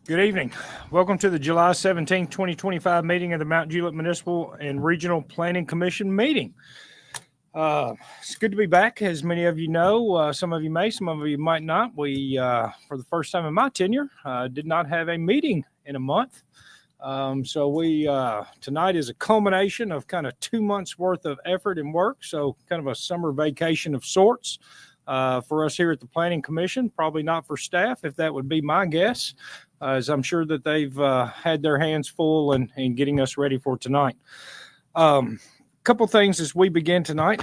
Good evening. Welcome to the July 17, 2025 meeting of the Mount Juliet Municipal and Regional Planning Commission meeting. It's good to be back. As many of you know, some of you may, some of you might not. We, for the first time in my tenure, did not have a meeting in a month. So we tonight is a culmination of kind of 2 months worth of effort and work. So kind of a summer vacation of sorts for us here at the Planning Commission. Probably not for staff, if that would be my guess, as I'm sure that they've had their hands full in getting us ready for tonight. Couple things as we begin tonight.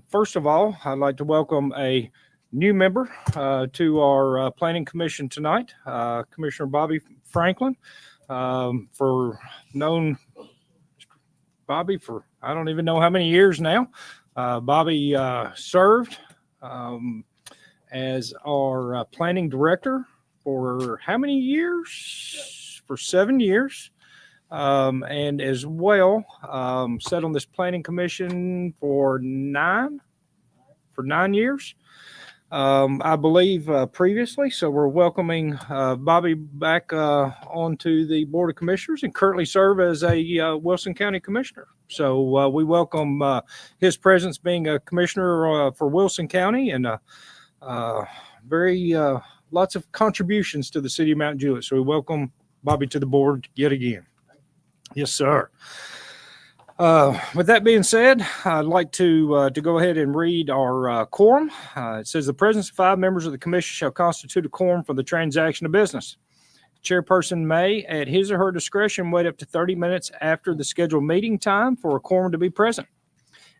First of all, I'd like to welcome a new member to our Planning Commission tonight, Commissioner Bobby Franklin. For known Bobby for I don't even know how many years now. Bobby served as our planning director for how many years? For 7 years. And as well, sat on this planning commission for 9 years. I believe previously. So we're welcoming Bobby back onto the Board of Commissioners and currently serve as a Wilson County Commissioner. So we welcome his presence being a commissioner for Wilson County and very lots of contributions to the city of Mount Juliet. So we welcome Bobby to the board yet again. Yes, sir. With that being said, I'd like to go ahead and read our quorum. It says the presence of 5 members of the commission shall constitute a quorum for the transaction of business. Chairperson may, at his or her discretion, wait up to 30 minutes after the scheduled meeting time for a quorum to be present.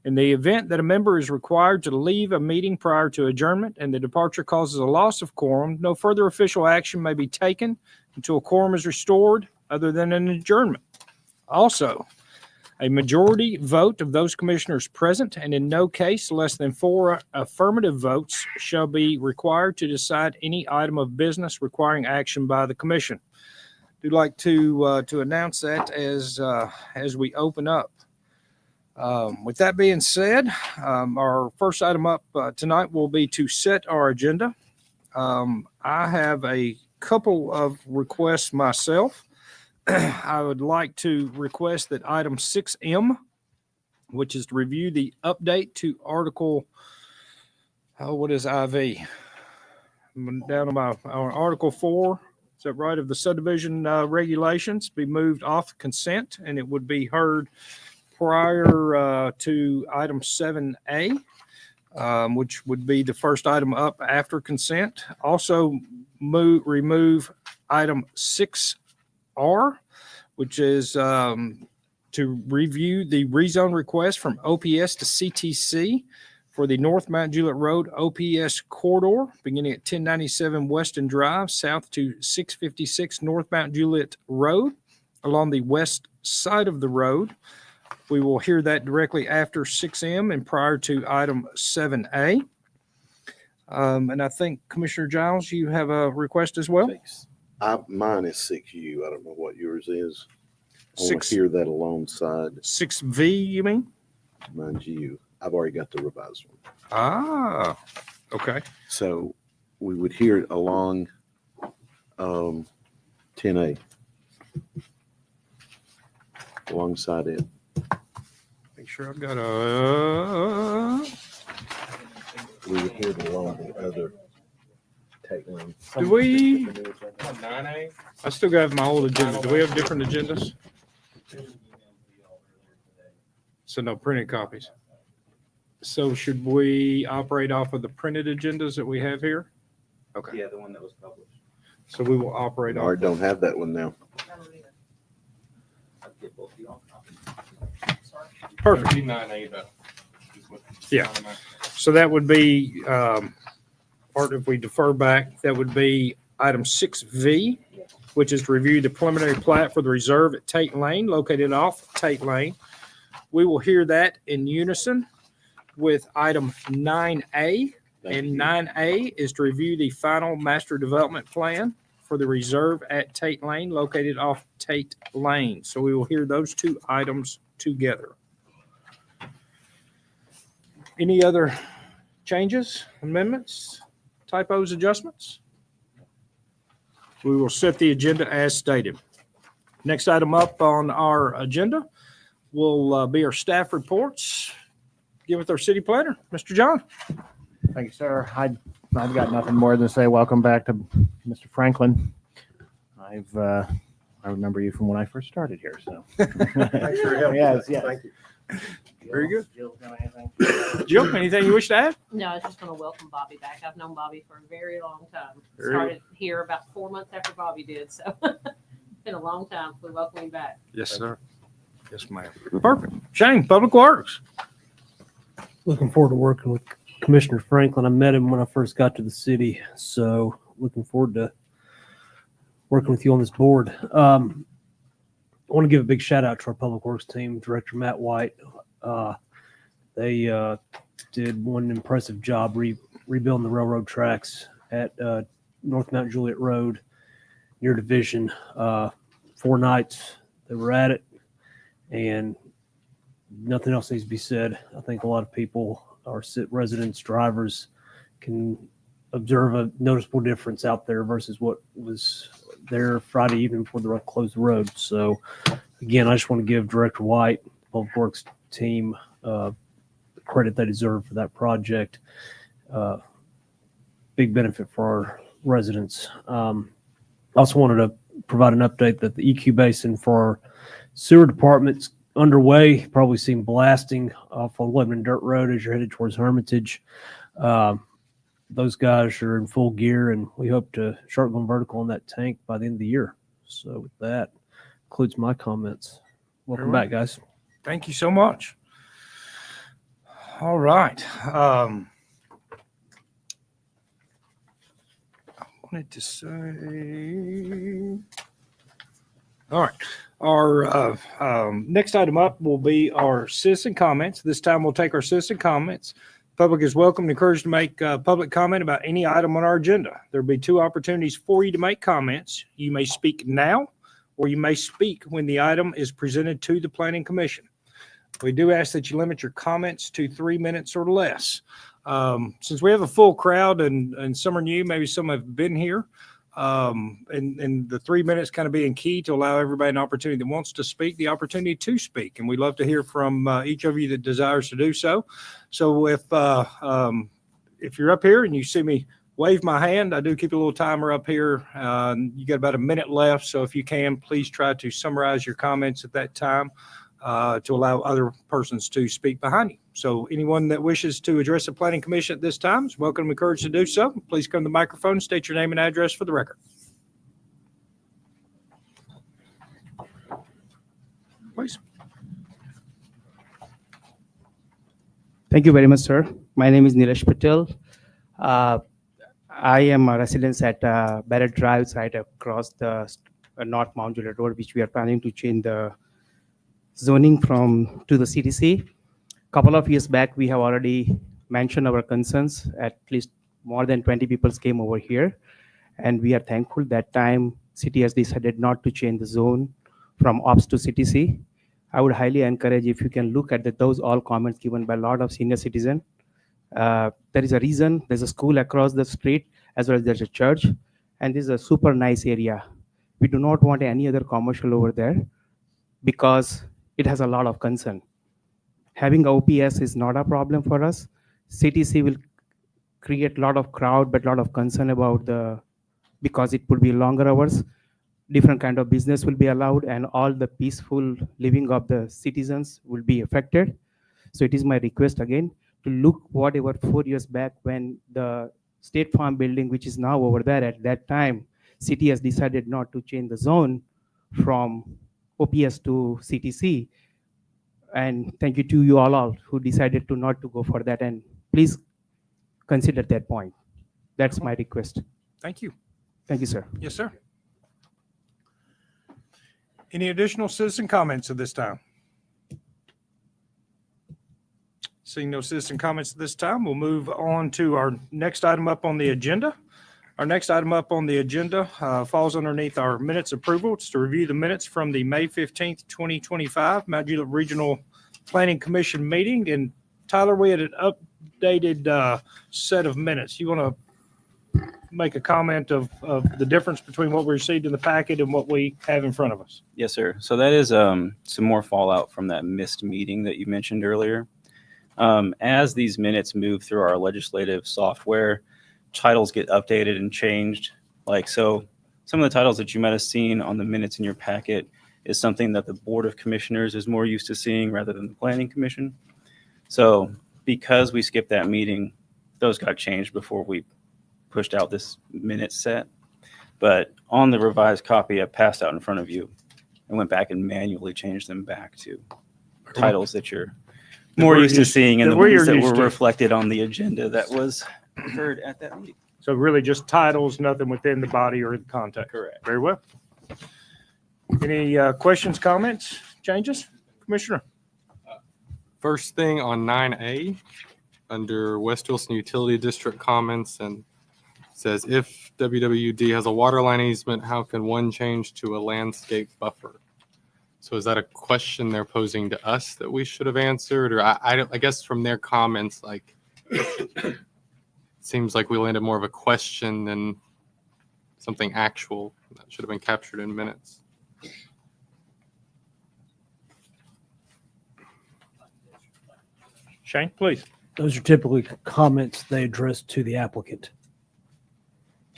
In the event that a member is required to leave a meeting prior to adjournment and the departure causes a loss of quorum, no further official action may be taken until a quorum is restored other than an adjournment. Also, a majority vote of those commissioners present, and in no case less than 4 affirmative votes, shall be required to decide any item of business requiring action by the commission. I'd like to announce that as we open up. With that being said, our first item up tonight will be to set our agenda. I have a couple of requests myself. I would like to request that item 6M, which is to review the update to Article, what is IV? I'm down to my Article 4, is that right, of the subdivision regulations, be moved off consent, and it would be heard prior to item 7A, which would be the first item up after consent. Also remove item 6R, which is to review the rezone request from OPS to CTC for the North Mount Juliet Road OPS corridor, beginning at 1097 Weston Drive, south to 656 North Mount Juliet Road, along the west side of the road. We will hear that directly after 6M and prior to item 7A. And I think, Commissioner Giles, you have a request as well? Mine is 6U. I don't know what yours is. I want 6 to hear that alongside. 6V, you mean? Mine's U. I've already got the revised one. Ah, okay. So we would hear it along 10A. Alongside it. Make sure I've got a. We would hear it along the other take line. Do we? 9A? I still got my old agenda. Do we have different agendas? So no printed copies. So should we operate off of the printed agendas that we have here? Okay. Yeah, the one that was published. So we will operate I off. don't have that one now. I'll get both of y'all copies. Perfect. 9A though. Yeah. So that would be, part if we defer back, that would be item 6V, which is to review the preliminary plat for the reserve at Tate Lane, located off Tate Lane. We will hear that in unison with item 9A. And 9A is to review the final master development plan for the reserve at Tate Lane, located off Tate Lane. So we will hear those 2 items together. Any other changes, amendments, typos, adjustments? We will set the agenda as stated. Next item up on our agenda will be our staff reports. Get with our city planner, Mr. John. Thank you, sir. I've got nothing more than to say welcome back to Mr. Franklin. I remember you from when I first started here, so. Thanks for your help. Yes, today. yes. Thank you. Very good. Jill, got anything? Jill, anything you wish to add? No, I was just going to welcome Bobby back. I've known Bobby for a very long time. Very Started here about 4 months after Bobby did, so it's been a long time. We welcome him back. Yes, sir. Yes, ma'am. Perfect. Shane, Public Works. Looking forward to working with Commissioner Franklin. I met him when I first got to the city, so looking forward to working with you on this board. I want to give a big shout out to our Public Works team, Director Matt White. They did one impressive job rebuilding the railroad tracks at North Mount Juliet Road near Division. 4 nights they were at it, and nothing else needs to be said. I think a lot of people, our residents, drivers, can observe a noticeable difference out there versus what was there Friday evening before they closed the road. So, again, I just want to give Director White, Public Works team, the credit they deserve for that project. Big benefit for our residents. Also wanted to provide an update that the EQ basin for our sewer department's underway. Probably seen blasting off on Lebanon Dirt Road as you're headed towards Hermitage. Those guys are in full gear, and we hope to start going vertical on that tank by the end of the year. So with that, concludes my comments. Welcome Very well. back, guys. Thank you so much. All right. I wanted to say, all right. Our next item up will be our citizen comments. This time we'll take our citizen comments. Public is welcome and encouraged to make public comment about any item on our agenda. There'll be 2 opportunities for you to make comments. You may speak now, or you may speak when the item is presented to the Planning Commission. We do ask that you limit your comments to 3 minutes or less. Since we have a full crowd and some are new, maybe some have been here, and the 3 minutes kind of being key to allow everybody an opportunity that wants to speak, the opportunity to speak. And we'd love to hear from each of you that desires to do so. So if you're up here and you see me wave my hand, I do keep a little timer up here. You got about a minute left. So if you can, please try to summarize your comments at that time to allow other persons to speak behind you. So anyone that wishes to address the Planning Commission at this time is welcome and encouraged to do so. Please come to the microphone and state your name and address for the record. Please. Thank you very much, sir. My name is Nilesh Patel. I am a resident at Barrett Drive site across the North Mount Juliet Road, which we are planning to change the zoning to the CTC. Couple of years back, we have already mentioned our concerns. At least more than 20 people came over here, and we are thankful that time city has decided not to change the zone from ops to CTC. I would highly encourage if you can look at those all comments given by a lot of senior citizens. There is a reason. There's a school across the street, as well as there's a church, and this is a super nice area. We do not want any other commercial over there because it has a lot of concern. Having OPS is not a problem for us. CTC will create a lot of crowd, but a lot of concern about because it would be longer hours, different kind of business will be allowed, and all the peaceful living of the citizens will be affected. So it is my request again to look whatever 4 years back when the State Farm building, which is now over there, at that time, city has decided not to change the zone from OPS to CTC. And thank you to you all who decided to not to go for that. And please consider that point. That's my request. Thank you. Thank you, sir. Yes, sir. Any additional citizen comments at this time? Seeing no citizen comments at this time, we'll move on to our next item up on the agenda. Our next item up on the agenda falls underneath our minutes approval. It's to review the minutes from the May 15th, 2025 Mount Juliet Regional Planning Commission meeting. And Tyler, we had an updated set of minutes. You want to make a comment of the difference between what we received in the packet and what we have in front of us? Yes, sir. So that is some more fallout from that missed meeting that you mentioned earlier. As these minutes move through our legislative software, titles get updated and changed. Like, so some of the titles that you might have seen on the minutes in your packet is something that the Board of Commissioners is more used to seeing rather than the Planning Commission. So because we skipped that meeting, those got changed before we pushed out this minute set. But on the revised copy I passed out in front of you, I went back and manually changed them back to titles that you're more used to seeing and the that we're ones that used were to. reflected on the agenda that was heard at that meeting. So really just titles, nothing within the body or the context. Correct. Very well. Any questions, comments, changes? Commissioner? First thing on 9A, under West Wilson Utility District comments, and says if WWD has a water line easement, how can one change to a landscape buffer? So is that a question they're posing to us that we should have answered? Or I guess from their comments, like, it seems like we landed more of a question than something actual that should have been captured in minutes. Shane, please. Those are typically comments they address to the applicant.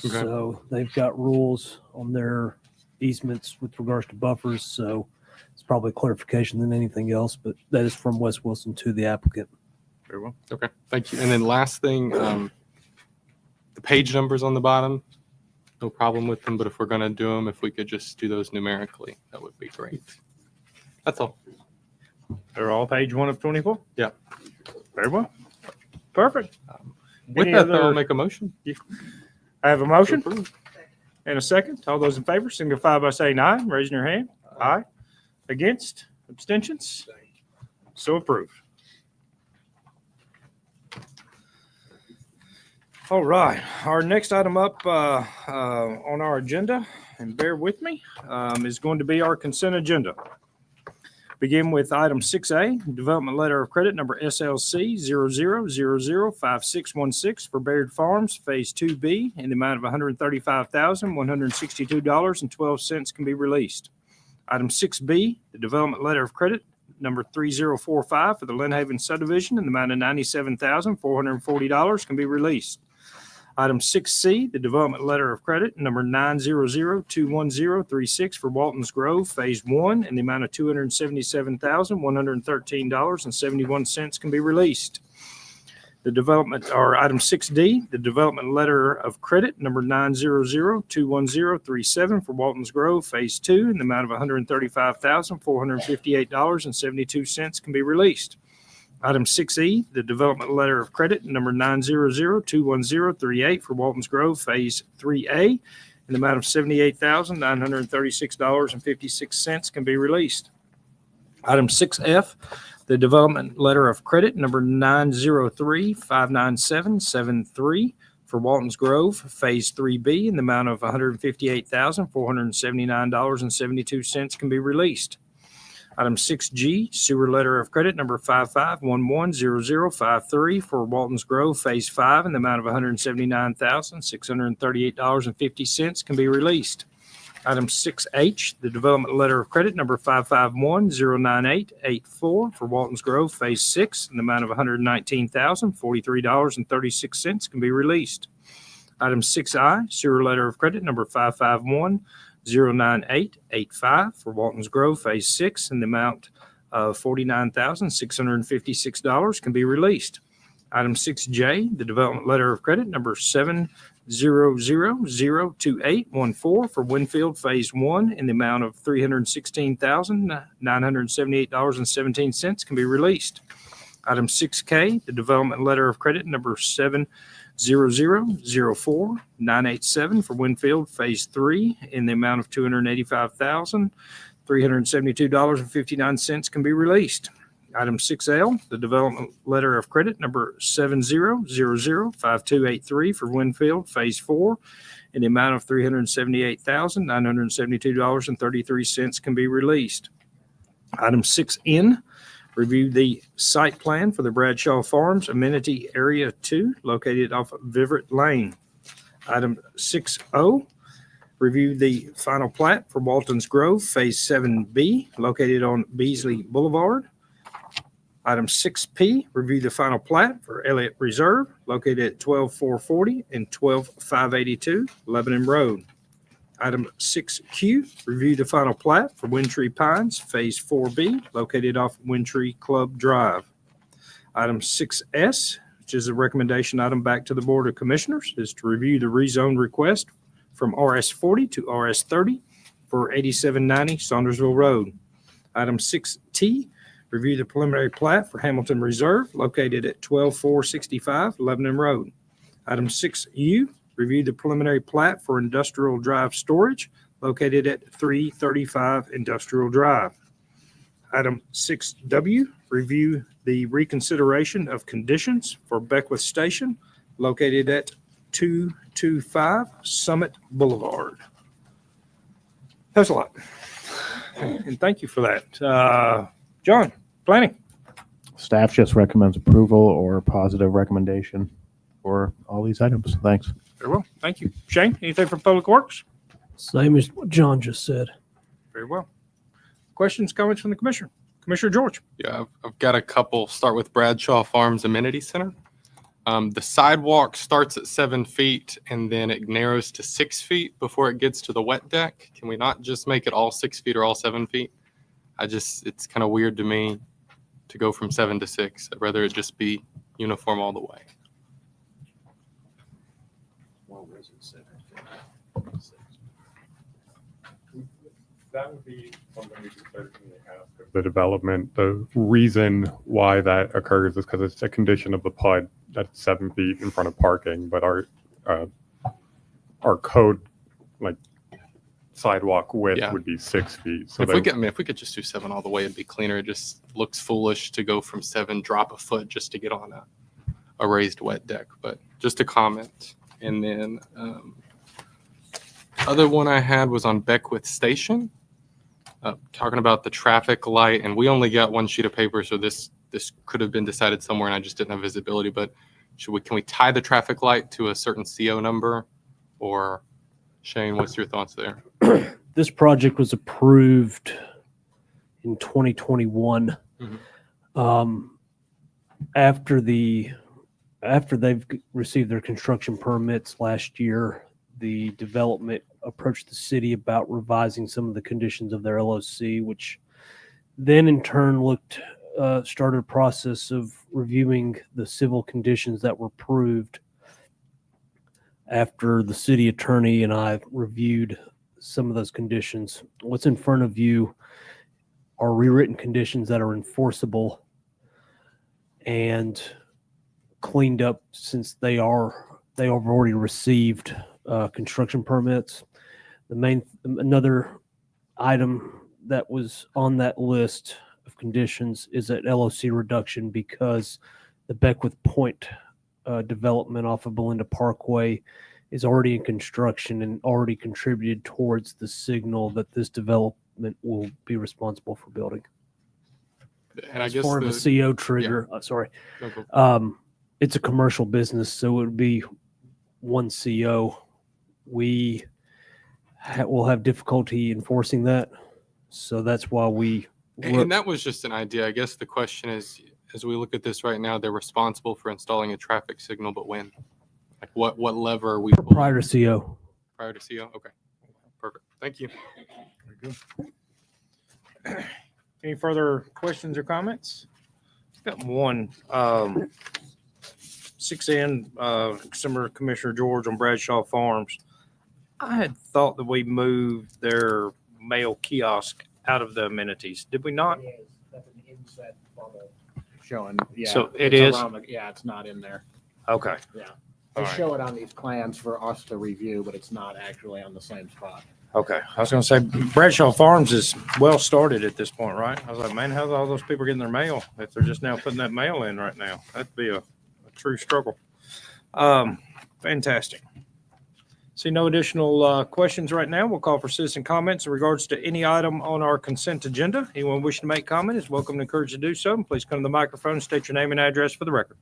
Okay. So they've got rules on their easements with regards to buffers. So it's probably clarification than anything else, but that is from West Wilson to the applicant. Very well. Okay, thank you. And then last thing, the page numbers on the bottom, no problem with them, but if we're going to do them, if we could just do those numerically, that would be great. That's all. They're all page 1 of 24? Yeah. Very well. Perfect. With Any that, though, other- I'll make a motion. I have a motion to approve. and a second. All those in favor signify by saying aye, raising your hand. Aye. Against? Abstentions? So approved. All right, our next item up on our agenda, and bear with me, is going to be our consent agenda. Begin with item 6A, Development Letter of Credit Number SLC 00005616 for Baird Farms, Phase 2B, in the amount of $135,162.12 can be released. Item 6B, the Development Letter of Credit Number 3045 for the Lynn Haven subdivision in the amount of $97,440 can be released. Item 6C, the Development Letter of Credit Number 900-21036 for Walton's Grove, Phase 1, in the amount of $277,113.71 can be released. Item 6D, the Development Letter of Credit Number 900-21037 for Walton's Grove, Phase 2, in the amount of $135,458.72 can be released. Item 6E, the Development Letter of Credit Number 900-21038 for Walton's Grove, Phase 3A, in the amount of $78,936.56 can be released. Item 6F, the Development Letter of Credit Number 903-59773 for Walton's Grove, Phase 3B, in the amount of $158,479.72 can be released. Item 6G, Sewer Letter of Credit Number 55110053 for Walton's Grove, Phase 5, in the amount of $179,638.50 can be released. Item 6H, the Development Letter of Credit Number 551-09884 for Walton's Grove, Phase 6, in the amount of $119,043.36 can be released. Item 6I, Sewer Letter of Credit Number 551-09885 for Walton's Grove, Phase 6, in the amount of $49,656 can be released. Item 6J, the Development Letter of Credit Number 7002814 for Winfield, Phase 1, in the amount of $316,978.17 can be released. Item 6K, the Development Letter of Credit Number 7004987 for Winfield, Phase 3, in the amount of $285,372.59 can be released. Item 6L, the Development Letter of Credit Number 7005283 for Winfield, Phase 4, in the amount of $378,972.33 can be released. Item 6N, review the site plan for the Bradshaw Farms Amenity Area 2 located off of Viverett Lane. Item 6O, review the final plat for Walton's Grove Phase 7B located on Beasley Boulevard. Item 6P, review the final plat for Elliott Reserve located at 12440 and 12582 Lebanon Road. Item 6Q, review the final plat for Windtree Pines Phase 4B located off Windtree Club Drive. Item 6S, which is a recommendation item back to the Board of Commissioners, is to review the rezone request from RS 40 to RS 30 for 8790 Saundersville Road. Item 6T, review the preliminary plat for Hamilton Reserve located at 12465 Lebanon Road. Item 6U, review the preliminary plat for Industrial Drive Storage located at 335 Industrial Drive. Item 6W, review the reconsideration of conditions for Beckwith Station located at 225 Summit Boulevard. That's a lot. And thank you for that. John, planning. Staff just recommends approval or positive recommendation for all these items. Thanks. Very well. Thank you. Shane, anything from Public Works? Same as what John just said. Very well. Questions, comments from the Commissioner? Commissioner George. Yeah, I've got a couple. Start with Bradshaw Farms Amenity Center. The sidewalk starts at 7 feet and then it narrows to 6 feet before it gets to the wet deck. Can we not just make it all 6 feet or all 7 feet? It's kind of weird to me to go from 7 to 6. I'd rather it just be uniform all the way. That would be something we could certainly ask of the development. The reason why that occurs is because it's a condition of the PUD that's 7 feet in front of parking, but our code, like sidewalk width, Yeah. would be 6 feet. So If we could just do 7 all the way, it'd be cleaner. It just looks foolish to go from 7, drop a foot just to get on a raised wet deck. But just a comment. And then other one I had was on Beckwith Station, talking about the traffic light. And we only got one sheet of paper, so this could have been decided somewhere, and I just didn't have visibility. But can we tie the traffic light to a certain CO number? Or Shane, what's your thoughts there? This project was approved in 2021. After they've received their construction permits last year, the development approached the city about revising some of the conditions of their LOC, which then in turn started a process of reviewing the civil conditions that were approved. After the city attorney and I reviewed some of those conditions, what's in front of you are rewritten conditions that are enforceable and cleaned up since they have already received construction permits. Another item that was on that list of conditions is that LOC reduction, because the Beckwith Point development off of Belinda Parkway is already in construction and already contributed towards the signal that this development will be responsible for building. And I As guess far as the CO trigger, it's a commercial business, so it would be one CO. We will have difficulty enforcing that, so that's why and that was just an idea. I guess the question is, as we look at this right now, they're responsible for installing a traffic signal, but when? Like what lever are we pulling? prior to CO. Prior to CO? Okay. Perfect. Thank you. Any further questions or comments? Got one. 6N, similar to Commissioner George on Bradshaw Farms. I had thought that we moved their mail kiosk out of the amenities. Did we not? That's an inset bubble showing. Yeah, So it it's is? around yeah, it's not in there. Okay. Yeah. All They right. show it on these plans for us to review, but it's not actually on the same spot. Okay. I was going to say Bradshaw Farms is well started at this point, right? I was like, man, how's all those people getting their mail if they're just now putting that mail in right now? That'd be a true struggle. Fantastic. See no additional questions right now. We'll call for citizen comments in regards to any item on our consent agenda. Anyone wishing to make comment is welcome and encouraged to do so. And please come to the microphone and state your name and address for the record.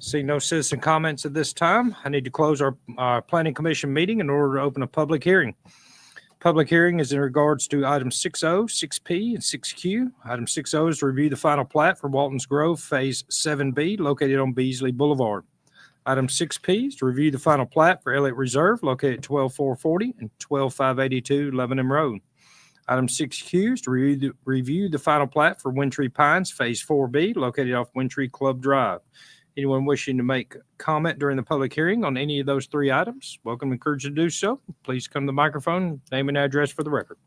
See no citizen comments at this time. I need to close our planning commission meeting in order to open a public hearing. Public hearing is in regards to items 6O, 6P, and 6Q. Item 6O is to review the final plat for Walton's Grove Phase 7B located on Beasley Boulevard. Item 6P is to review the final plat for Elliott Reserve located at 12440 and 12582 Lebanon Road. Item 6Q is to review the final plat for Windtree Pines Phase 4B located off Windtree Club Drive. Anyone wishing to make comment during the public hearing on any of those three items, welcome and encouraged to do so. Please come to the microphone, name and address for the record.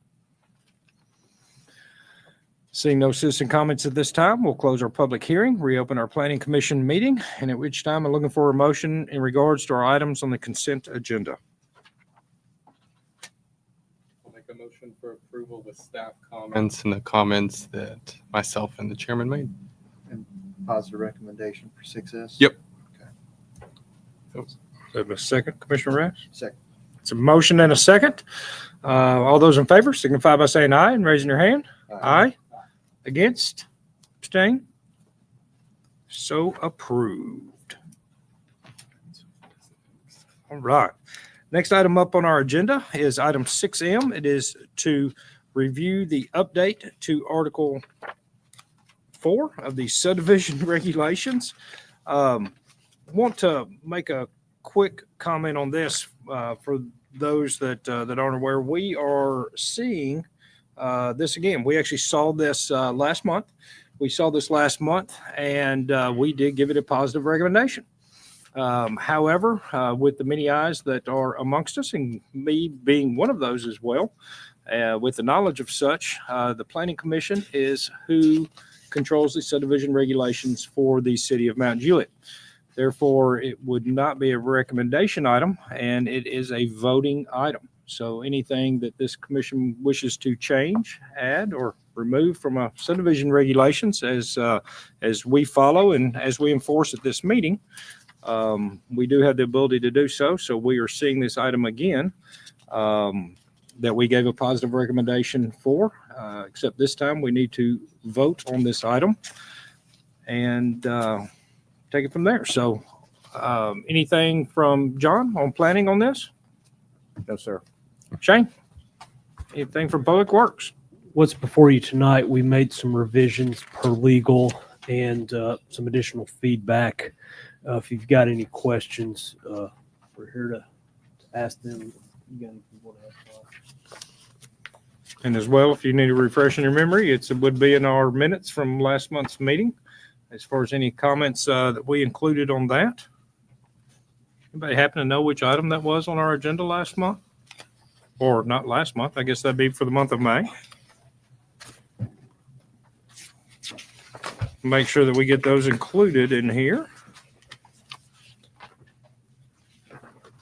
Seeing no citizen comments at this time, we'll close our public hearing, reopen our planning commission meeting, and at which time I'm looking for a motion in regards to our items on the consent agenda. I'll make a motion for approval with staff comments and the comments that myself and the chairman made. Positive recommendation for 6S? Yep. Have a second, Commissioner Rash? Second. It's a motion and a second. All those in favor signify by saying aye and raising your hand. Aye. Against? Abstain? So approved. All right. Next item up on our agenda is item 6M. It is to review the update to Article 4 of the subdivision regulations. Want to make a quick comment on this for those that aren't aware. We are seeing this again. We actually saw this last month. We saw this last month, and we did give it a positive recommendation. However, with the many eyes that are amongst us, and me being one of those as well, with the knowledge of such, the Planning Commission is who controls the subdivision regulations for the city of Mount Juliet. Therefore, it would not be a recommendation item, and it is a voting item. So anything that this commission wishes to change, add, or remove from a subdivision regulations as we follow and as we enforce at this meeting, we do have the ability to do so. So we are seeing this item again that we gave a positive recommendation for, except this time we need to vote on this item and take it from there. So anything from John on planning on this? No, sir. Shane? Anything from Public Works? What's before you tonight, we made some revisions per legal and some additional feedback. If you've got any questions, we're here to ask them. You got anything you want to ask? And as well, if you need a refresh in your memory, it would be in our minutes from last month's meeting, as far as any comments that we included on that. Anybody happen to know which item that was on our agenda last month? Or not last month, I guess that'd be for the month of May. Make sure that we get those included in here.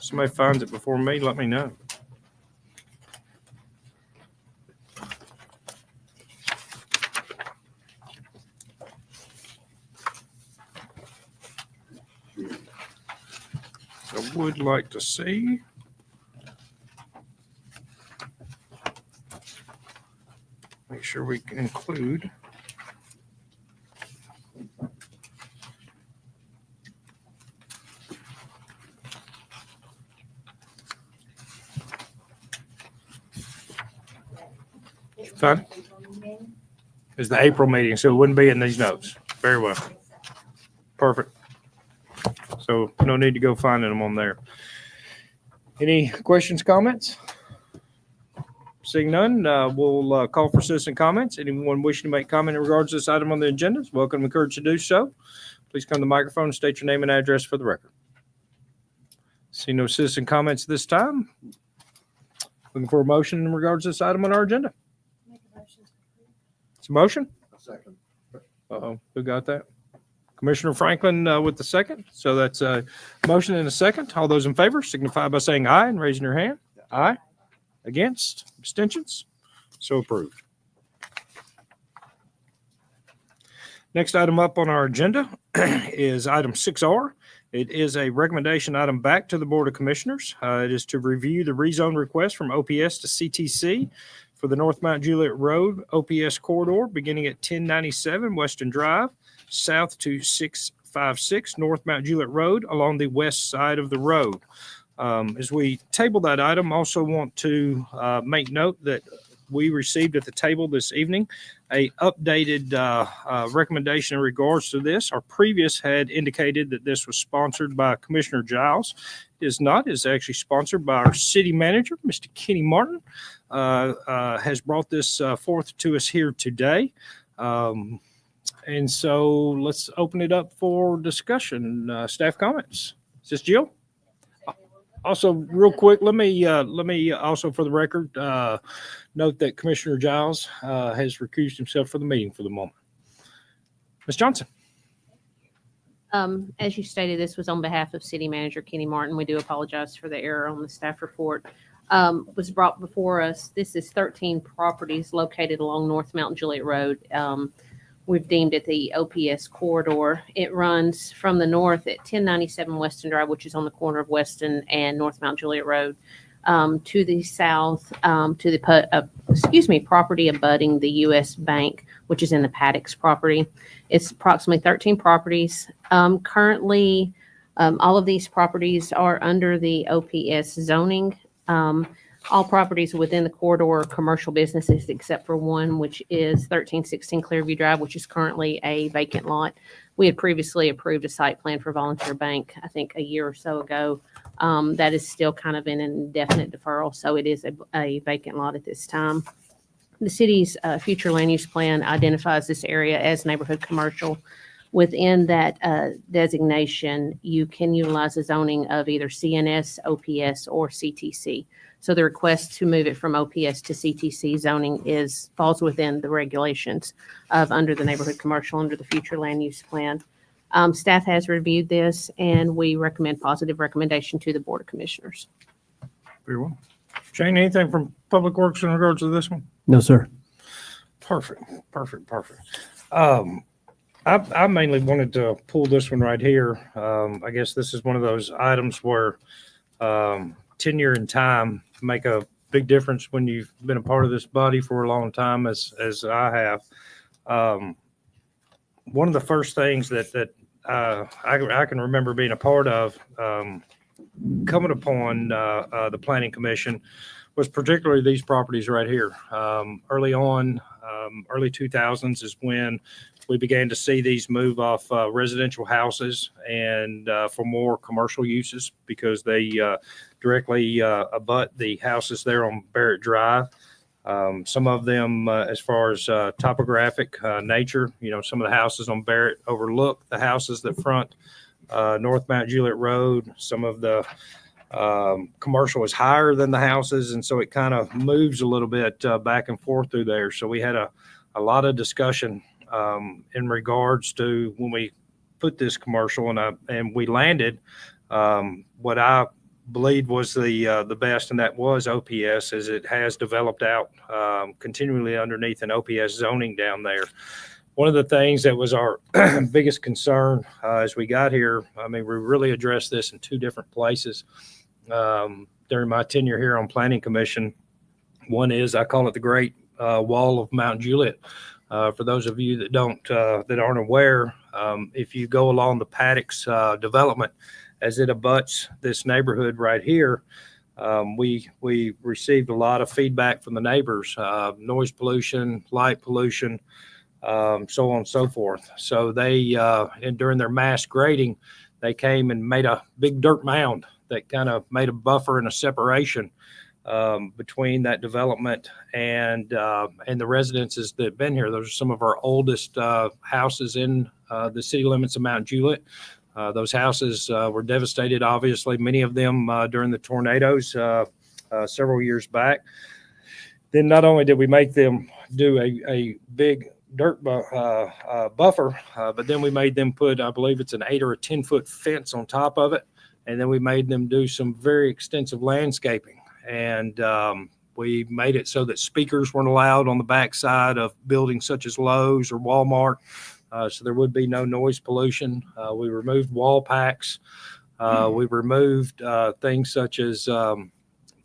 Somebody finds it before me, let me know. I would like to see. Make sure we can include. Fine. It's the April meeting, so it wouldn't be in these notes. Very well. Perfect. So no need to go finding them on there. Any questions, comments? Seeing none, we'll call for citizen comments. Anyone wishing to make comment in regards to this item on the agenda is welcome and encouraged to do so. Please come to the microphone and state your name and address for the record. See no citizen comments this time. Looking for a motion in regards to this item on our agenda. It's a motion? Second. Uh-oh, who got that? Commissioner Franklin with the second. So that's a motion and a second. All those in favor signify by saying aye and raising your hand. Aye. Against? Abstentions? So approved. Next item up on our agenda is item 6R. It is a recommendation item back to the Board of Commissioners. It is to review the rezone request from OPS to CTC for the North Mount Juliet Road OPS corridor beginning at 1097 Western Drive, south to 6 656 North Mount Juliet Road along the west side of the road. As we table that item, also want to make note that we received at the table this evening a updated recommendation in regards to this. Our previous had indicated that this was sponsored by Commissioner Giles. It is not. It's actually sponsored by our city manager, Mr. Kenny Martin, has brought this forth to us here today. And so let's open it up for discussion. Staff comments. Is this Jill? Also, real quick, let me also, for the record, note that Commissioner Giles has recused himself for the meeting for the moment. Ms. Johnson. As you stated, this was on behalf of City Manager Kenny Martin. We do apologize for the error on the staff report. Was brought before us. This is 13 properties located along North Mount Juliet Road. We've deemed it the OPS corridor. It runs from the north at 1097 Weston Drive, which is on the corner of Weston and North Mount Juliet Road, to the south, to the property abutting the U.S. Bank, which is in the Paddocks property. It's approximately 13 properties. Currently, all of these properties are under the OPS zoning. All properties within the corridor are commercial businesses except for one, which is 1316 Clearview Drive, which is currently a vacant lot. We had previously approved a site plan for Volunteer Bank, I think a year or so ago. That is still kind of in an indefinite deferral, so it is a vacant lot at this time. The city's future land use plan identifies this area as neighborhood commercial. Within that designation, you can utilize the zoning of either CNS, OPS, or CTC. So the request to move it from OPS to CTC zoning falls within the regulations of under the neighborhood commercial under the future land use plan. Staff has reviewed this and we recommend positive recommendation to the Board of Commissioners. Very well. Shane, anything from Public Works in regards to this one? No, sir. Perfect. I mainly wanted to pull this one right here. I guess this is one of those items where tenure and time make a big difference when you've been a part of this body for a long time, as I have. One of the first things that I can remember being a part of coming upon the Planning Commission was particularly these properties right here. Early on, early 2000s is when we began to see these move off residential houses and for more commercial uses because they directly abut the houses there on Barrett Drive. Some of them, as far as topographic nature, some of the houses on Barrett overlook the houses that front North Mount Juliet Road. Some of the commercial is higher than the houses, and so it kind of moves a little bit back and forth through there. So we had a lot of discussion in regards to when we put this commercial and we landed what I believed was the best, and that was OPS, as it has developed out continually underneath an OPS zoning down there. One of the things that was our biggest concern as we got here, I mean, we really addressed this in two different places during my tenure here on Planning Commission. One is, I call it the Great Wall of Mount Juliet. For those of you that aren't aware, if you go along the Paddocks development as it abuts this neighborhood right here, we received a lot of feedback from the neighbors, noise pollution, light pollution, so on and so forth. So they, and during their mass grading, they came and made a big dirt mound that kind of made a buffer and a separation between that development and the residences that have been here. Those are some of our oldest houses in the city limits of Mount Juliet. Those houses were devastated, obviously, many of them during the tornadoes several years back. Then not only did we make them do a big dirt buffer, but then we made them put, I believe it's an 8 or a 10-foot fence on top of it. And then we made them do some very extensive landscaping. And we made it so that speakers weren't allowed on the backside of buildings such as Lowe's or Walmart. So there would be no noise pollution. We removed wall packs. We removed things such as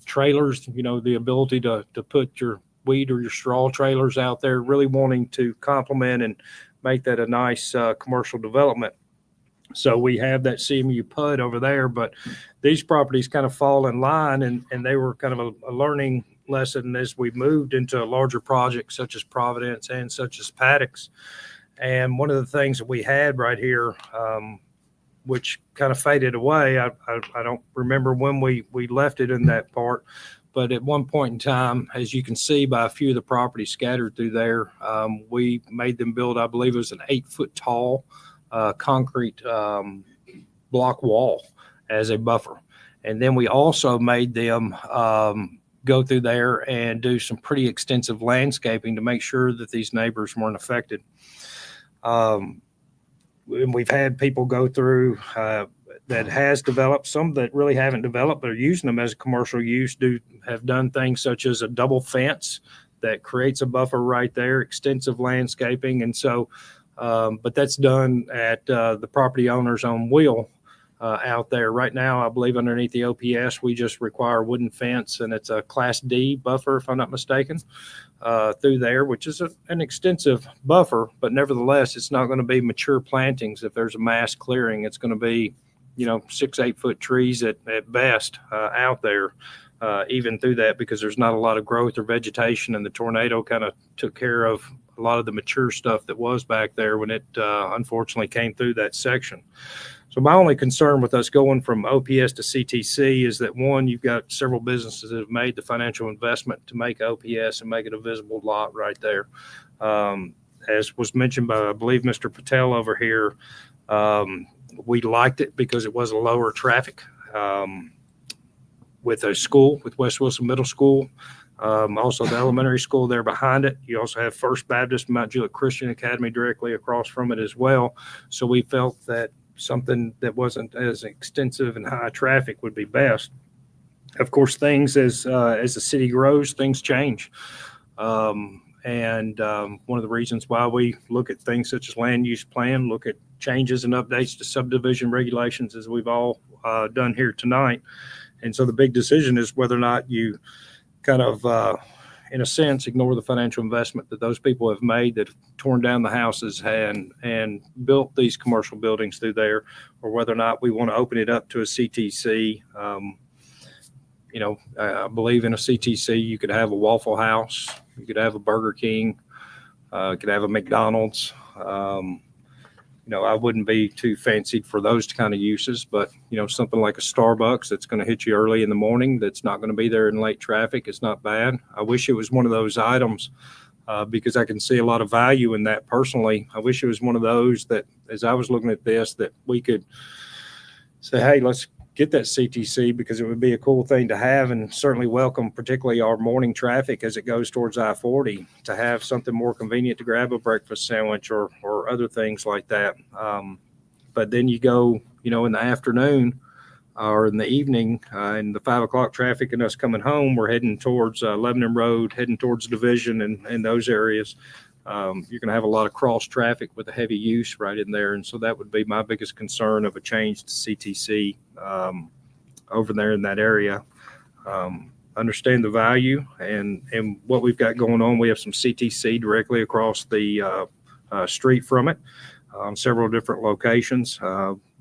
trailers, the ability to put your wheat or your straw trailers out there, really wanting to complement and make that a nice commercial development. So we have that CMU PUD over there, but these properties kind of fall in line, and they were kind of a learning lesson as we moved into larger projects such as Providence and such as Paddocks. And one of the things that we had right here, which kind of faded away, I don't remember when we left it in that part, but at one point in time, as you can see by a few of the properties scattered through there, we made them build, I believe it was an 8-foot tall concrete block wall as a buffer. And then we also made them go through there and do some pretty extensive landscaping to make sure that these neighbors weren't affected. And we've had people go through that has developed, some that really haven't developed, but are using them as a commercial use, have done things such as a double fence that creates a buffer right there, extensive landscaping. And so, but that's done at the property owner's own will out there. Right now, I believe underneath the OPS, we just require a wooden fence, and it's a Class D buffer, if I'm not mistaken, through there, which is an extensive buffer, but nevertheless, it's not going to be mature plantings. If there's a mass clearing, it's going to be, 6-8 foot trees at best out there, even through that, because there's not a lot of growth or vegetation, and the tornado kind of took care of a lot of the mature stuff that was back there when it unfortunately came through that section. So my only concern with us going from OPS to CTC is that, one, you've got several businesses that have made the financial investment to make OPS and make it a visible lot right there. As was mentioned by, I believe, Mr. Patel over here, we liked it because it was a lower traffic with a school, with West Wilson Middle School. Also the elementary school there behind it. You also have First Baptist Mount Juliet Christian Academy directly across from it as well. So we felt that something that wasn't as extensive and high traffic would be best. Of course, things as the city grows, things change. One of the reasons why we look at things such as land use plan, look at changes and updates to subdivision regulations, as we've all done here tonight. And so the big decision is whether or not you kind of, in a sense, ignore the financial investment that those people have made that have torn down the houses and built these commercial buildings through there, or whether or not we want to open it up to a CTC. I believe in a CTC, you could have a Waffle House, you could have a Burger King, you could have a McDonald's. I wouldn't be too fancied for those kind of uses, but, something like a Starbucks that's going to hit you early in the morning, that's not going to be there in late traffic, it's not bad. I wish it was one of those items because I can see a lot of value in that personally. I wish it was one of those that, as I was looking at this, that we could say, hey, let's get that CTC, because it would be a cool thing to have, and certainly welcome particularly our morning traffic as it goes towards I-40, to have something more convenient to grab a breakfast sandwich or other things like that. But then you go, in the afternoon or in the evening, in the 5 o'clock traffic and us coming home, we're heading towards Lebanon Road, heading towards Division and those areas. You're going to have a lot of cross traffic with a heavy use right in there. And so that would be my biggest concern of a change to CTC over there in that area. Understand the value and what we've got going on. We have some CTC directly across the street from it on several different locations,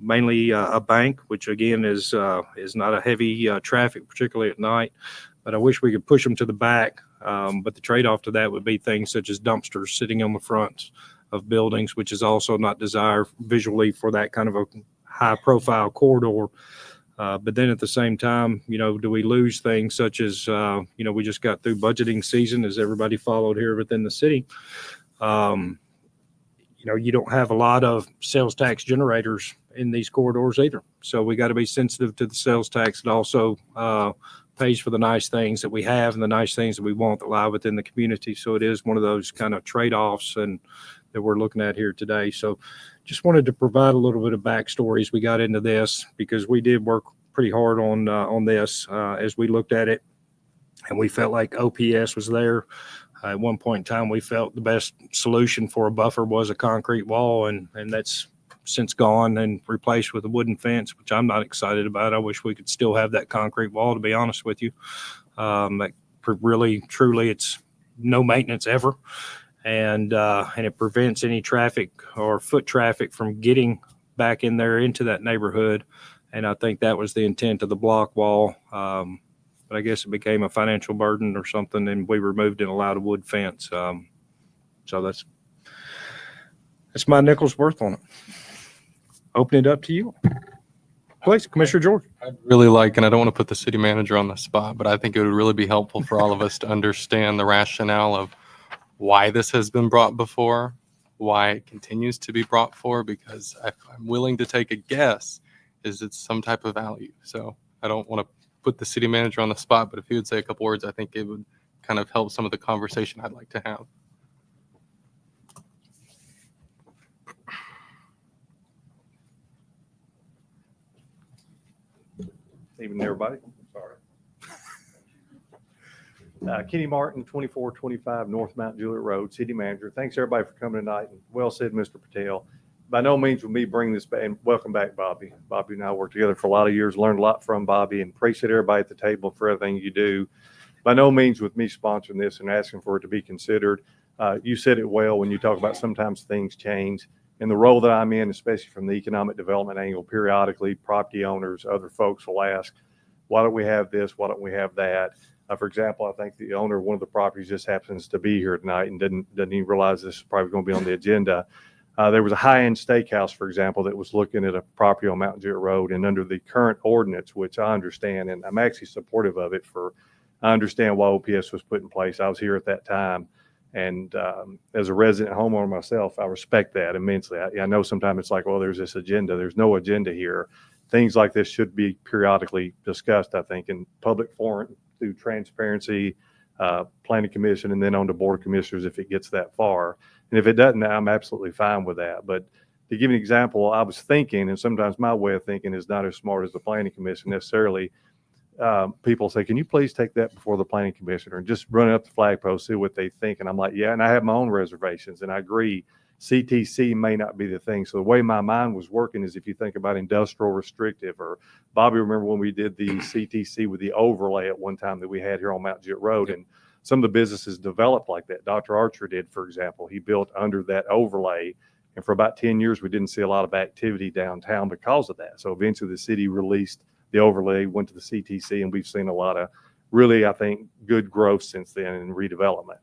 mainly a bank, which again is not a heavy traffic, particularly at night. But I wish we could push them to the back. But the trade-off to that would be things such as dumpsters sitting on the fronts of buildings, which is also not desired visually for that kind of a high-profile corridor. But then at the same time, do we lose things such as, we just got through budgeting season, as everybody followed here within the city. You don't have a lot of sales tax generators in these corridors either. So we got to be sensitive to the sales tax. It also pays for the nice things that we have and the nice things that we want that lie within the community. So it is one of those kind of trade-offs and that we're looking at here today. So just wanted to provide a little bit of backstory as we got into this, because we did work pretty hard on this as we looked at it, and we felt like OPS was there. At one point in time, we felt the best solution for a buffer was a concrete wall, and that's since gone and replaced with a wooden fence, which I'm not excited about. I wish we could still have that concrete wall, to be honest with you. That really, truly, it's no maintenance ever, and it prevents any traffic or foot traffic from getting back in there into that neighborhood. And I think that was the intent of the block wall. But I guess it became a financial burden or something, and we removed it and allowed a wood fence. So that's my nickel's worth on it. Open it up to you. Please, Commissioner George. I'd really like, and I don't want to put the city manager on the spot, but I think it would really be helpful for all of us to understand the rationale of why this has been brought before, why it continues to be brought forward, because I'm willing to take a guess is it's some type of value. So I don't want to put the city manager on the spot, but if he would say a couple words, I think it would kind of help some of the conversation I'd like to have. Evening, everybody. Sorry. Kenny Martin, 2425 North Mount Juliet Road, City Manager. Thanks, everybody, for coming tonight. And well said, Mr. Patel. By no means will me bring this back, and welcome back, Bobby. Bobby and I worked together for a lot of years, learned a lot from Bobby, and appreciate everybody at the table for everything you do. By no means with me sponsoring this and asking for it to be considered. You said it well when you talk about sometimes things change. In the role that I'm in, especially from the economic development angle, periodically property owners, other folks will ask, why don't we have this? Why don't we have that? For example, I think the owner of one of the properties just happens to be here tonight and doesn't even realize this is probably going to be on the agenda. There was a high-end steakhouse, for example, that was looking at a property on Mountain Juliet Road, and under the current ordinance, which I understand, and I'm actually supportive of it I understand why OPS was put in place. I was here at that time. And as a resident homeowner myself, I respect that immensely. I know sometimes it's like, well, there's this agenda. There's no agenda here. Things like this should be periodically discussed, I think, in public forum through transparency, planning commission, and then on the board of commissioners if it gets that far. And if it doesn't, I'm absolutely fine with that. But to give you an example, I was thinking, and sometimes my way of thinking is not as smart as the planning commission necessarily. People say, can you please take that before the planning commissioner and just run it up the flagpole, see what they think. And I'm like, yeah, and I have my own reservations, and I agree. CTC may not be the thing. So the way my mind was working is if you think about industrial restrictive, or Bobby, remember when we did the CTC with the overlay at one time that we had here on Mount Juliet Road, and some of the businesses developed like that. Dr. Archer did, for example. He built under that overlay, and for about 10 years, we didn't see a lot of activity downtown because of that. So eventually the city released the overlay, went to the CTC, and we've seen a lot of really, I think, good growth since then in redevelopment.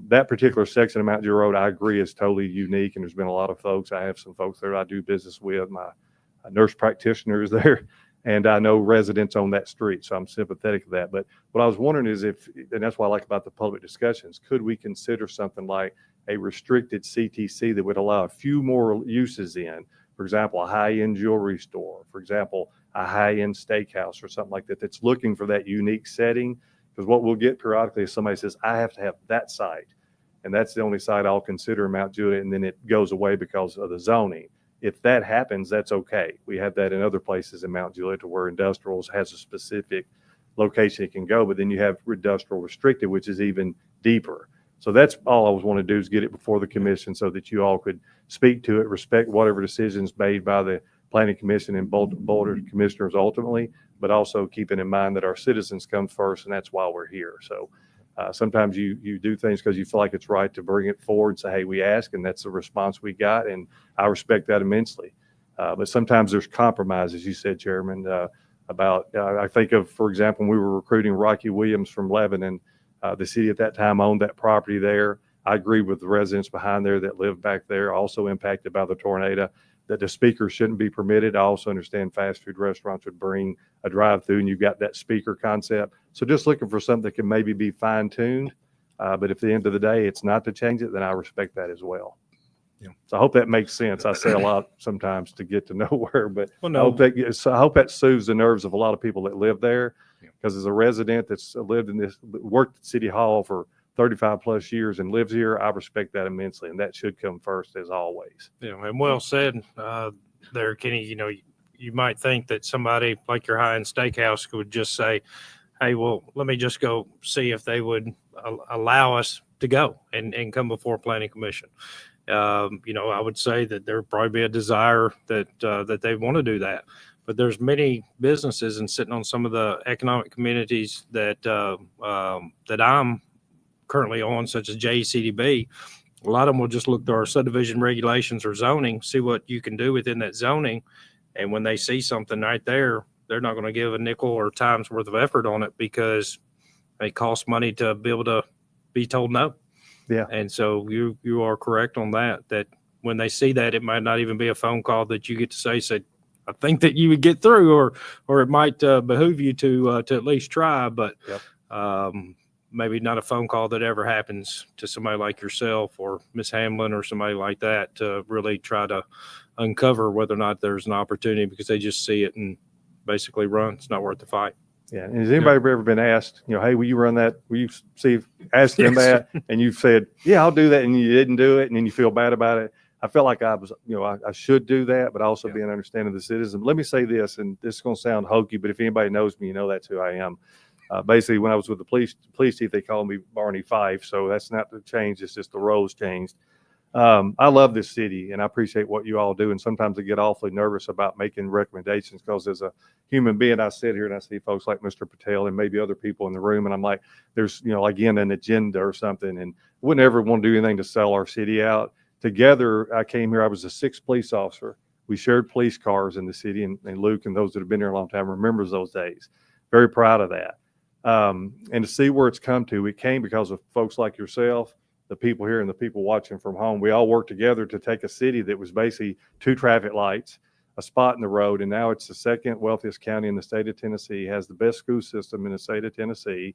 That particular section of Mount Juliet Road, I agree, is totally unique, and there's been a lot of folks. I have some folks there I do business with. My nurse practitioner is there, and I know residents on that street, so I'm sympathetic to that. But what I was wondering is if, and that's what I like about the public discussions, could we consider something like a restricted CTC that would allow a few more uses in? For example, a high-end jewelry store, for example, a high-end steakhouse or something like that, that's looking for that unique setting. Because what we'll get periodically is somebody says, I have to have that site, and that's the only site I'll consider in Mount Juliet, and then it goes away because of the zoning. If that happens, that's okay. We have that in other places in Mount Juliet to where industrials has a specific location it can go, but then you have industrial restricted, which is even deeper. So that's all I was wanting to do, is get it before the commission so that you all could speak to it, respect whatever decisions made by the planning commission and board of commissioners ultimately, but also keeping in mind that our citizens come first, and that's why we're here. So sometimes you do things because you feel like it's right to bring it forward and say, hey, we ask, and that's the response we got, and I respect that immensely. But sometimes there's compromise, as you said, Chairman, about, I think of, for example, when we were recruiting Rocky Williams from Lebanon, the city at that time owned that property there. I agree with the residents behind there that live back there, also impacted by the tornado, that the speakers shouldn't be permitted. I also understand fast food restaurants would bring a drive-through, and you've got that speaker concept. So just looking for something that can maybe be fine-tuned. But if at the end of the day it's not to change it, then I respect that as well. Yeah. So I hope that makes sense. I say a lot sometimes to get to nowhere, but Well, I hope that soothes the nerves of a lot of people that live there. Because as a resident that's lived in this, worked at City Hall for 35 plus years and lives here, I respect that immensely, and that should come first as always. Yeah, and well said there, Kenny. You know, you might think that somebody like your high-end steakhouse would just say, hey, well, let me just go see if they would allow us to go and come before planning commission. You know, I would say that there would probably be a desire that they want to do that. But there's many businesses, and sitting on some of the economic communities that I'm currently on, such as JCDB, A lot of them will just look to our subdivision regulations or zoning, see what you can do within that zoning. And when they see something right there, they're not going to give a nickel or time's worth of effort on it because it costs money to be able to be told no. Yeah. And so you are correct on that when they see that, it might not even be a phone call that you get to say, I think that you would get through, or it might behoove you to at least try, but maybe not a phone call that ever happens to somebody like yourself or Miss Hamlin or somebody like that to really try to uncover whether or not there's an opportunity because they just see it and basically run. It's not worth the fight. Yeah. And has anybody ever been asked, hey, will you run that? Will you ask them that? And you've said, yeah, I'll do that. And you didn't do it. And then you feel bad about it. I felt like I was, I should do that, but also be an understanding of the citizen. Let me say this, and this is going to sound hokey, but if anybody knows me, you know that's who I am. Basically, when I was with the police chief, they called me Barney Fife. So that's not the change. It's just the roles changed. I love this city and I appreciate what you all do. And sometimes I get awfully nervous about making recommendations because as a human being, I sit here and I see folks like Mr. Patel and maybe other people in the room. And I'm like, there's, again, an agenda or something. And I wouldn't ever want to do anything to sell our city out. Together, I came here, I was a 6th police officer. We shared police cars in the city and Luke and those that have been here a long time remembers those days. Very proud of that. And to see where it's come to, it came because of folks like yourself, the people here and the people watching from home. We all worked together to take a city that was basically 2 traffic lights, a spot in the road, and now it's the 2nd wealthiest county in the state of Tennessee, has the best school system in the state of Tennessee,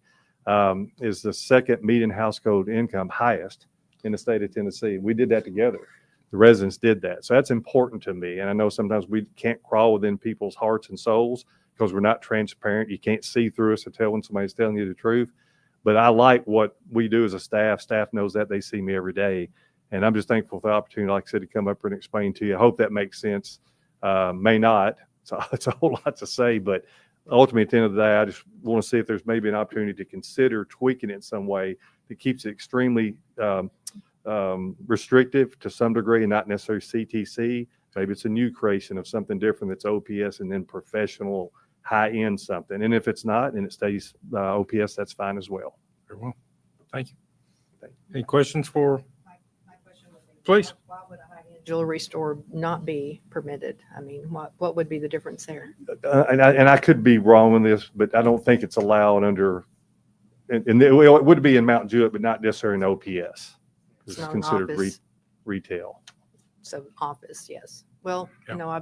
is the 2nd median household income highest in the state of Tennessee. We did that together. The residents did that. So that's important to me. And I know sometimes we can't crawl within people's hearts and souls because we're not transparent. You can't see through us to tell when somebody's telling you the truth. But I like what we do as a staff. Staff knows that. They see me every day. And I'm just thankful for the opportunity, like I said, to come up here and explain to you. I hope that makes sense. May not. So it's a whole lot to say. But ultimately, at the end of the day, I just want to see if there's maybe an opportunity to consider tweaking it in some way that keeps it extremely restrictive to some degree and not necessarily CTC. Maybe it's a new creation of something different that's OPS and then professional high-end something. And if it's not and it stays OPS, that's fine as well. Very well. Thank you. Any questions for? My question would be, Please. why would a high-end jewelry store not be permitted? I mean, what would be the difference there? And I could be wrong on this, but I don't think it's allowed under, and it would be in Mount Jewett, but not necessarily in OPS. It's not an considered office. retail. So office, yes. Well, Yeah.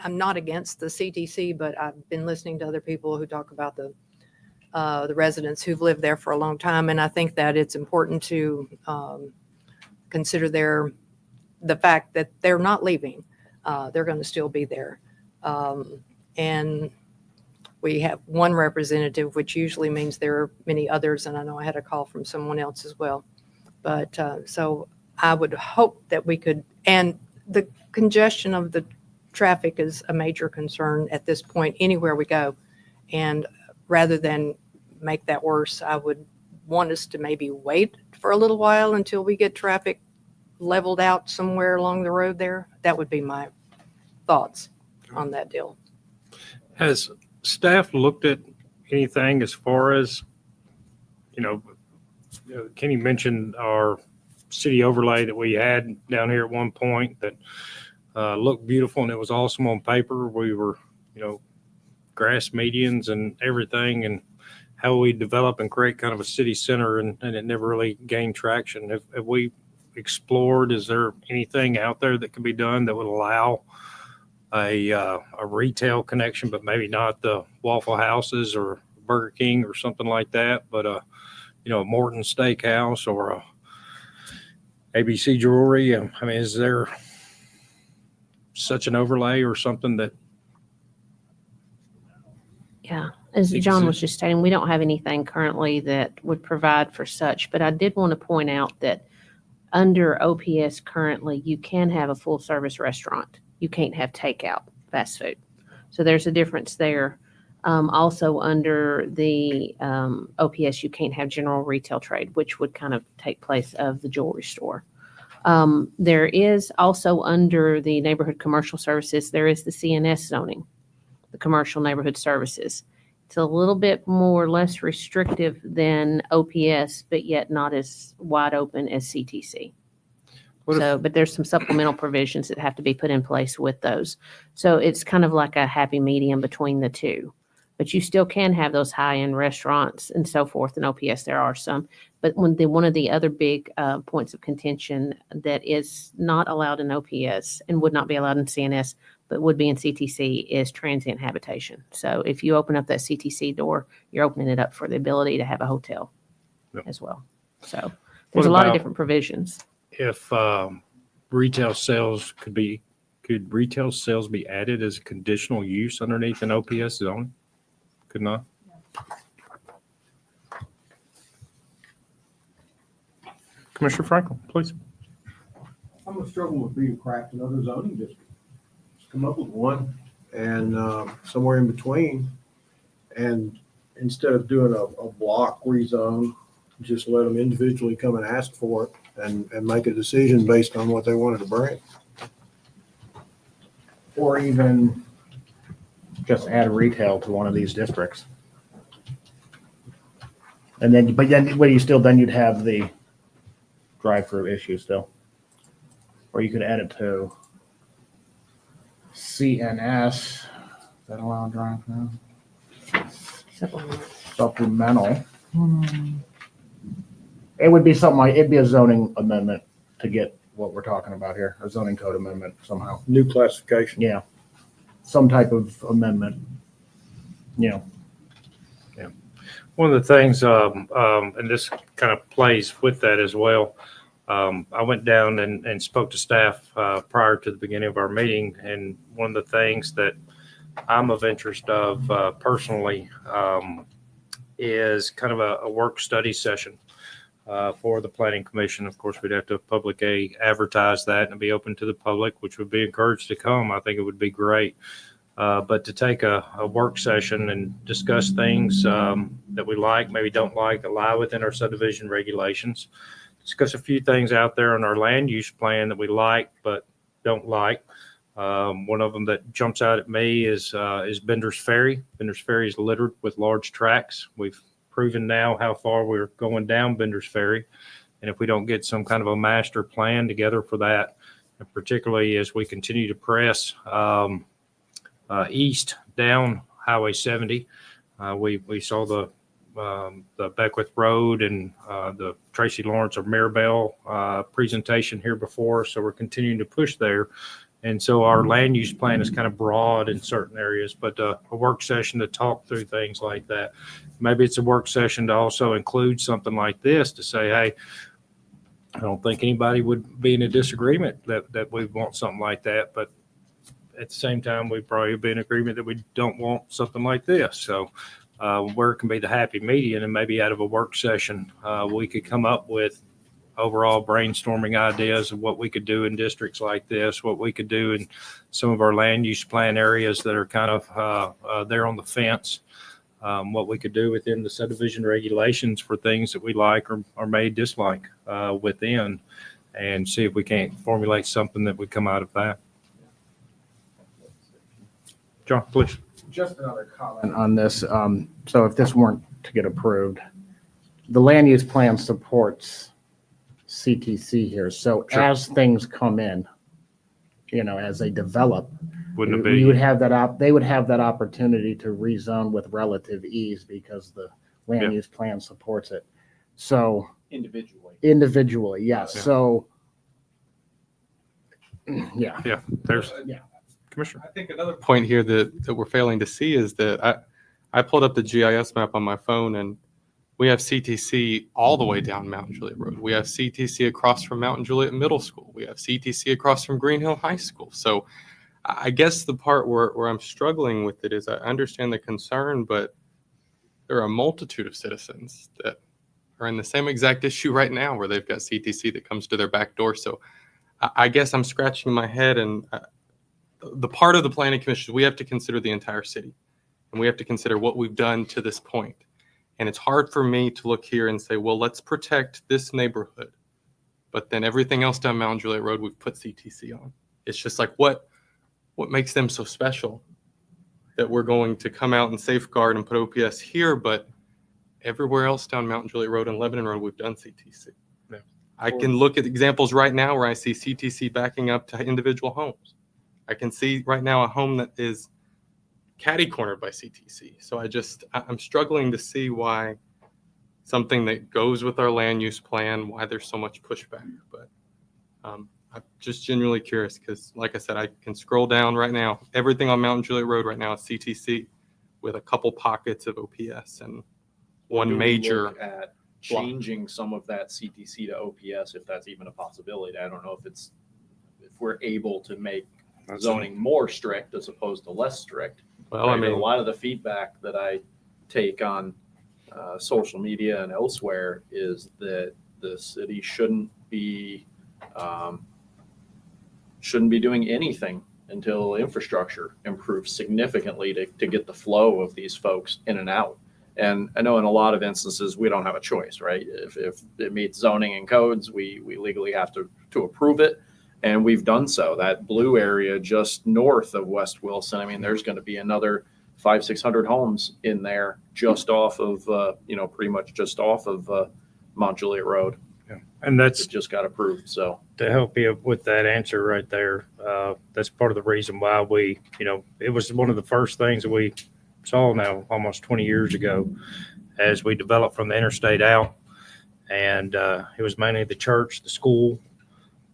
I'm not against the CTC, but I've been listening to other people who talk about the residents who've lived there for a long time. And I think that it's important to consider the fact that they're not leaving. They're going to still be there. And we have one representative, which usually means there are many others. And I know I had a call from someone else as well. But so I would hope that we could, and the congestion of the traffic is a major concern at this point anywhere we go. And rather than make that worse, I would want us to maybe wait for a little while until we get traffic leveled out somewhere along the road there. That would be my thoughts on that deal. Has staff looked at anything as far as, Kenny mentioned our city overlay that we had down here at one point that looked beautiful and it was awesome on paper. We were, grass medians and everything, and how we develop and create kind of a city center, and it never really gained traction. Have we explored, is there anything out there that could be done that would allow a retail connection, but maybe not the Waffle Houses or Burger King or something like that, but a Morton Steakhouse or a ABC Jewelry? I mean, is there such an overlay or something that? Yeah, as John was just stating, we don't have anything currently that would provide for such, but I did want to point out that under OPS currently, you can have a full service restaurant. You can't have takeout fast food. So there's a difference there. Also under the OPS, you can't have general retail trade, which would kind of take place of the jewelry store. There is also under the neighborhood commercial services, there is the CNS zoning, the commercial neighborhood services. It's a little bit more less restrictive than OPS, but yet not as wide open as CTC. What if- So, but there's some supplemental provisions that have to be put in place with those. So it's kind of like a happy medium between the two. But you still can have those high-end restaurants and so forth. In OPS, there are some. But one of the other big points of contention that is not allowed in OPS and would not be allowed in CNS, but would be in CTC, is transient habitation. So if you open up that CTC door, you're opening it up for the ability to have a hotel Yep. as well. So there's a lot of different provisions. If retail sales could retail sales be added as a conditional use underneath an OPS zone? Could not? Commissioner Franklin, please. I'm gonna struggle with being craft another zoning district. Just come up with one and somewhere in between. And instead of doing a block rezone, just let them individually come and ask for it and make a decision based on what they wanted to bring. Or even just add retail to one of these districts. And then, but then, you'd have the drive-through issue still. Or you could add it to CNS. Is that allowed drive-through? Supplemental. It would be something like, it'd be a zoning amendment to get what we're talking about here, a zoning code amendment somehow. New classification. Yeah. Some type of amendment. One of the things, and this kind of plays with that as well. I went down and spoke to staff prior to the beginning of our meeting, and one of the things that I'm of interest of personally is kind of a work study session for the Planning Commission. Of course, we'd have to publicly advertise that and be open to the public, which would be encouraged to come. I think it would be great. But to take a work session and discuss things that we like, maybe don't like, that lie within our subdivision regulations. Discuss a few things out there on our land use plan that we like but don't like. One of them that jumps out at me is Bender's Ferry. Bender's Ferry is littered with large tracks. We've proven now how far we're going down Bender's Ferry. And if we don't get some kind of a master plan together for that, and particularly as we continue to press east down Highway 70. We saw the Beckwith Road and the Tracy Lawrence or Maribel presentation here before, so we're continuing to push there. And so our land use plan is kind of broad in certain areas, but a work session to talk through things like that. Maybe it's a work session to also include something like this to say, hey, I don't think anybody would be in a disagreement that we want something like that, but at the same time, we'd probably be in agreement that we don't want something like this. So where it can be the happy median, and maybe out of a work session, we could come up with overall brainstorming ideas of what we could do in districts like this, what we could do in some of our land use plan areas that are kind of there on the fence, what we could do within the subdivision regulations for things that we like or may dislike within, and see if we can't formulate something that would come out of that. John, please. Just another comment on this. So if this weren't to get approved, the land use plan supports CTC here. So Sure. as things come in, as they develop, Wouldn't it we be? would have they would have that opportunity to rezone with relative ease because the land Yeah. use plan supports it. So Individually. yes. Yeah. So yeah. Yeah, there's Yeah. Commissioner. I think another point here that we're failing to see is that I pulled up the GIS map on my phone, and we have CTC all the way down Mountain Juliet Road. We have CTC across from Mountain Juliet Middle School. We have CTC across from Green Hill High School. So I guess the part where I'm struggling with it is I understand the concern, but there are a multitude of citizens that are in the same exact issue right now where they've got CTC that comes to their back door. So I guess I'm scratching my head, and the part of the planning commission, we have to consider the entire city, and we have to consider what we've done to this point. And it's hard for me to look here and say, well, let's protect this neighborhood, but then everything else down Mountain Juliet Road, we've put CTC on. It's just like, what makes them so special? that we're going to come out and safeguard and put OPS here, but everywhere else down Mountain Juliet Road and Lebanon Road, we've done CTC. Yeah. I can look at examples right now where I see CTC backing up to individual homes. I can see right now a home that is catty-cornered by CTC. So I'm struggling to see why something that goes with our land use plan, why there's so much pushback. But I'm just genuinely curious because, like I said, I can scroll down right now. Everything on Mountain Juliet Road right now is CTC with a couple pockets of OPS and one Do we major. look at changing some of that CTC to OPS, if that's even a possibility. I don't know if we're able to make zoning more strict as opposed to less strict. Well, Right? I mean, a lot of the feedback that I take on social media and elsewhere is that the city shouldn't be doing anything until infrastructure improves significantly to get the flow of these folks in and out. And I know in a lot of instances, we don't have a choice, right? If it meets zoning and codes, we legally have to approve it. And we've done so. That blue area just north of West Wilson, I mean, there's going to be another 500-600 homes in there just off of, pretty much just off of Mount Juliet Road. And that's It just got approved, so. to help you with that answer right there. That's part of the reason why it was one of the first things that we saw now almost 20 years ago as we developed from the interstate out. And it was mainly the church, the school,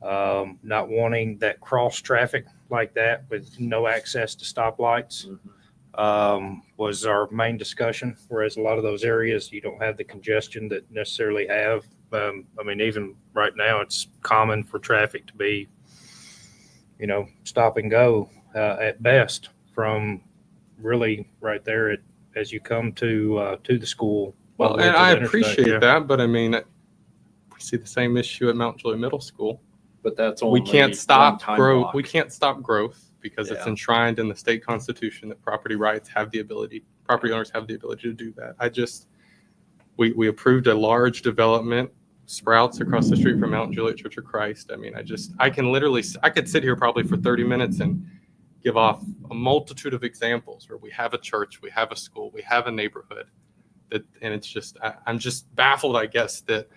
not wanting that cross traffic like that with no access to stoplights was our main discussion. Whereas a lot of those areas, you don't have the congestion that necessarily have. Even right now, it's common for traffic to be, stop and go at best from really right there as you come to the school. all well, the way and to the I interstate. appreciate Yeah. that, but I mean, we see the same issue at Mount Juliet Middle School. But that's only We can't one stop time growth. block. We can't stop growth because it's Yeah. enshrined in the state constitution that property owners have the ability to do that. We approved a large development, Sprouts across the street from Mount Juliet Church of Christ. I mean, I could sit here probably for 30 minutes and give off a multitude of examples where we have a church, we have a school, we have a neighborhood and it's just, I'm just baffled, I guess, that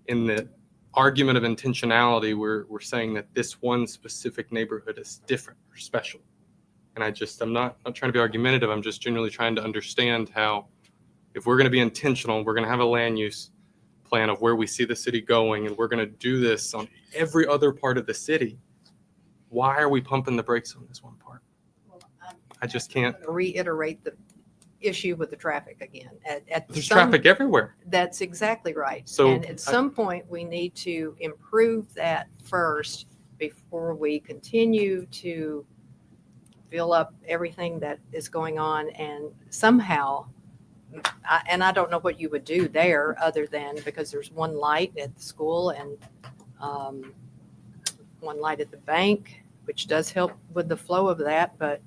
in the argument of intentionality, we're saying that this one specific neighborhood is different or special. And I'm not trying to be argumentative. I'm just genuinely trying to understand how, if we're going to be intentional, we're going to have a land use plan of where we see the city going, and we're going to do this on every other part of the city. Why are we pumping the brakes on this one part? I just can't. Reiterate the issue with the traffic again. There's traffic everywhere. That's exactly right. So And at some point, we need to improve that first before we continue to fill up everything that is going on. And somehow, I don't know what you would do there other than, because there's one light at the school and one light at the bank, which does help with the flow of that. But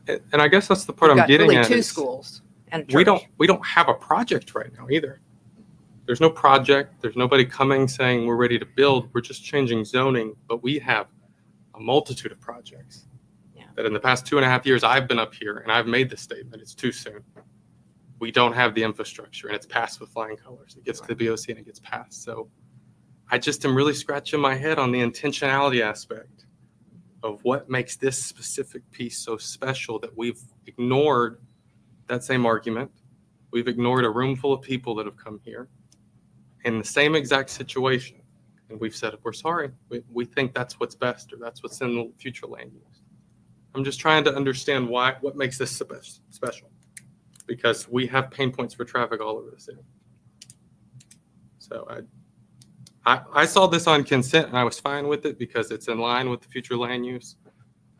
And I guess that's the part we've I'm got getting really at. two is schools and a church. we don't have a project right now either. There's no project. There's nobody coming saying we're ready to build. We're just changing zoning, but we have a multitude of projects that in the past 2.5 years I've been up here and I've made the statement it's too soon. We don't have the infrastructure and it's passed with flying colors. It gets to the BOC and it gets passed. So I just am really scratching my head on the intentionality aspect of what makes this specific piece so special that we've ignored that same argument. We've ignored a room full of people that have come here in the same exact situation. And we've said, we're sorry. We think that's what's best or that's what's in the future land use. I'm just trying to understand what makes this special, because we have pain points for traffic all over the city. So I saw this on consent and I was fine with it because it's in line with the future land use.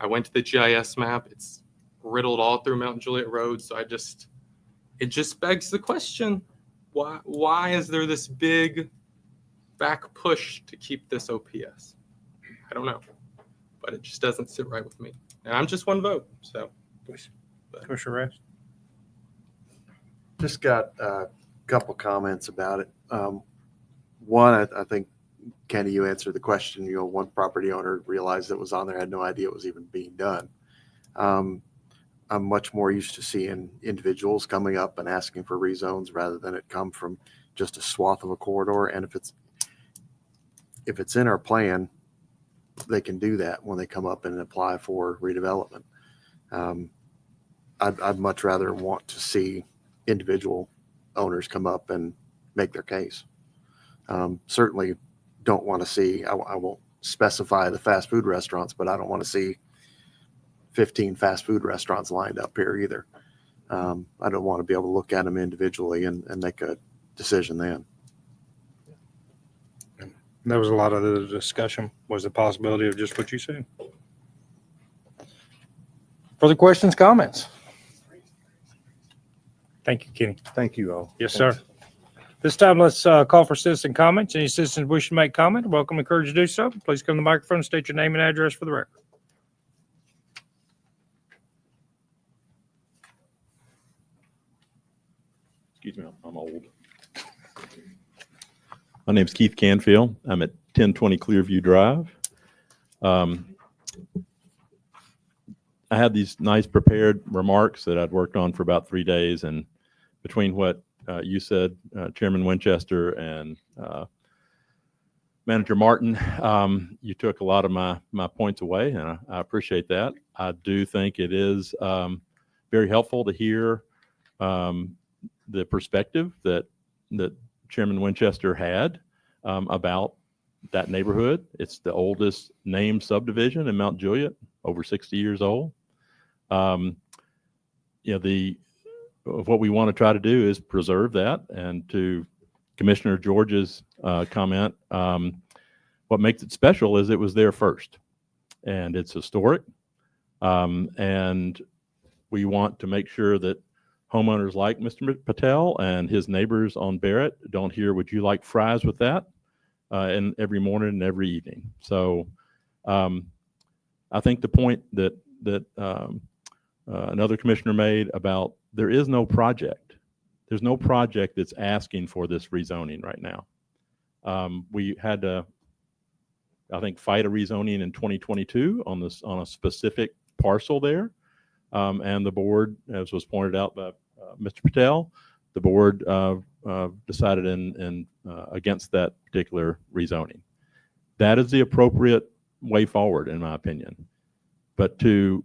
I went to the GIS map. It's riddled all through Mountain Juliet Road. So it just begs the question, why is there this big back push to keep this OPS? I don't know, but it just doesn't sit right with me. And I'm just one vote, so. Commissioner Rest? Just got a couple comments about it. One, I think, Kenny, you answered the question. One property owner realized it was on there, had no idea it was even being done. I'm much more used to seeing individuals coming up and asking for rezones rather than it come from just a swath of a corridor. And if it's in our plan, they can do that when they come up and apply for redevelopment. I'd much rather want to see individual owners come up and make their case. Certainly don't want to see, I won't specify the fast food restaurants, but I don't want to see 15 fast food restaurants lined up here either. I don't want to be able to look at them individually and make a decision then. There was a lot of the discussion was the possibility of just what you said. Further questions, comments? Thank you, Kenny. Thank you all. Yes, sir. This time, let's call for citizen comments. Any citizens wishing to make comment, are welcome, encouraged to do so. Please come to the microphone and state your name and address for the record. Excuse me, I'm old. My name's Keith Canfield. I'm at 1020 Clearview Drive. I had these nice prepared remarks that I'd worked on for about 3 days, and between what you said, Chairman Winchester and Manager Martin, you took a lot of my points away, and I appreciate that. I do think it is very helpful to hear the perspective that Chairman Winchester had about that neighborhood. It's the oldest named subdivision in Mount Juliet, over 60 years old. What we want to try to do is preserve that. And to Commissioner George's comment, what makes it special is it was there first, and it's historic. And we want to make sure that homeowners like Mr. Patel and his neighbors on Barrett don't hear, would you like fries with that? And every morning and every evening. So I think the point that another commissioner made about there is no project. There's no project that's asking for this rezoning right now. We had to, I think, fight a rezoning in 2022 on a specific parcel there. And the board, as was pointed out by Mr. Patel, the board decided against that particular rezoning. That is the appropriate way forward, in my opinion. But to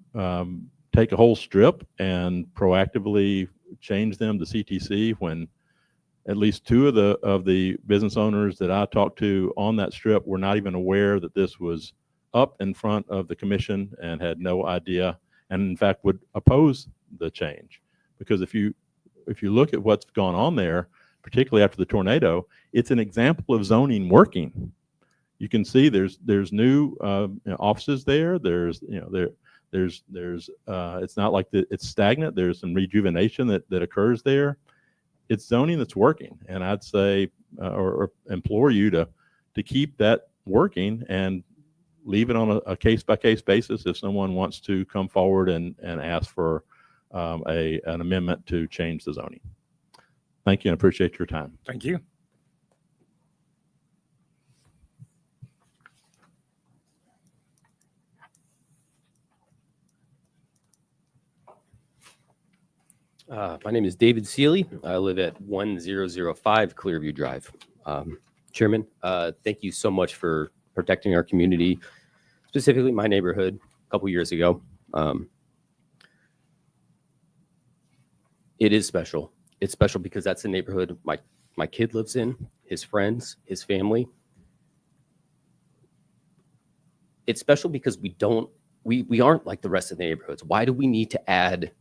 take a whole strip and proactively change them to CTC when at least two of the business owners that I talked to on that strip were not even aware that this was up in front of the commission and had no idea, and in fact would oppose the change. Because if you look at what's gone on there, particularly after the tornado, it's an example of zoning working. You can see there's new offices there. It's not like it's stagnant. There's some rejuvenation that occurs there. It's zoning that's working, and I'd say or implore you to keep that working and leave it on a case-by-case basis if someone wants to come forward and ask for an amendment to change the zoning. Thank you, and appreciate your time. Thank you. My name is David Seeley. I live at 1005 Clearview Drive. Chairman, thank you so much for protecting our community, specifically my neighborhood a couple years ago. It is special. It's special because that's the neighborhood my kid lives in, his friends, his family. It's special because we aren't like the rest of the neighborhoods. Why do we need to add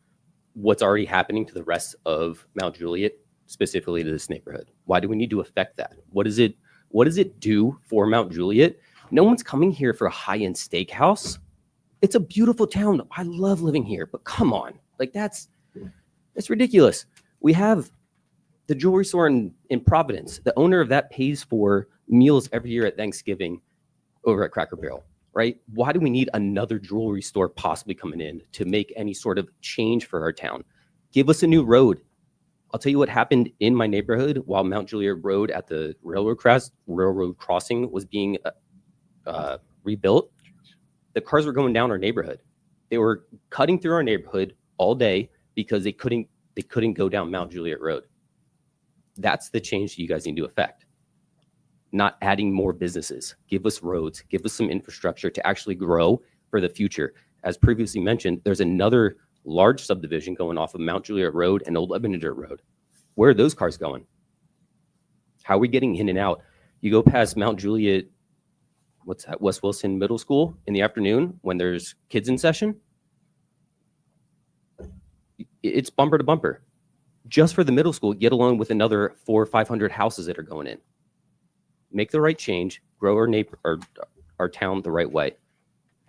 what's already happening to the rest of Mount Juliet, specifically to this neighborhood? Why do we need to affect that? What does it do for Mount Juliet? No one's coming here for a high-end steakhouse. It's a beautiful town. I love living here, but come on, like that's ridiculous. We have the jewelry store in Providence. The owner of that pays for meals every year at Thanksgiving over at Cracker Barrel, right? Why do we need another jewelry store possibly coming in to make any sort of change for our town? Give us a new road. I'll tell you what happened in my neighborhood while Mount Juliet Road at the railroad crossing was being rebuilt. The cars were going down our neighborhood. They were cutting through our neighborhood all day because they couldn't go down Mount Juliet Road. That's the change you guys need to affect. Not adding more businesses. Give us roads, give us some infrastructure to actually grow for the future. As previously mentioned, there's another large subdivision going off of Mount Juliet Road and Old Lebanon Road. Where are those cars going? How are we getting in and out? You go past Mount Juliet, what's that, West Wilson Middle School in the afternoon when there's kids in session. It's bumper to bumper. Just for the middle school, get along with another 400 or 500 houses that are going in. Make the right change, grow our town the right way.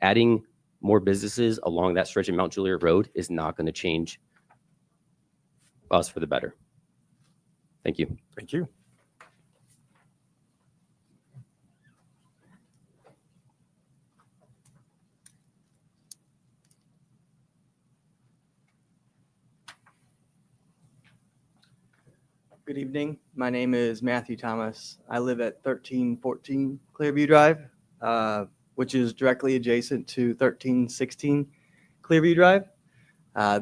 Adding more businesses along that stretch of Mount Juliet Road is not going to change us for the better. Thank you. Thank you. Good evening. My name is Matthew Thomas. I live at 1314 Clearview Drive, which is directly adjacent to 1316 Clearview Drive,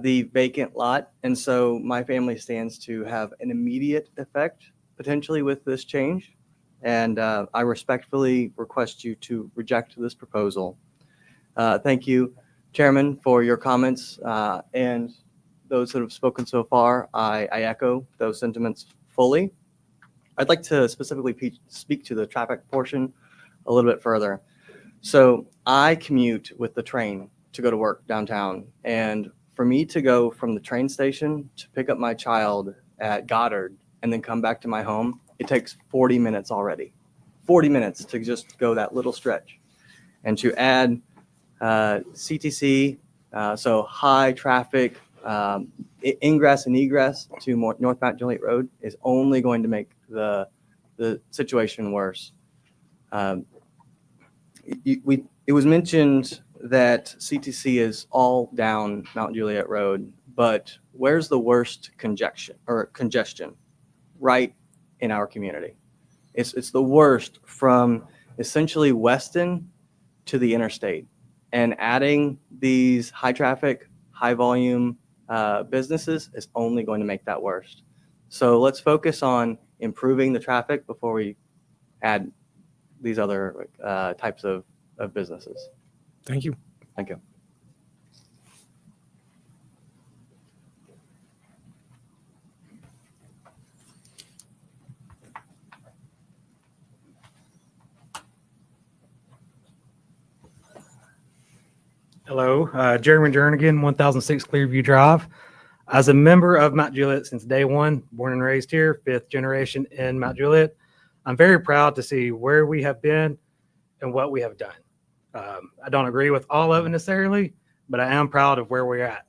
the vacant lot. And so my family stands to have an immediate effect potentially with this change. And I respectfully request you to reject this proposal. Thank you, Chairman, for your comments and those that have spoken so far. I echo those sentiments fully. I'd like to specifically speak to the traffic portion a little bit further. So I commute with the train to go to work downtown. And for me to go from the train station to pick up my child at Goddard and then come back to my home, it takes 40 minutes already. 40 minutes to just go that little stretch. And to add CTC, so high traffic, ingress and egress to North Mount Juliet Road is only going to make the situation worse. It was mentioned that CTC is all down Mount Juliet Road, but where's the worst congestion? Right in our community. It's the worst from essentially Weston to the interstate, and adding these high traffic, high volume businesses is only going to make that worse. So let's focus on improving the traffic before we add these other types of businesses. Thank you. Thank you. Hello, Jeremy Jernigan, 1006 Clearview Drive. As a member of Mount Juliet since day one, born and raised here, 5th generation in Mount Juliet, I'm very proud to see where we have been and what we have done. I don't agree with all of it necessarily, but I am proud of where we're at.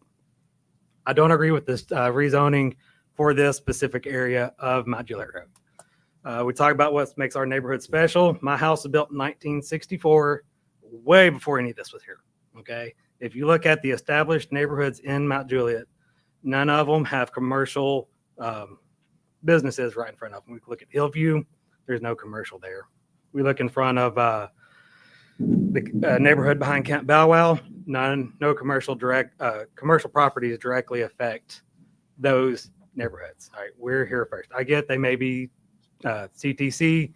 I don't agree with this rezoning for this specific area of Mount Juliet Road. We talk about what makes our neighborhood special. My house was built in 1964, way before any of this was here. Okay. If you look at the established neighborhoods in Mount Juliet, none of them have commercial businesses right in front of them. We look at Hillview, there's no commercial there. We look in front of the neighborhood behind Camp Bow Wow, no commercial properties directly affect those neighborhoods. All right, we're here first. I get they may be CTC,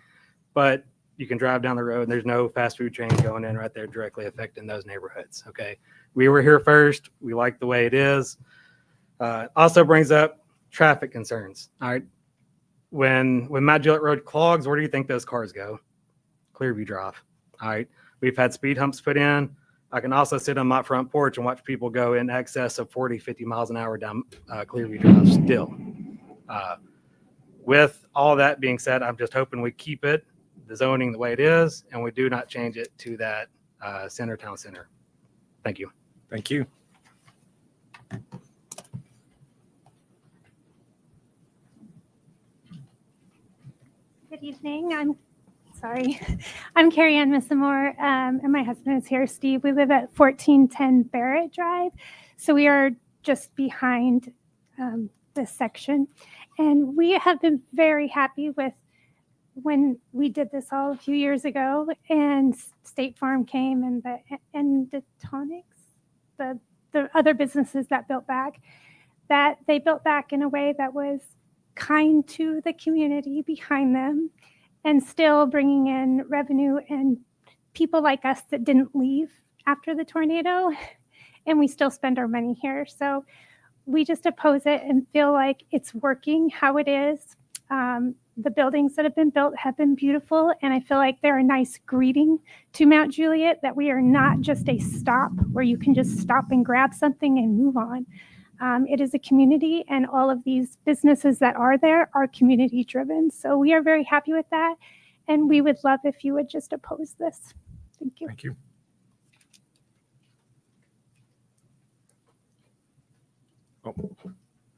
but you can drive down the road and there's no fast food chain going in right there directly affecting those neighborhoods. Okay. We were here first. We like the way it is. Also brings up traffic concerns. All right. When Mount Juliet Road clogs, where do you think those cars go? Clearview Drive. All right. We've had speed humps put in. I can also sit on my front porch and watch people go in excess of 40, 50 miles an hour down Clearview Drive still. With all that being said, I'm just hoping we keep the zoning the way it is, and we do not change it to that town center. Thank you. Thank you. Good evening. I'm Carrie Ann Missamore, and my husband is here, Steve. We live at 1410 Barrett Drive, so we are just behind this section, and we have been very happy with when we did this all a few years ago, and State Farm came and the Endotonics, the the other businesses that built back, that they built back in a way that was kind to the community behind them and still bringing in revenue and people like us that didn't leave after the tornado, and we still spend our money here. So we just oppose it and feel like it's working how it is. The buildings that have been built have been beautiful, and I feel like they're a nice greeting to Mount Juliet, that we are not just a stop where you can just stop and grab something and move on. It is a community, and all of these businesses that are there are community driven. So we are very happy with that, and we would love if you would just oppose this. Thank you. Thank you. Oh,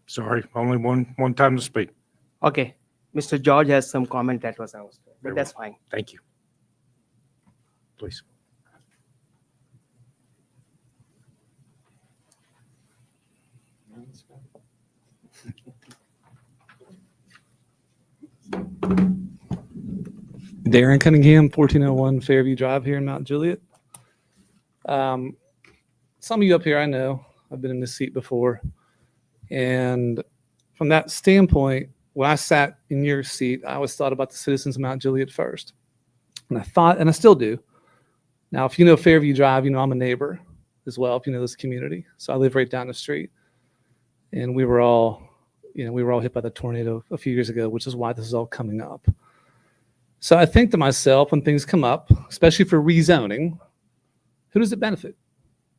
sorry, only one time to speak. Okay, Mr. George has some comment that was asked, Very but that's well. fine. Thank you. Please. Darren Cunningham, 1401 Fairview Drive here in Mount Juliet. Some of you up here I know. I've been in this seat before. And from that standpoint, when I sat in your seat, I always thought about the citizens of Mount Juliet first. And I thought, and I still do. Now, if you know Fairview Drive, you know I'm a neighbor as well, if you know this community. So I live right down the street. And we were all hit by the tornado a few years ago, which is why this is all coming up. So I think to myself, when things come up, especially for rezoning, who does it benefit?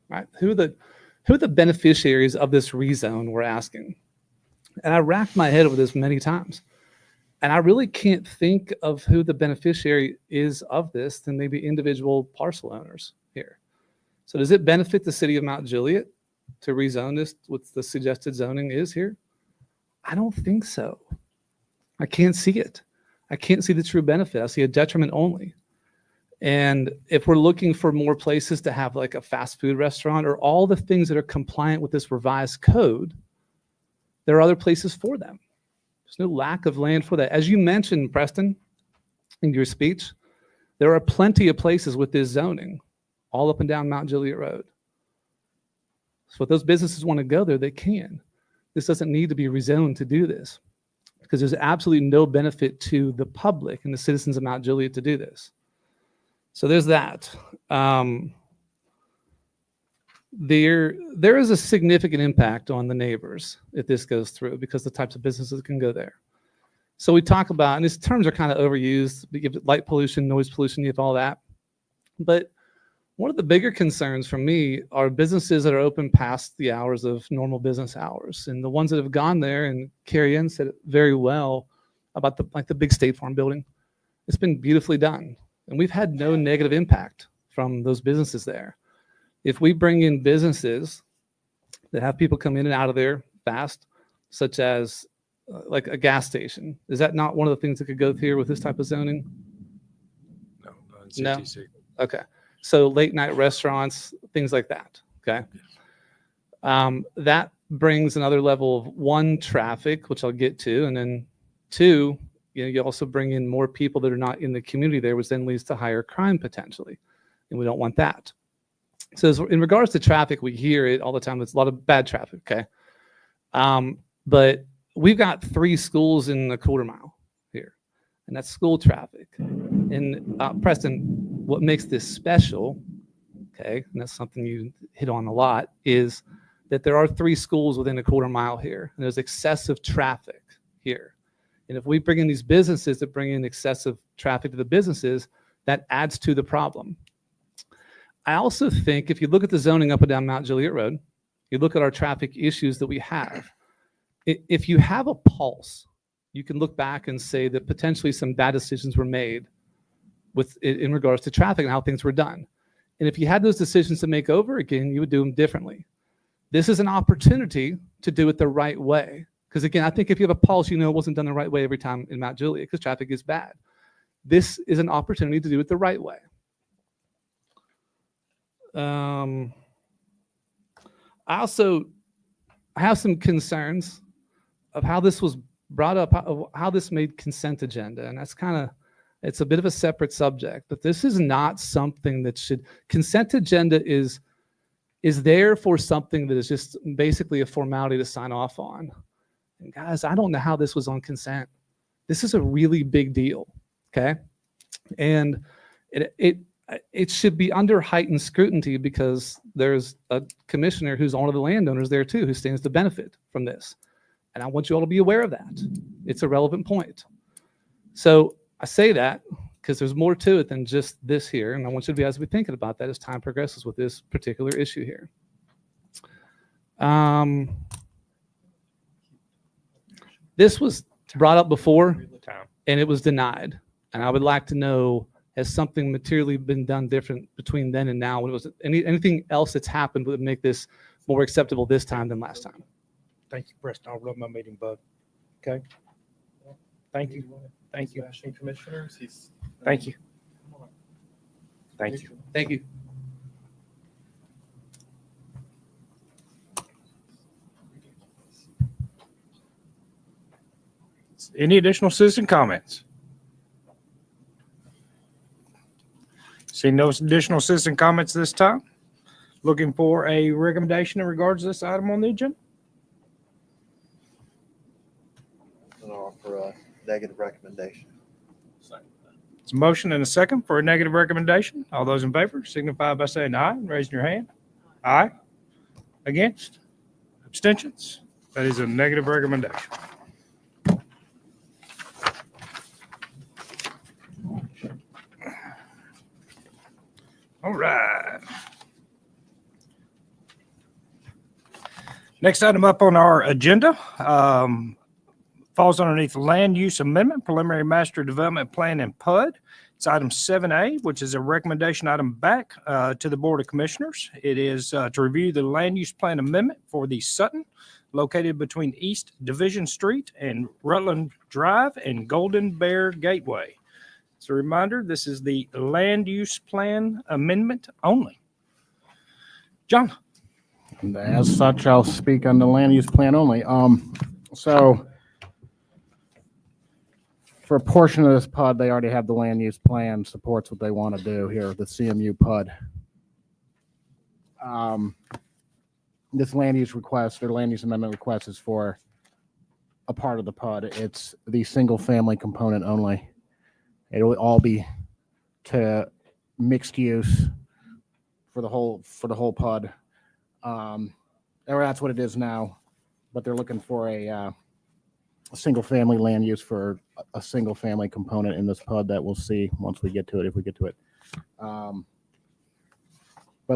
Right? Who are the beneficiaries of this rezone we're asking? And I racked my head over this many times. And I really can't think of who the beneficiary is of this than maybe individual parcel owners here. So does it benefit the city of Mount Juliet to rezone this, what the suggested zoning is here? I don't think so. I can't see it. I can't see the true benefit. I see a detriment only. And if we're looking for more places to have like a fast food restaurant or all the things that are compliant with this revised code, there are other places for them. There's no lack of land for that. As you mentioned, Preston, in your speech, there are plenty of places with this zoning all up and down Mount Juliet Road. So if those businesses want to go there, they can. This doesn't need to be rezoned to do this because there's absolutely no benefit to the public and the citizens of Mount Juliet to do this. So there's that. There is a significant impact on the neighbors if this goes through because the types of businesses can go there. So we talk about, and these terms are kind of overused, we give it light pollution, noise pollution, you have all that. But one of the bigger concerns for me are businesses that are open past the hours of normal business hours. And the ones that have gone there, and Carrie Ann said it very well about the big State Farm building. It's been beautifully done. And we've had no negative impact from those businesses there. If we bring in businesses that have people come in and out of there fast, such as like a gas station, is that not one of the things that could go here with this type of zoning? No. Okay. So late night restaurants, things like that. Okay. That brings another level of one, traffic, which I'll get to, and then two, you also bring in more people that are not in the community there, which then leads to higher crime potentially. And we don't want that. So in regards to traffic, we hear it all the time. It's a lot of bad traffic. Okay. But we've got 3 schools in a quarter mile here, and that's school traffic. And Preston, what makes this special, okay, and that's something you hit on a lot, is that there are 3 schools within a quarter mile here, and there's excessive traffic here. And if we bring in these businesses that bring in excessive traffic to the businesses, that adds to the problem. I also think if you look at the zoning up and down Mount Juliet Road, you look at our traffic issues that we have, if you have a pulse, you can look back and say that potentially some bad decisions were made in regards to traffic and how things were done. And if you had those decisions to make over again, you would do them differently. This is an opportunity to do it the right way. Because again, I think if you have a pulse, you know it wasn't done the right way every time in Mount Juliet because traffic is bad. This is an opportunity to do it the right way. I have some concerns of how this was brought up, how this made consent agenda. And that's it's a bit of a separate subject, but this is not something that consent agenda is is there for something that is just basically a formality to sign off on. And guys, I don't know how this was on consent. This is a really big deal, okay? And it should be under heightened scrutiny because there's a commissioner who's one of the landowners there too, who stands to benefit from this. And I want you all to be aware of that. It's a relevant point. So I say that because there's more to it than just this here. And I want you to guys to be thinking about that as time progresses with this particular issue here. This was brought up before and it was denied. And I would like to know, has something materially been done different between then and now? When it was anything else that's happened that would make this more acceptable this time than last time? Thank you, Preston. I'll rub my meeting bug. Okay. Thank you. Thank you. Commissioners, Thank you. Thank you. Thank you. Any additional citizen comments? See no additional citizen comments this time. Looking for a recommendation in regards to this item on the agenda? And offer a negative recommendation. It's a motion and a second for a negative recommendation. All those in favor signify by saying aye and raising your hand. Aye. Against? Abstentions? That is a negative recommendation. All right. Next item up on our agenda falls underneath Land Use Amendment, Preliminary Master Development Plan and PUD. It's item 7A, which is a recommendation item back to the Board of Commissioners. It is to review the Land Use Plan Amendment for the Sutton, located between East Division Street and Rutland Drive and Golden Bear Gateway. As a reminder, this is the Land Use Plan Amendment only. John. And as such, I'll speak on the land use plan only. So for a portion of this PUD, they already have the land use plan, supports what they want to do here, the CMU PUD. This land use request, or land use amendment request, is for a part of the PUD. It's the single family component only. It will all be to mixed use for the whole PUD. Or that's what it is now, but they're looking for a single family land use for a single family component in this PUD that we'll see once we get to it, if we get to it. But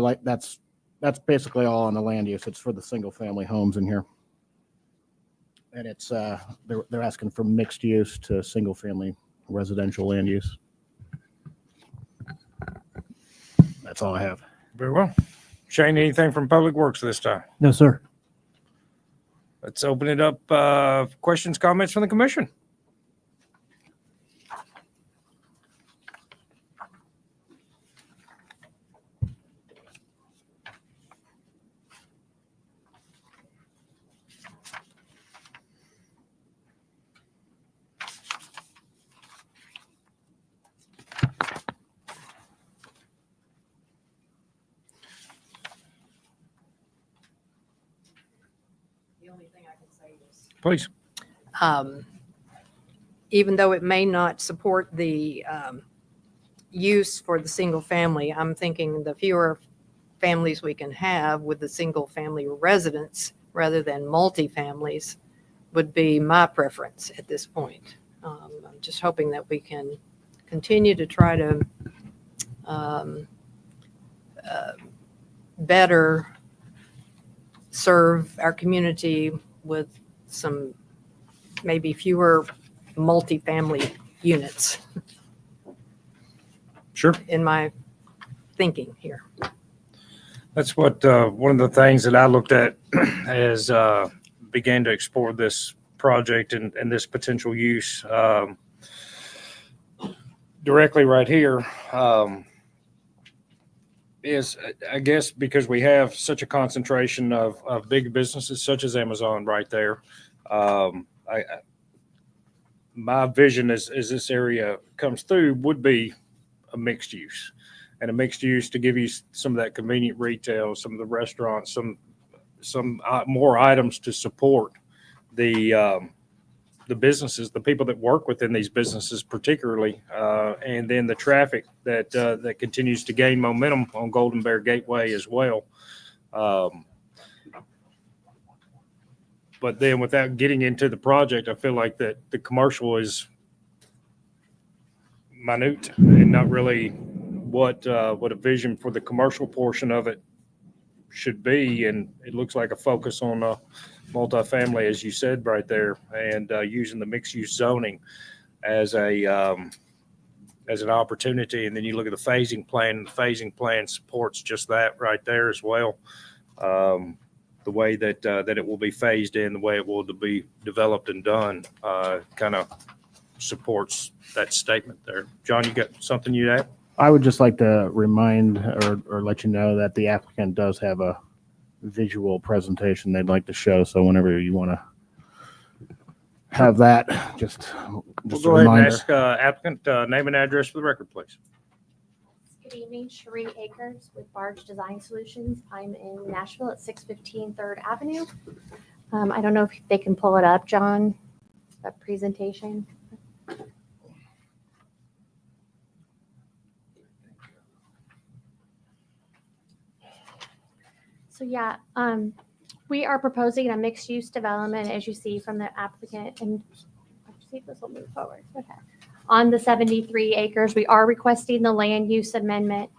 like that's basically all on the land use. It's for the single family homes in here. And it's they're asking for mixed use to single family residential land use. That's all I have. Very well. Shane, anything from Public Works this time? No, sir. Let's open it up. Questions, comments from the commission? Please. Even though it may not support the use for the single family, I'm thinking the fewer families we can have with the single family residence rather than multi-families would be my preference at this point. I'm just hoping that we can continue to try to better serve our community with some maybe fewer multifamily units. Sure. In my thinking here. That's what one of the things that I looked at as began to explore this project and this potential use directly right here is, I guess, because we have such a concentration of big businesses such as Amazon right there. My vision as this area comes through would be a mixed use. and a mixed use to give you some of that convenient retail, some of the restaurants, some more items to support the businesses, the people that work within these businesses particularly, and then the traffic that continues to gain momentum on Golden Bear Gateway as well. But then without getting into the project, I feel like that the commercial is minute and not really what a vision for the commercial portion of it should be. And it looks like a focus on multifamily, as you said right there, and using the mixed use zoning as an opportunity. And then you look at the phasing plan, and the phasing plan supports just that right there as well. The way that it will be phased in, the way it will be developed and done, kind of supports that statement there. John, you got something you'd add? I would just like to remind or let you know that the applicant does have a visual presentation they'd like to show. So whenever you want to have that, just We'll a go ahead and reminder. ask applicant name and address for the record, please. Good evening, Cherie Akers with Barge Design Solutions. I'm in Nashville at 615 3rd Avenue. I don't know if they can pull it up, John, that presentation. So yeah, we are proposing a mixed-use development, as you see from the applicant, and let's see if this will move forward. Okay. On the 73 acres, we are requesting the land use amendment,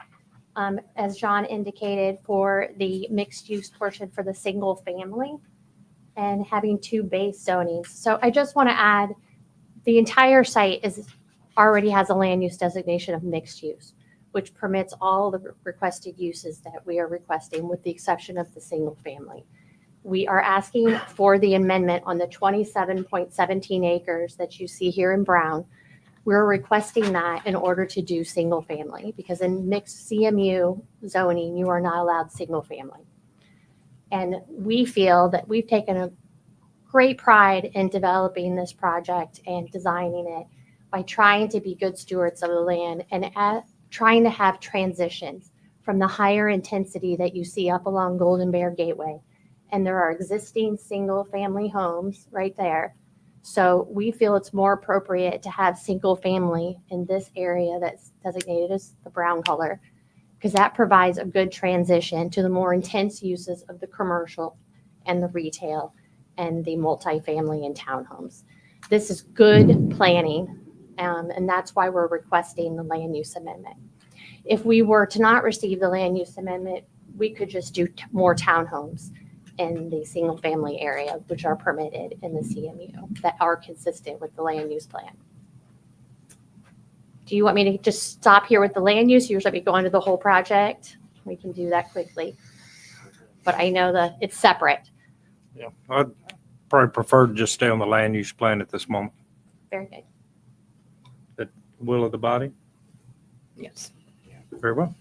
as John indicated, for the mixed-use portion for the single family and having 2 base zonings. So I just want to add, the entire site already has a land use designation of mixed use, which permits all the requested uses that we are requesting, with the exception of the single family. We are asking for the amendment on the 27.17 acres that you see here in brown. We're requesting that in order to do single family, because in mixed CMU zoning, you are not allowed single family. And we feel that we've taken a great pride in developing this project and designing it by trying to be good stewards of the land and trying to have transitions from the higher intensity that you see up along Golden Bear Gateway. And there are existing single family homes right there. So we feel it's more appropriate to have single family in this area that's designated as the brown color, because that provides a good transition to the more intense uses of the commercial and the retail and the multifamily and townhomes. This is good planning, and that's why we're requesting the land use amendment. If we were to not receive the land use amendment, we could just do more townhomes in the single family area, which are permitted in the CMU, that are consistent with the land use plan. Do you want me to just stop here with the land use? You usually go on to the whole project. We can do that quickly. But I know that it's separate. Yeah, I'd probably prefer to just stay on the land use plan at this moment. Very good. The will of the body? Yes. Very well.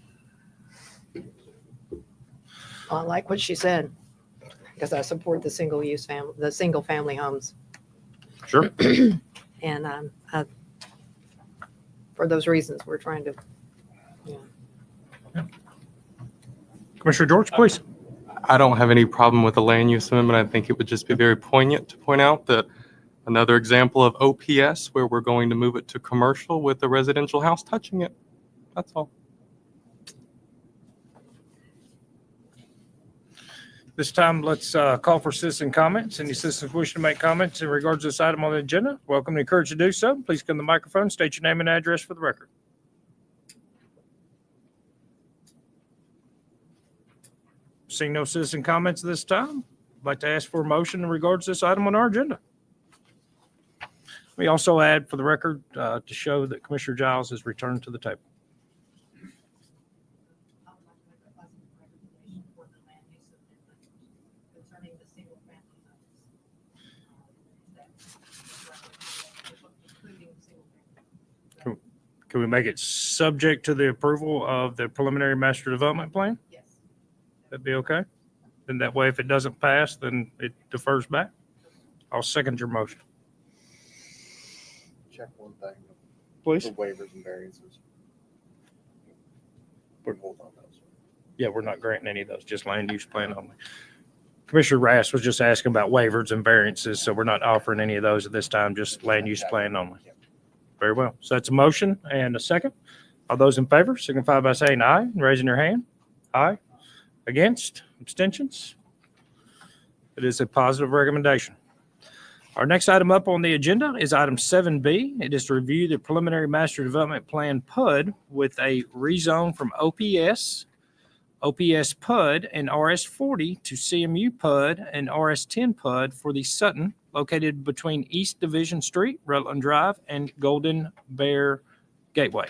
I like what she said, because I support the single family homes. Sure. And for those reasons, we're trying to. Commissioner George, please. I don't have any problem with the land use amendment. I think it would just be very poignant to point out that another example of OPS where we're going to move it to commercial with a residential house touching it. That's all. This time, let's call for citizen comments. Any citizens wishing to make comments in regards to this item on the agenda, welcome and encouraged to do so. Please come to the microphone, state your name and address for the record. Seeing no citizen comments this time, I'd like to ask for a motion in regards to this item on our agenda. We also add for the record to show that Commissioner Giles has returned to the table. Can we make it subject to the approval of the preliminary master development plan? Yes. That'd be okay? Then that way, if it doesn't pass, then it defers back. I'll second your motion. Check one thing. Please. For waivers and variances. Yeah, we're not granting any of those, just land use plan only. Commissioner Rass was just asking about waivers and variances, so we're not offering any of those at this time, just land use plan only. Very well. So that's a motion and a second. All those in favor signify by saying aye and raising your hand. Aye. Against? Abstentions? It is a positive recommendation. Our next item up on the agenda is item 7B. It is to review the preliminary master development plan PUD with a rezone from OPS PUD and RS40 to CMU PUD and RS10 PUD for the Sutton located between East Division Street, Rutland Drive, and Golden Bear Gateway.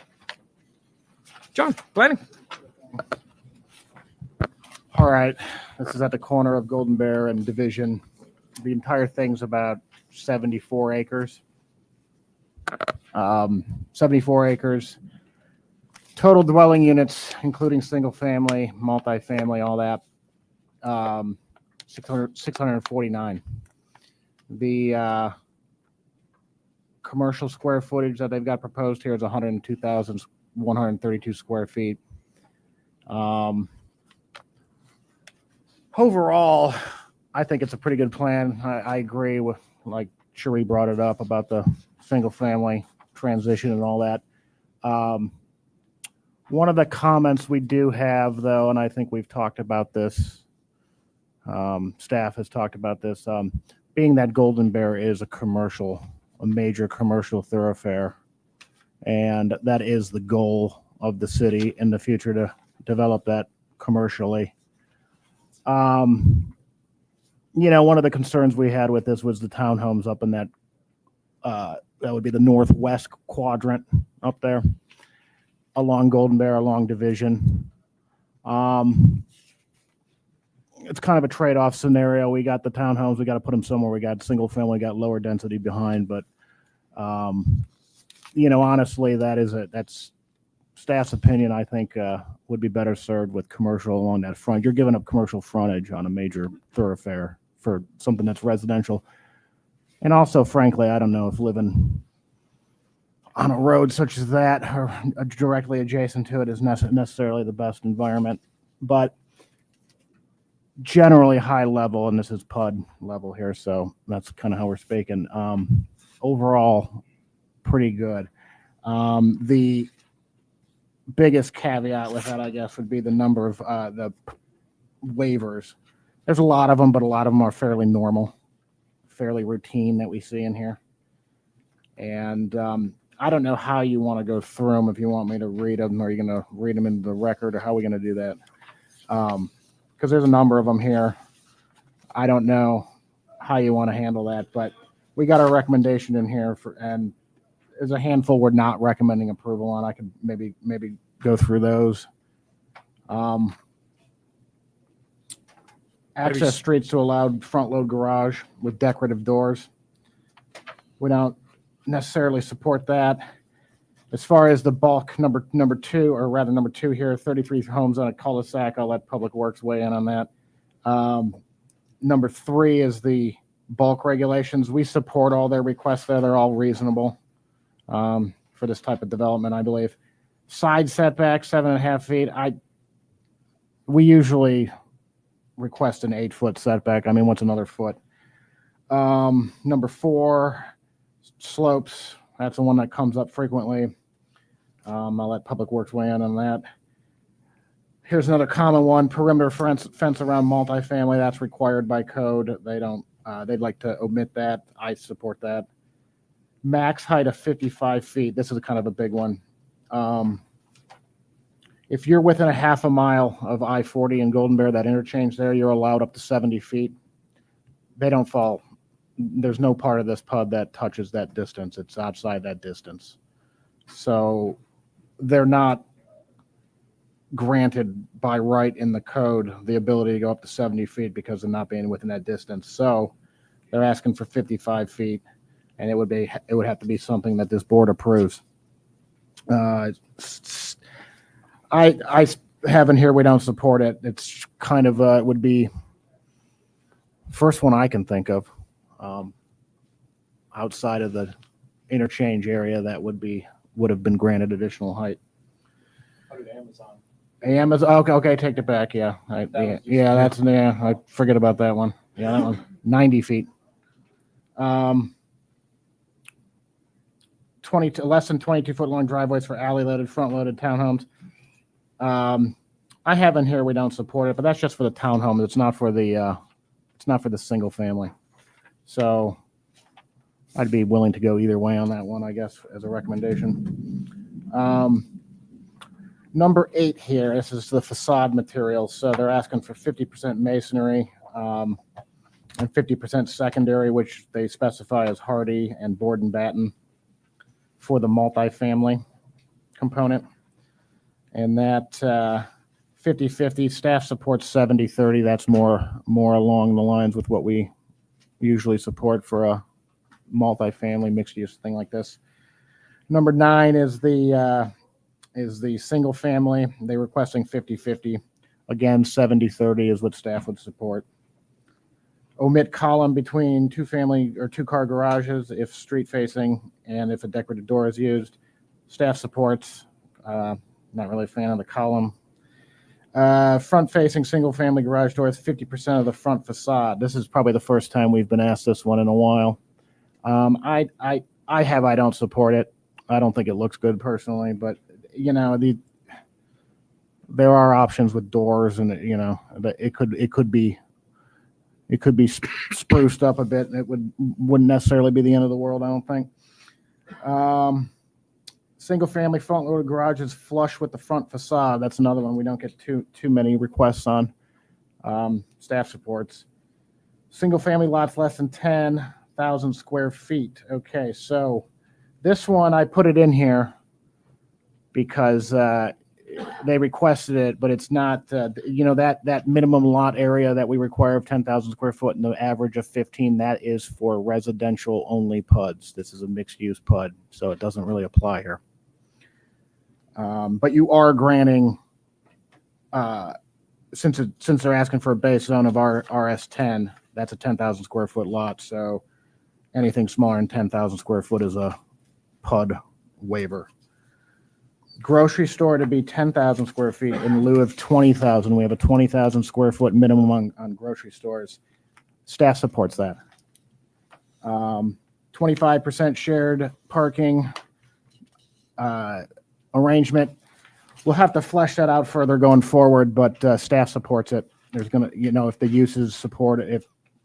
John, planning. All right, this is at the corner of Golden Bear and Division. The entire thing's about 74 acres. 74 acres. Total dwelling units, including single family, multifamily, all that, 649. The commercial square footage that they've got proposed here is 102,132 square feet. Overall, I think it's a pretty good plan. I agree with, like Cherie brought it up about the single family transition and all that. One of the comments we do have, though, and I think we've talked about this, staff has talked about this, being that Golden Bear is a major commercial thoroughfare, and that is the goal of the city in the future to develop that commercially. One of the concerns we had with this was the townhomes up in that would be the northwest quadrant up there along Golden Bear, along Division. It's kind of a trade-off scenario. We got the townhomes, we got to put them somewhere. We got single family, got lower density behind, but honestly, that's staff's opinion. I think would be better served with commercial along that front. You're giving up commercial frontage on a major thoroughfare for something that's residential. And also, frankly, I don't know if living on a road such as that or directly adjacent to it is necessarily the best environment. But generally high level, and this is PUD level here, so that's kind of how we're speaking. Overall, pretty good. The biggest caveat with that, I guess, would be the number of the waivers. There's a lot of them, but a lot of them are fairly normal, fairly routine that we see in here. And I don't know how you want to go through them. If you want me to read them, or are you going to read them into the record, or how are we going to do that? Because there's a number of them here. I don't know how you want to handle that, but we got our recommendation in here and there's a handful we're not recommending approval on. I could maybe go through those. Access streets to allowed front load garage with decorative doors. We don't necessarily support that. As far as the bulk number two, or rather number two here, 33 homes on a cul-de-sac. I'll let Public Works weigh in on that. Number three is the bulk regulations. We support all their requests there. They're all reasonable for this type of development, I believe. Side setback, 7.5 feet. We usually request an 8-foot setback. I mean, what's another foot? Number four, slopes. That's the one that comes up frequently. I'll let Public Works weigh in on that. Here's another common one: perimeter fence around multifamily. That's required by code. They'd like to omit that. I support that. Max height of 55 feet. This is kind of a big one. If you're within a half a mile of I-40 and Golden Bear, that interchange there, you're allowed up to 70 feet. They don't fall. There's no part of this PUD that touches that distance. It's outside that distance. So they're not granted by right in the code the ability to go up to 70 feet because of not being within that distance. So they're asking for 55 feet, and it would have to be something that this board approves. I have in here, we don't support it. It's kind of it would be first one I can think of outside of the interchange area that would have been granted additional height. How did Amazon? Amazon, okay, take it back, yeah. I forget about that one. Yeah, that one, 90 feet. Less than 22-foot long driveways for alley-loaded, front-loaded townhomes. I have in here, we don't support it, but that's just for the townhome. It's not for the single family. So I'd be willing to go either way on that one, I guess, as a recommendation. Number 8 here, this is the facade materials. So they're asking for 50% masonry and 50% secondary, which they specify as hardy and board and batten for the multifamily component. And that 50-50, staff supports 70-30. That's more along the lines with what we usually support for a multifamily mixed use thing like this. Number 9 is the single family. They're requesting 50-50. Again, 70-30 is what staff would support. Omit column between two-family or two-car garages if street facing and if a decorative door is used. Staff supports. Not really a fan of the column. Front-facing single-family garage doors, 50% of the front facade. This is probably the first time we've been asked this one in a while. I don't support it. I don't think it looks good personally, but there are options with doors, and it could be spruced up a bit. It wouldn't necessarily be the end of the world, I don't think. Single family front loaded garages flush with the front facade. That's another one we don't get too many requests on. Staff supports. Single family lots less than 10,000 square feet. Okay, so this one I put it in here because they requested it, but it's not, that minimum lot area that we require of 10,000 square foot and the average of 15, that is for residential only PUDs. This is a mixed use PUD, so it doesn't really apply here. But you are granting, since they're asking for a base zone of RS10, that's a 10,000 square foot lot. So anything smaller than 10,000 square foot is a PUD waiver. Grocery store to be 10,000 square feet in lieu of 20,000. We have a 20,000 square foot minimum on grocery stores. Staff supports that. 25% shared parking arrangement. We'll have to flesh that out further going forward, but staff supports it. There's going to, if the uses support it, if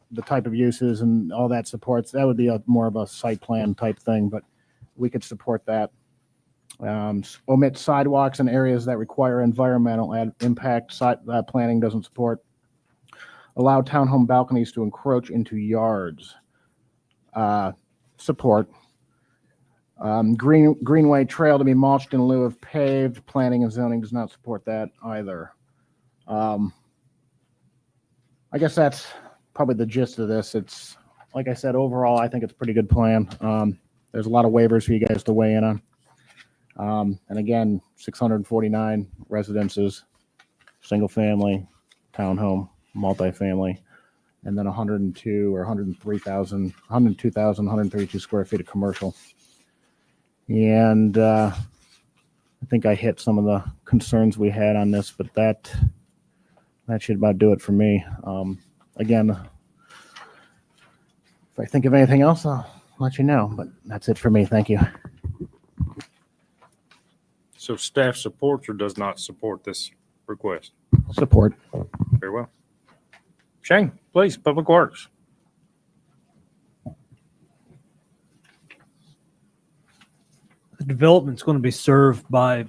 the type of uses and all that supports, that would be more of a site plan type thing, but we could support that. Omit sidewalks in areas that require environmental impact. Planning doesn't support. Allow townhome balconies to encroach into yards. Support. Greenway trail to be mulched in lieu of paved. Planning and zoning does not support that either. I guess that's probably the gist of this. It's, like I said, overall, I think it's a pretty good plan. There's a lot of waivers for you guys to weigh in on. And again, 649 residences, single family, townhome, multifamily, and then 102,132 square feet of commercial. And I think I hit some of the concerns we had on this, but that should about do it for me. Again, if I think of anything else, I'll let you know, but that's it for me. Thank you. So staff supports or does not support this request? Support. Very well. Shane, please, Public Works. The development's going to be served by a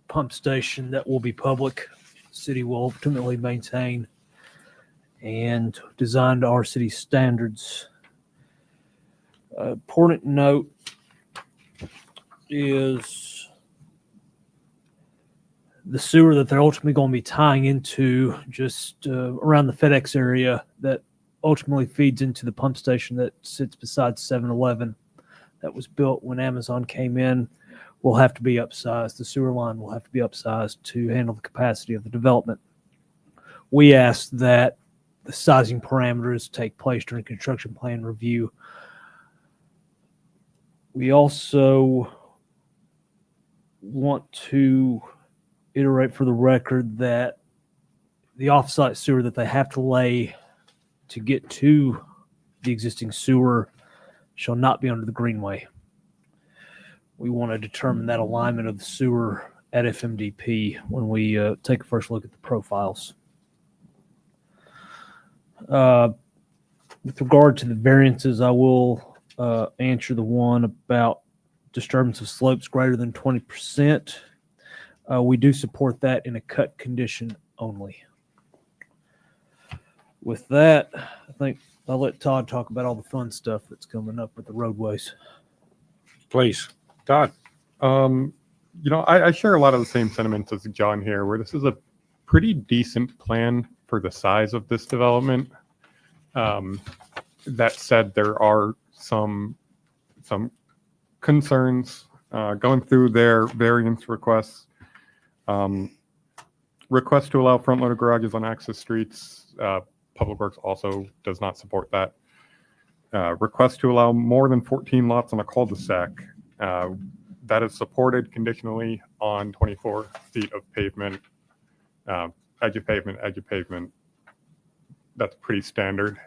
pump station that will be public. City will ultimately maintain and designed to our city standards. Important note is the sewer that they're ultimately going to be tying into just around the FedEx area that ultimately feeds into the pump station that sits beside 7-Eleven that was built when Amazon came in will have to be upsized. The sewer line will have to be upsized to handle the capacity of the development. We asked that the sizing parameters take place during construction plan review. We also want to iterate for the record that the offsite sewer that they have to lay to get to the existing sewer shall not be under the greenway. We want to determine that alignment of the sewer at FMDP when we take a first look at the profiles. With regard to the variances, I will answer the one about disturbance of slopes greater than 20%. We do support that in a cut condition only. With that, I think I'll let Todd talk about all the fun stuff that's coming up with the roadways. Please, Todd. I share a lot of the same sentiments as John here, where this is a pretty decent plan for the size of this development. That said, there are some concerns going through their variance requests. Request to allow front-loaded garages on access streets. Public Works also does not support that. Request to allow more than 14 lots on a cul-de-sac. That is supported conditionally on 24 feet of pavement, edge of pavement. That's pretty standard.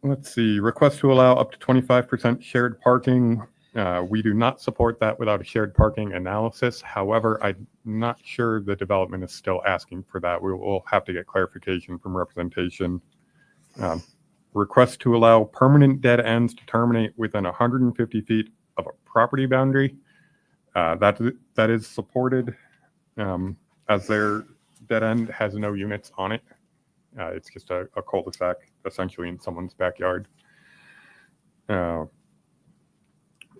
Let's see, request to allow up to 25% shared parking. We do not support that without a shared parking analysis. However, I'm not sure the development is still asking for that. We will have to get clarification from representation. Request to allow permanent dead ends to terminate within 150 feet of a property boundary. That is supported as their dead end has no units on it. It's just a cul-de-sac essentially in someone's backyard.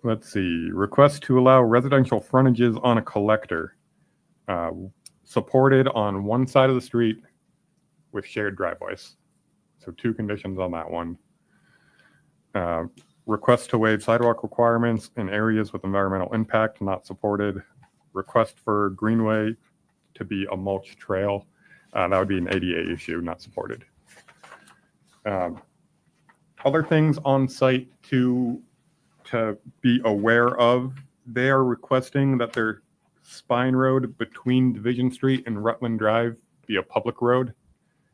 Let's see, request to allow residential frontages on a collector. Supported on one side of the street with shared driveways. So 2 conditions on that one. Request to waive sidewalk requirements in areas with environmental impact, not supported. Request for greenway to be a mulch trail. That would be an ADA issue, not supported. Other things on site to be aware of, they are requesting that their spine road between Division Street and Rutland Drive be a public road.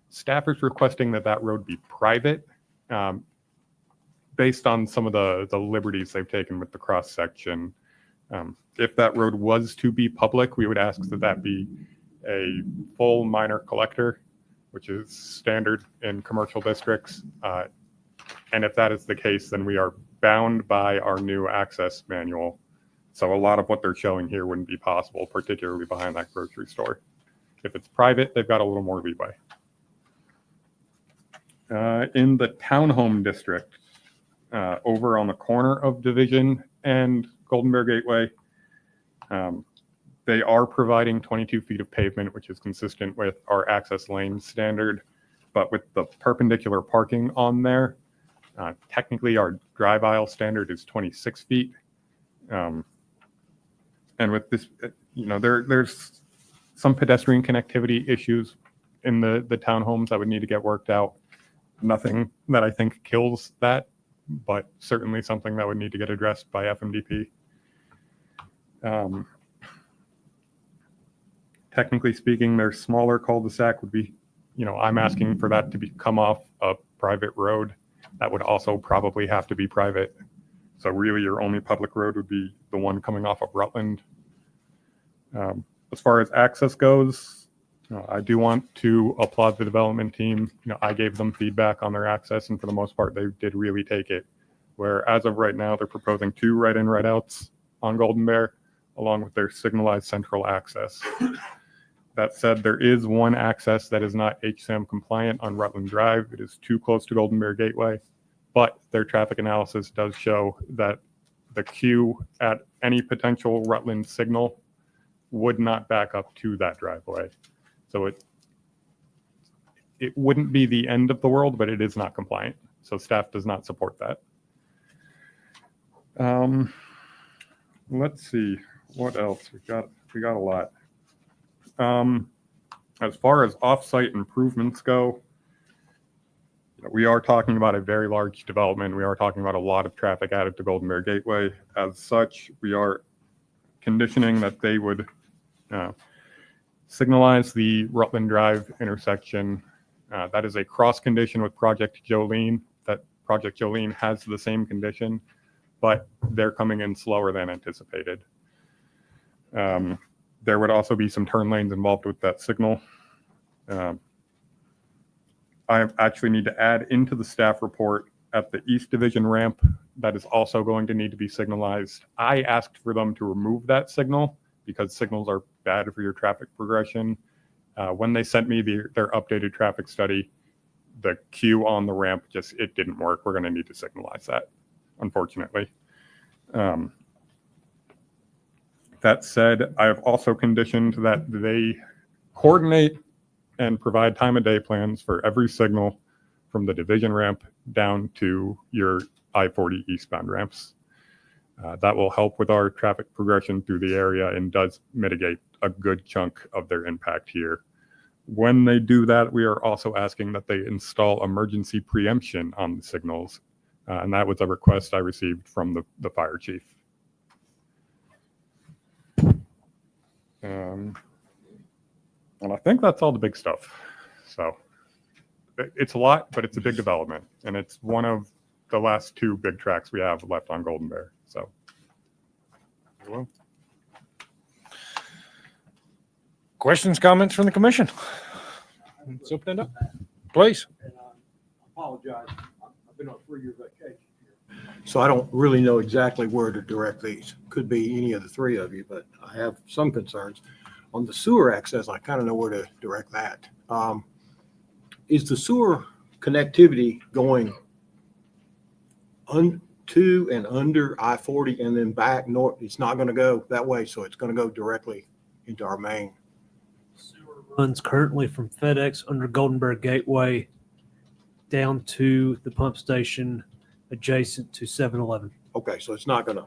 Staff is requesting that road be private, based on some of the liberties they've taken with the cross section. If that road was to be public, we would ask that be a full minor collector, which is standard in commercial districts. And if that is the case, then we are bound by our new access manual. So a lot of what they're showing here wouldn't be possible, particularly behind that grocery store. If it's private, they've got a little more leeway. In the townhome district, over on the corner of Division and Golden Bear Gateway, they are providing 22 feet of pavement, which is consistent with our access lane standard. But with the perpendicular parking on there, technically our drive aisle standard is 26 feet. And with this, there's some pedestrian connectivity issues in the townhomes that would need to get worked out. Nothing that I think kills that, but certainly something that would need to get addressed by FMDP. Technically speaking, their smaller cul-de-sac would be, I'm asking for that to come off a private road. That would also probably have to be private. So really your only public road would be the one coming off of Rutland. As far as access goes, I do want to applaud the development team. I gave them feedback on their access, and for the most part, they did really take it. Where as of right now, they're proposing 2 right-in, right-outs on Golden Bear, along with their signalized central access. That said, there is one access that is not HSAM compliant on Rutland Drive. It is too close to Golden Bear Gateway, but their traffic analysis does show that the queue at any potential Rutland signal would not back up to that driveway. So it wouldn't be the end of the world, but it is not compliant. So staff does not support that. Let's see what else we got a lot. As far as off-site improvements go, we are talking about a very large development. We are talking about a lot of traffic added to Golden Bear Gateway. As such, we are conditioning that they would signalize the Rutland Drive intersection. That is a cross condition with Project Jolene. That Project Jolene has the same condition, but they're coming in slower than anticipated. There would also be some turn lanes involved with that signal. I actually need to add into the staff report at the East Division ramp that is also going to need to be signalized. I asked for them to remove that signal because signals are bad for your traffic progression. When they sent me their updated traffic study, the queue on the ramp it didn't work. We're going to need to signalize that, unfortunately. That said, I have also conditioned that they coordinate and provide time of day plans for every signal from the Division ramp down to your I-40 eastbound ramps. That will help with our traffic progression through the area and does mitigate a good chunk of their impact here. When they do that, we are also asking that they install emergency preemption on the signals. And that was a request I received from the fire chief. And I think that's all the big stuff. So it's a lot, but it's a big development. And it's one of the last two big tracks we have left on Golden Bear. So, well. Questions, comments from the commission? Let's open it up, please. Apologize. I've been on a 3-year vacation here, so I don't really know exactly where to direct these. Could be any of the three of you, but I have some concerns. On the sewer access, I kind of know where to direct that. Is the sewer connectivity going to and under I-40 and then back north? It's not going to go that way, so it's going to go directly into our main. Runs currently from FedEx under Golden Bear Gateway down to the pump station adjacent to 7-Eleven. Okay, so it's not going to,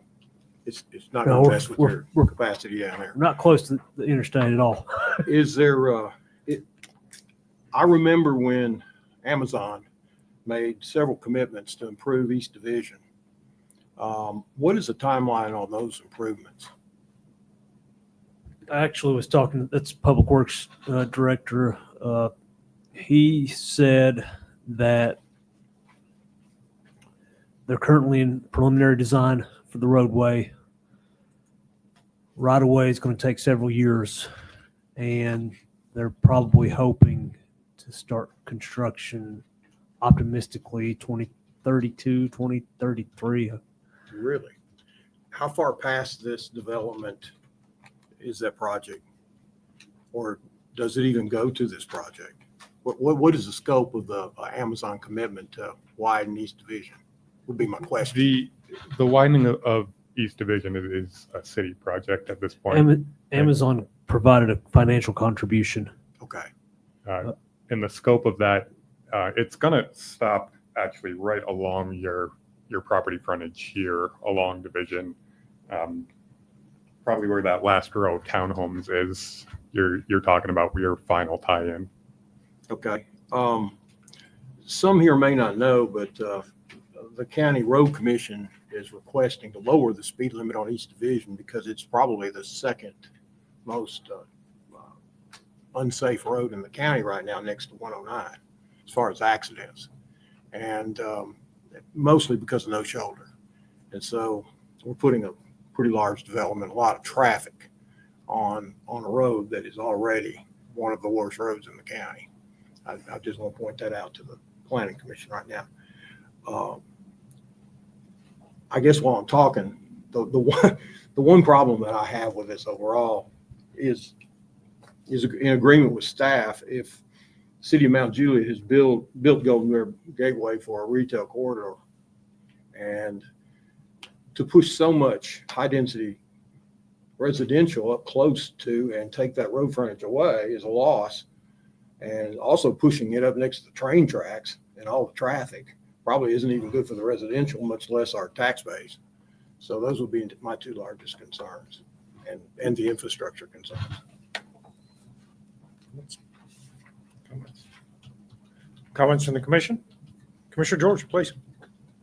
it's not going to mess with your capacity down there. We're not close to the interstate at all. Is there, I remember when Amazon made several commitments to improve East Division. What is the timeline on those improvements? I actually was talking, that's Public Works Director. He said that they're currently in preliminary design for the roadway. Right away is going to take several years, and they're probably hoping to start construction optimistically 2032, 2033. Really? How far past this development is that project? Or does it even go to this project? What is the scope of the Amazon commitment to widen East Division? Would be my question. The widening of East Division is a city project at this point. Amazon provided a financial contribution. Okay. In the scope of that, it's going to stop actually right along your property frontage here along Division. Probably where that last row of townhomes is, you're talking about your final tie-in. Okay. Some here may not know, but the County Road Commission is requesting to lower the speed limit on East Division because it's probably the second most unsafe road in the county right now, next to 109, as far as accidents, and mostly because of no shoulder. And so we're putting a pretty large development, a lot of traffic on a road that is already one of the worst roads in the county. I just want to point that out to the Planning Commission right now. I guess while I'm talking, the one problem that I have with this overall is in agreement with staff. If City of Mount Juliet has built Golden Bear Gateway for a retail corridor, and to push so much high density residential up close to and take that road frontage away is a loss. And also pushing it up next to the train tracks and all the traffic probably isn't even good for the residential, much less our tax base. So those would be my two largest concerns, and the infrastructure concerns. Comments from the commission? Commissioner George, please.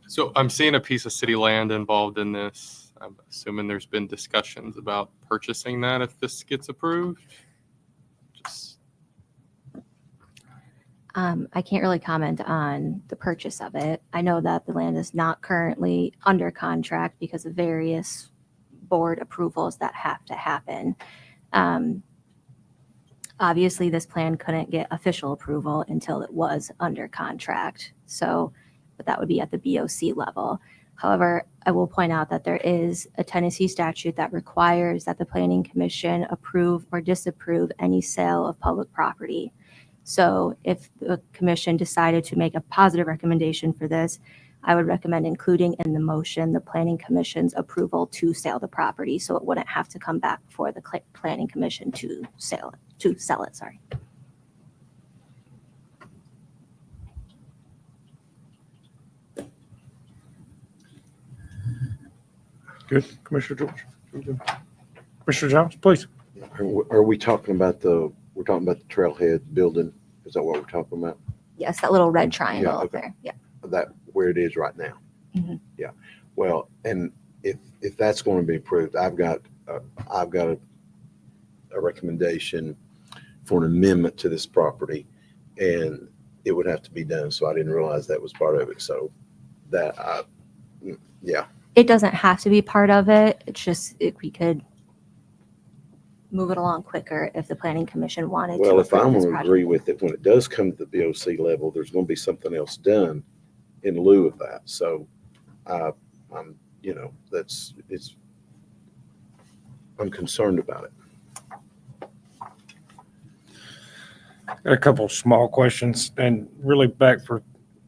So I'm seeing a piece of city land involved in this. I'm assuming there's been discussions about purchasing that if this gets approved. Just I can't really comment on the purchase of it. I know that the land is not currently under contract because of various board approvals that have to happen. Obviously, this plan couldn't get official approval until it was under contract. So, but that would be at the BOC level. However, I will point out that there is a Tennessee statute that requires that the Planning Commission approve or disapprove any sale of public property. So if the commission decided to make a positive recommendation for this, I would recommend including in the motion the Planning Commission's approval to sell the property, so it wouldn't have to come back before the Planning Commission to sell it. Sorry. Good. Commissioner George. Commissioner Jones, please. Are we talking about we're talking about the trailhead building? Is that what we're talking about? Yes, that little red triangle Yeah, up okay. there. Yeah. That where it is right now? Mhm. Yeah. Well, and if that's going to be approved, I've got a recommendation for an amendment to this property, and it would have to be done. So I didn't realize that was part of it. So yeah. It doesn't have to be part of it. It's just if we could move it along quicker if the Planning Commission wanted to. Well, if approve I'm this going to project. agree with it, when it does come to the BOC level, there's going to be something else done in lieu of that. So I'm concerned about it. Got a couple of small questions, and really back for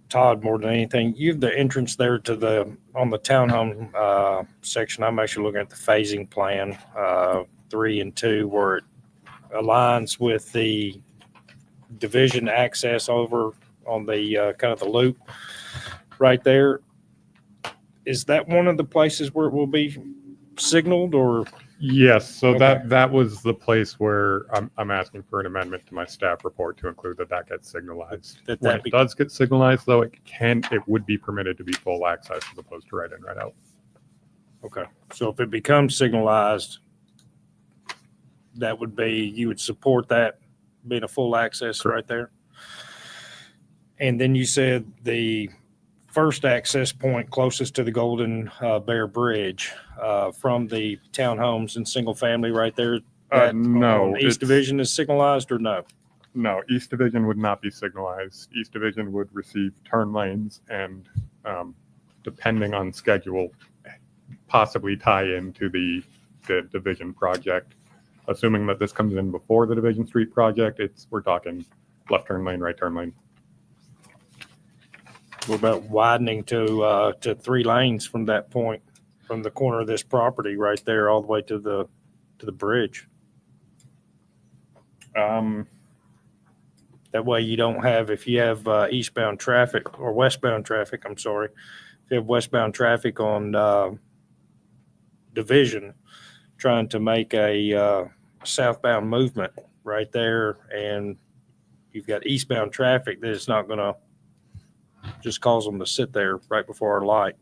Todd more than anything. You have the entrance there on the townhome section. I'm actually looking at the phasing plan 3 and 2, where it aligns with the division access over on the kind of the loop right there. Is that one of the places where it will be signaled, or? Yes, so Okay. that was the place where I'm asking for an amendment to my staff report to include that gets signalized. When it does get signalized, though, it would be permitted to be full access as opposed to right in, right out. Okay, so if it becomes signalized, that would be, you would support that being a full access right there? And then you said the first access point closest to the Golden Bear Bridge from the townhomes and single family right there? that No, on East it's- Division is signalized or no? No, East Division would not be signalized. East Division would receive turn lanes and, depending on schedule, possibly tie into the Division project. Assuming that this comes in before the Division Street project, we're talking left turn lane, right turn lane. What about widening to 3 lanes from that point, from the corner of this property right there all the way to the bridge? That way you don't have, if you have eastbound traffic or westbound traffic, I'm sorry, if you have westbound traffic on Division trying to make a southbound movement right there, and you've got eastbound traffic, that it's not going to just cause them to sit there right before our light.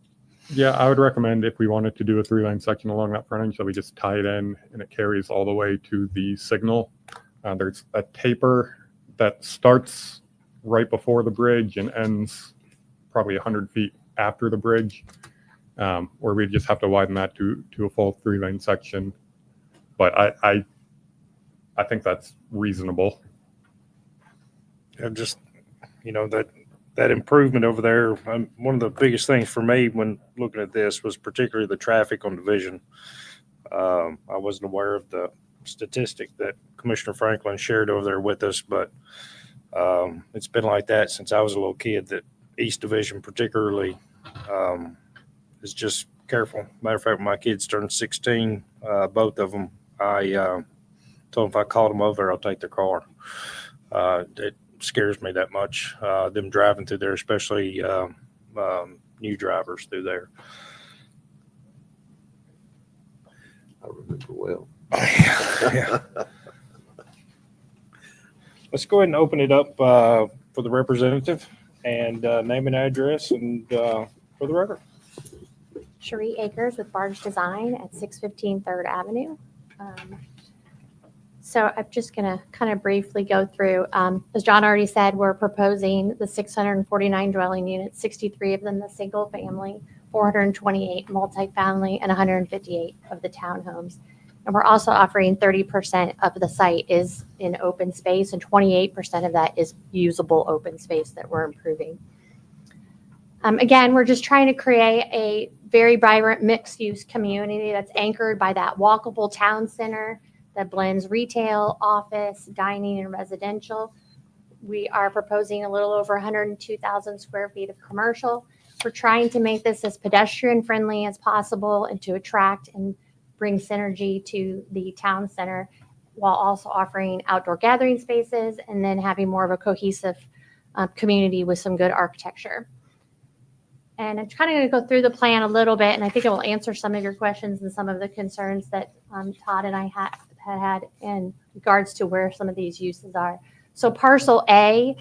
Yeah, I would recommend if we wanted to do a 3-lane section along that frontage, that we just tie it in and it carries all the way to the signal. There's a taper that starts right before the bridge and ends probably 100 feet after the bridge, where we just have to widen that to a full 3-lane section. But I think that's reasonable. And just, that improvement over there, one of the biggest things for me when looking at this was particularly the traffic on Division. I wasn't aware of the statistic that Commissioner Franklin shared over there with us, but it's been like that since I was a little kid, that East Division particularly is just careful. Matter of fact, when my kids turned 16, both of them, I told them if I called them over, I'll take their car. It scares me that much, them driving through there, especially new drivers through there. I remember well. Yeah. Let's go ahead and open it up for the representative and name and address and for the record. Cherie Acres with Barge Design at 615 3rd Avenue. So I'm just going to kind of briefly go through. As John already said, we're proposing the 649 dwelling units, 63 of them the single family, 428 multifamily, and 158 of the townhomes. And we're also offering 30% of the site is in open space, and 28% of that is usable open space that we're improving. Again, we're just trying to create a very vibrant mixed-use community that's anchored by that walkable town center that blends retail, office, dining, and residential. We are proposing a little over 102,000 square feet of commercial. We're trying to make this as pedestrian-friendly as possible and to attract and bring synergy to the town center while also offering outdoor gathering spaces and then having more of a cohesive community with some good architecture. And I'm kind of going to go through the plan a little bit, and I think it will answer some of your questions and some of the concerns that Todd and I had in regards to where some of these uses are. So parcel A,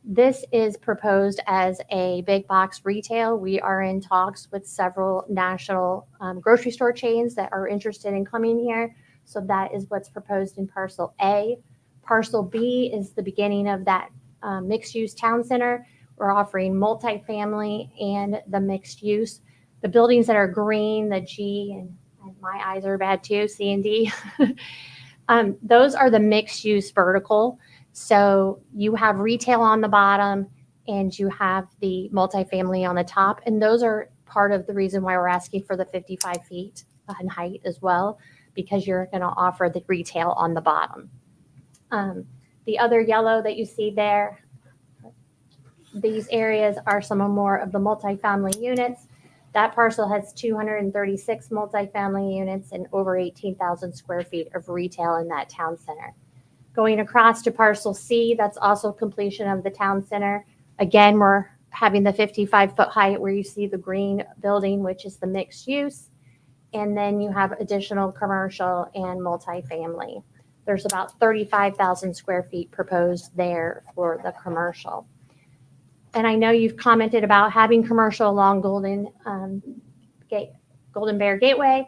this is proposed as a big box retail. We are in talks with several national grocery store chains that are interested in coming here. So that is what's proposed in parcel A. Parcel B is the beginning of that mixed-use town center. We're offering multifamily and the mixed use. The buildings that are green, the G, and my eyes are bad too, C and D. Those are the mixed use vertical. So you have retail on the bottom and you have the multifamily on the top. And those are part of the reason why we're asking for the 55 feet in height as well, because you're going to offer the retail on the bottom. The other yellow that you see there, these areas are some more of the multifamily units. That parcel has 236 multifamily units and over 18,000 square feet of retail in that town center. Going across to parcel C, that's also completion of the town center. Again, we're having the 55-foot height where you see the green building, which is the mixed use. And then you have additional commercial and multifamily. There's about 35,000 square feet proposed there for the commercial. And I know you've commented about having commercial along Golden Bear Gateway.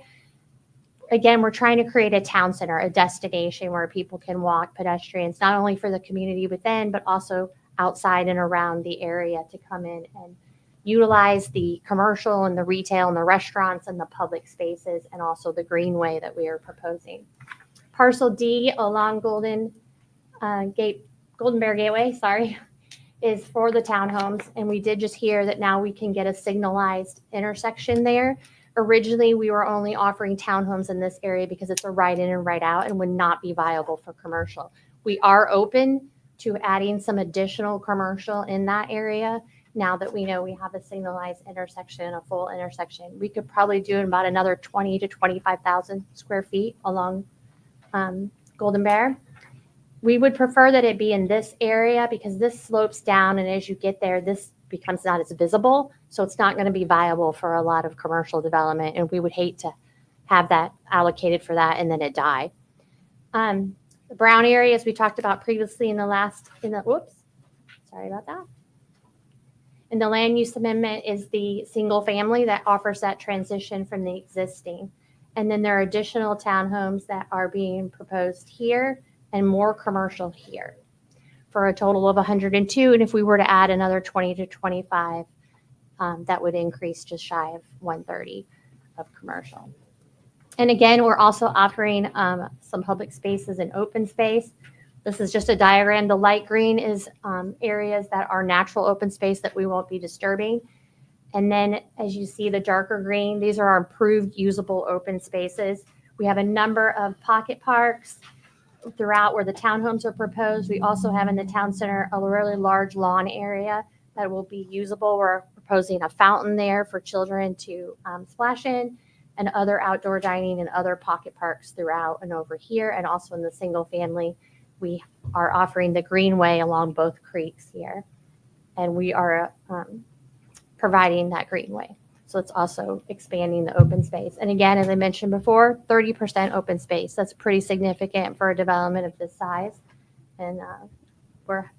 Again, we're trying to create a town center, a destination where people can walk, pedestrians, not only for the community within, but also outside and around the area to come in and utilize the commercial and the retail and the restaurants and the public spaces and also the greenway that we are proposing. Parcel D along Golden Bear Gateway, is for the townhomes. And we did just hear that now we can get a signalized intersection there. Originally, we were only offering townhomes in this area because it's a right in and right out and would not be viable for commercial. We are open to adding some additional commercial in that area. Now that we know we have a signalized intersection, a full intersection, we could probably do about another 20 to 25,000 square feet along Golden Bear. We would prefer that it be in this area because this slopes down, and as you get there, this becomes not as visible. So it's not going to be viable for a lot of commercial development, and we would hate to have that allocated for that and then it die. The brown areas we talked about previously in the land use amendment is the single family that offers that transition from the existing. And then there are additional townhomes that are being proposed here and more commercial here for a total of 102. And if we were to add another 20 to 25, that would increase just shy of 130 of commercial. And again, we're also offering some public spaces and open space. This is just a diagram. The light green is areas that are natural open space that we won't be disturbing. And then as you see the darker green, these are our improved usable open spaces. We have a number of pocket parks throughout where the townhomes are proposed. We also have in the town center a really large lawn area that will be usable. We're proposing a fountain there for children to splash in, and other outdoor dining and other pocket parks throughout and over here. And also in the single family, we are offering the greenway along both creeks here. And we are providing that greenway. So it's also expanding the open space. And again, as I mentioned before, 30% open space. That's pretty significant for a development of this size. And we're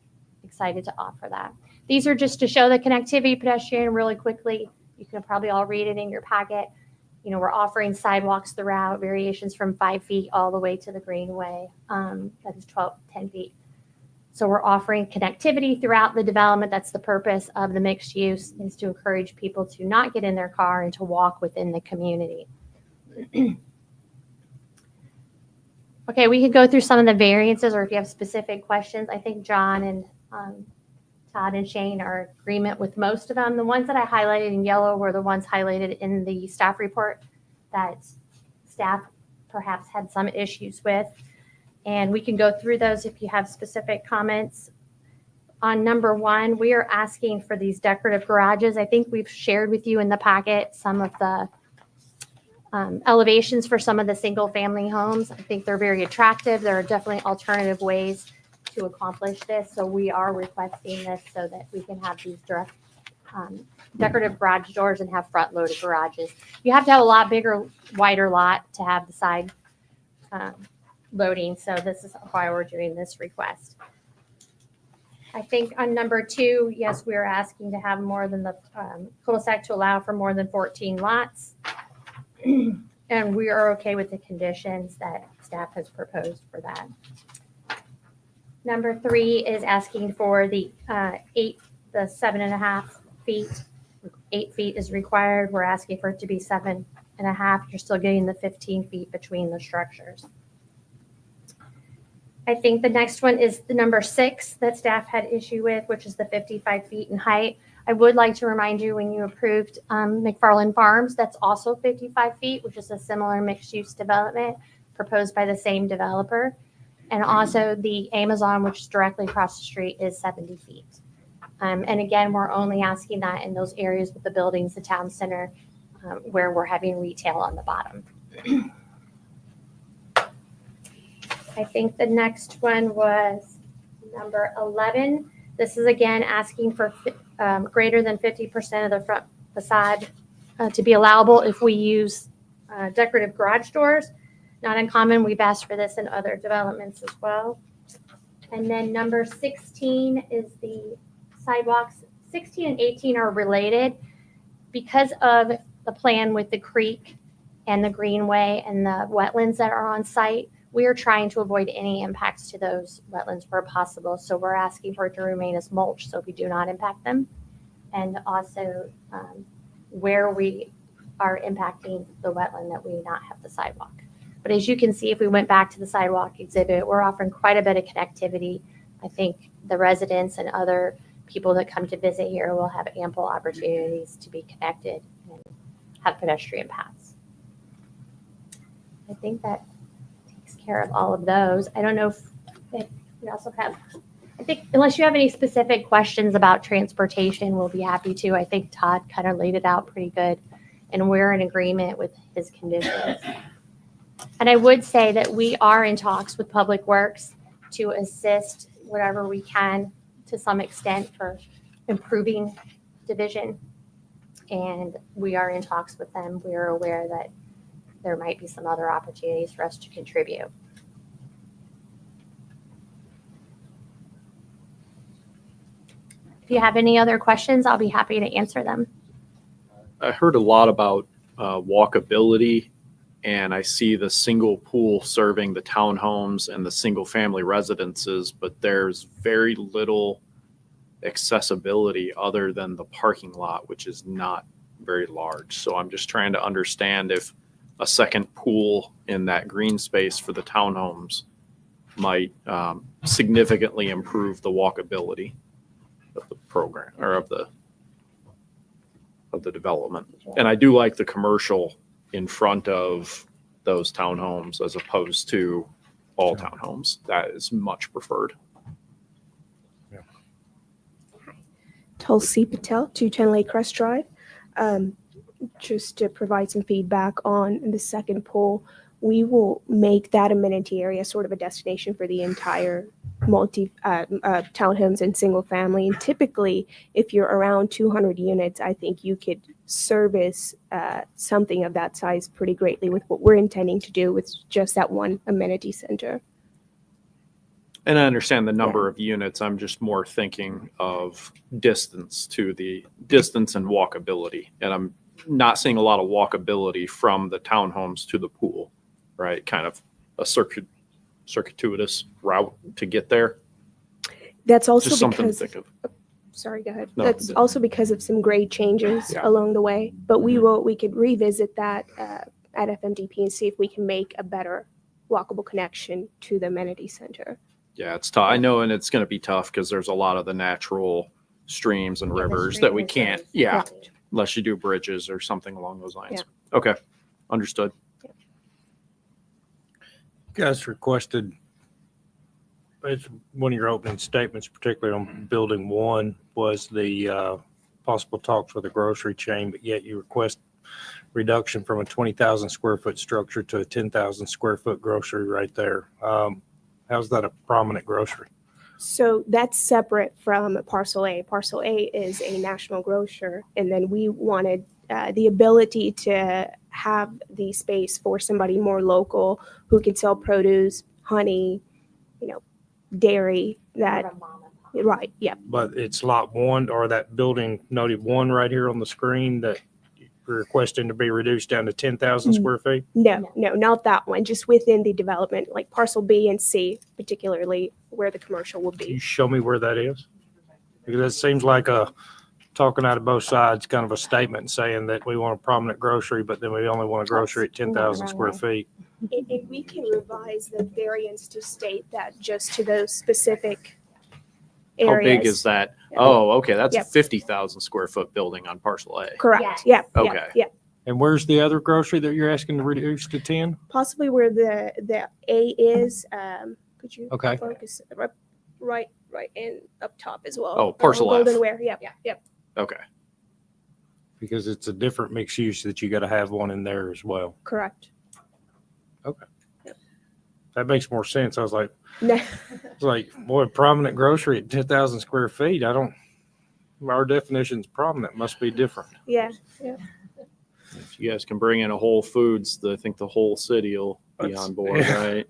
excited to offer that. These are just to show the connectivity pedestrian really quickly. You can probably all read it in your packet. You know, we're offering sidewalks throughout, variations from 5 feet all the way to the greenway. That is 10 feet. So we're offering connectivity throughout the development. That's the purpose of the mixed use, is to encourage people to not get in their car and to walk within the community. Okay, we could go through some of the variances, or if you have specific questions. I think John and Todd and Shane are in agreement with most of them. The ones that I highlighted in yellow were the ones highlighted in the staff report that staff perhaps had some issues with. And we can go through those if you have specific comments. On number 1, we are asking for these decorative garages. I think we've shared with you in the packet some of the elevations for some of the single family homes. I think they're very attractive. There are definitely alternative ways to accomplish this. So we are requesting this so that we can have these direct decorative garage doors and have front loaded garages. You have to have a lot bigger, wider lot to have the side loading. So this is why we're doing this request. I think on number 2, yes, we are asking to have more than the cul-de-sac to allow for more than 14 lots. And we are okay with the conditions that staff has proposed for that. Number 3 is asking for the 7.5 feet. 8 feet is required. We're asking for it to be 7.5. You're still getting the 15 feet between the structures. I think the next one is the number 6 that staff had issue with, which is the 55 feet in height. I would like to remind you, when you approved McFarland Farms, that's also 55 feet, which is a similar mixed-use development proposed by the same developer. And also the Amazon, which is directly across the street, is 70 feet. And again, we're only asking that in those areas with the buildings, the town center, where we're having retail on the bottom. I think the next one was number 11. This is again asking for greater than 50% of the front facade to be allowable if we use decorative garage doors. Not uncommon. We've asked for this in other developments as well. And then number 16 is the sidewalks. 16 and 18 are related because of the plan with the creek and the greenway and the wetlands that are on site. We are trying to avoid any impacts to those wetlands where possible. So we're asking for it to remain as mulch so we do not impact them. And also where we are impacting the wetland, that we not have the sidewalk. But as you can see, if we went back to the sidewalk exhibit, we're offering quite a bit of connectivity. I think the residents and other people that come to visit here will have ample opportunities to be connected and have pedestrian paths. I think that takes care of all of those. I don't know if we also have, I think unless you have any specific questions about transportation, we'll be happy to. I think Todd kind of laid it out pretty good, and we're in agreement with his conditions. And I would say that we are in talks with Public Works to assist whatever we can to some extent for improving division. And we are in talks with them. We are aware that there might be some other opportunities for us to contribute. If you have any other questions, I'll be happy to answer them. I heard a lot about walkability, and I see the single pool serving the townhomes and the single family residences, but there's very little accessibility other than the parking lot, which is not very large. So I'm just trying to understand if a second pool in that green space for the townhomes might significantly improve the walkability of the program or of the development. And I do like the commercial in front of those townhomes as opposed to all townhomes. That is much preferred. Tulsi Patel, 210 Lakecrest Drive. Just to provide some feedback on the second pool, we will make that amenity area sort of a destination for the entire townhomes and single family. And typically, if you're around 200 units, I think you could service something of that size pretty greatly with what we're intending to do with just that one amenity center. And I understand the number of units. I'm just more thinking of distance and walkability. And I'm not seeing a lot of walkability from the townhomes to the pool, right? Kind of a circuitous route to get there. That's also Just something to because, think of. sorry, go ahead. No, That's also because of some grade changes Yeah. along the way, but we could revisit that at FMDP and see if we can make a better walkable connection to the amenity center. Yeah, it's tough. I know, and it's going to be tough because there's a lot of the natural streams and rivers that we can't, unless you do bridges or something along those lines. Okay, understood. You guys requested, it's one of your opening statements, particularly on building one, was the possible talks with a grocery chain, but yet you request reduction from a 20,000 square foot structure to a 10,000 square foot grocery right there. How's that a prominent grocery? So that's separate from Parcel A. Parcel A is a national grocer, and then we wanted the ability to have the space for somebody more local who could sell produce, honey, dairy. That right? Yeah. But it's lot one, or that building noted one right here on the screen that you're requesting to be reduced down to 10,000 square feet? No, not that one. Just within the development, like Parcel B and C, particularly where the commercial will Can you be. show me where that is? Because it seems like talking out of both sides, kind of a statement saying that we want a prominent grocery, but then we only want a grocery at 10,000 square feet. If we can revise the variance to state that just to those specific How areas. big is that? Oh, okay, that's a Yep. 50,000 square foot building on Parcel A. Correct. Yeah. Okay. Yeah. And where's the other grocery that you're asking to reduce to 10? Possibly where the A is. Could you Okay. focus right and up top as well? Oh, Parcel F. Golden Ware. Yep. Yep. Okay. Because it's a different mixed use that you got to have one in there as well. Correct. Okay. That makes more sense. I was like, No. it's like, boy, prominent grocery at 10,000 square feet. Our definition's prominent must be different. Yeah. Yeah. If you guys can bring in a Whole Foods, I think the whole city will be on board, right?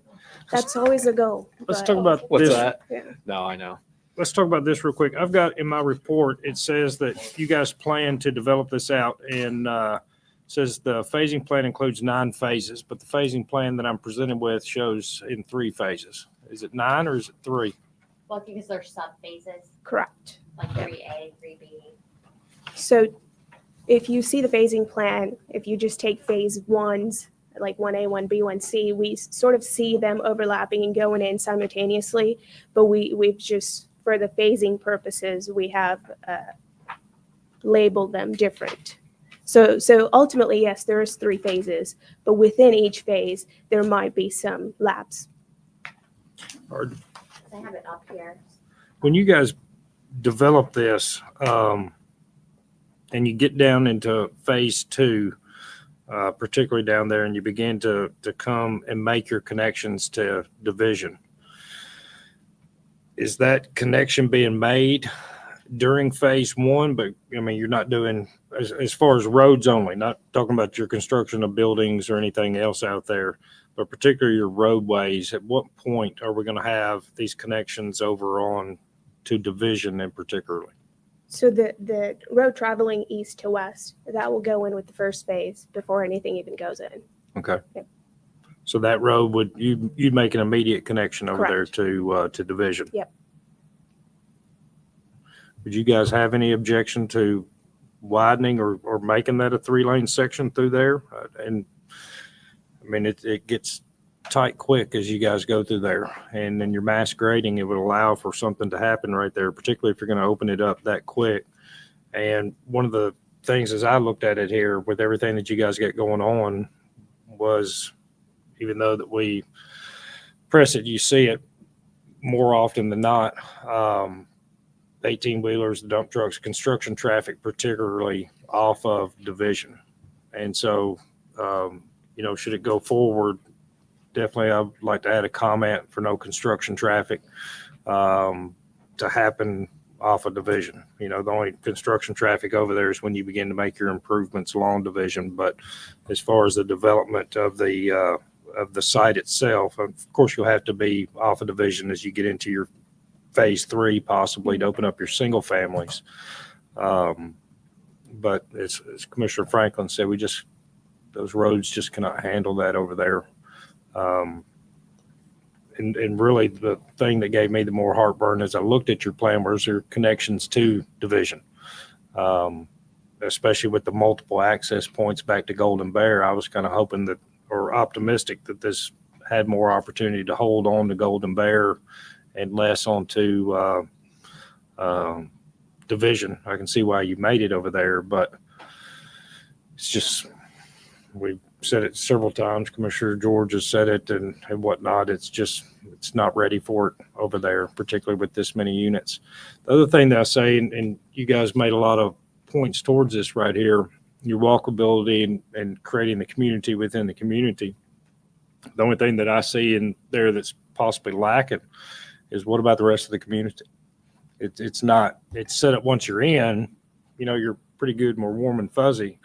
That's always a goal. Let's but- talk about What's this. that? Yeah. No, I know. Let's talk about this real quick. I've got in my report, it says that you guys plan to develop this out, and says the phasing plan includes 9 phases, but the phasing plan that I'm presented with shows in 3 phases. Is it 9 or is it 3? Well, because there's sub phases, Correct. like 3A, 3B. So if you see the phasing plan, if you just take phase ones, like 1A, 1B, 1C, we sort of see them overlapping and going in simultaneously, but we've just, for the phasing purposes, we have labeled them different. So ultimately, yes, there is 3 phases, but within each phase, there might be some lapse. Or I have it up here. when you guys develop this, and you get down into phase 2, particularly down there, and you begin to come and make your connections to division, is that connection being made during phase 1? But I mean, you're not doing as far as roads only, not talking about your construction of buildings or anything else out there, but particularly your roadways. At what point are we going to have these connections over on to division in particularly? So the road traveling east to west, that will go in with the first phase before anything even goes in. Okay. Yep. So that road you'd make an immediate connection over Correct. there to division. Yep. Would you guys have any objection to widening or making that a 3-lane section through there? And I mean, it gets tight quick as you guys go through there, and then your mass grading, it would allow for something to happen right there, particularly if you're going to open it up that quick. And one of the things as I looked at it here with everything that you guys got going on was, even though that we press it, you see it more often than not. 18-wheelers, the dump trucks, construction traffic, particularly off of division. And so, should it go forward, definitely I'd like to add a comment for no construction traffic to happen off of division. The only construction traffic over there is when you begin to make your improvements along division. But as far as the development of the site itself, of course, you'll have to be off of division as you get into your phase 3, possibly to open up your single families. but as Commissioner Franklin said, those roads just cannot handle that over there. And really the thing that gave me the more heartburn as I looked at your plan was your connections to Division. Especially with the multiple access points back to Golden Bear, I was kind of hoping that, or optimistic that this had more opportunity to hold on to Golden Bear and less onto Division. I can see why you made it over there, but it's just, we've said it several times. Commissioner George has said it and whatnot. It's not ready for it over there, particularly with this many units. The other thing that I say, and you guys made a lot of points towards this right here, your walkability and creating the community within the community. The only thing that I see in there that's possibly lacking is what about the rest of the community? It's set up once you're in, you're pretty good, more warm and fuzzy.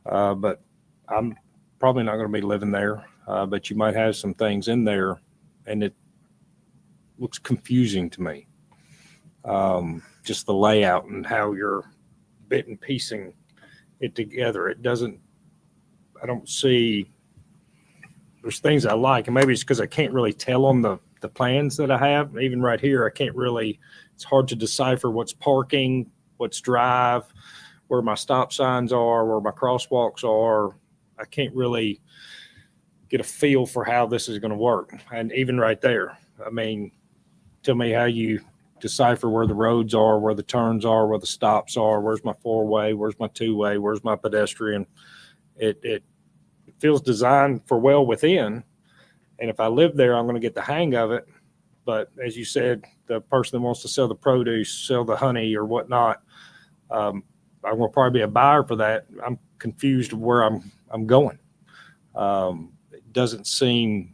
But I'm probably not going to be living there. But you might have some things in there and it looks confusing to me. Just the layout and how you're bit and piecing it together. I don't see, there's things I like, and maybe it's because I can't really tell on the plans that I have. Even right here, I can't really, it's hard to decipher what's parking, what's drive, where my stop signs are, where my crosswalks are. I can't really get a feel for how this is going to work. And even right there, I mean, tell me how you decipher where the roads are, where the turns are, where the stops are, where's my four-way, where's my two-way, where's my pedestrian. It feels designed for well within. And if I live there, I'm going to get the hang of it. But as you said, the person that wants to sell the produce, sell the honey or whatnot, I'm going to probably be a buyer for that. I'm confused of where I'm going. It doesn't seem,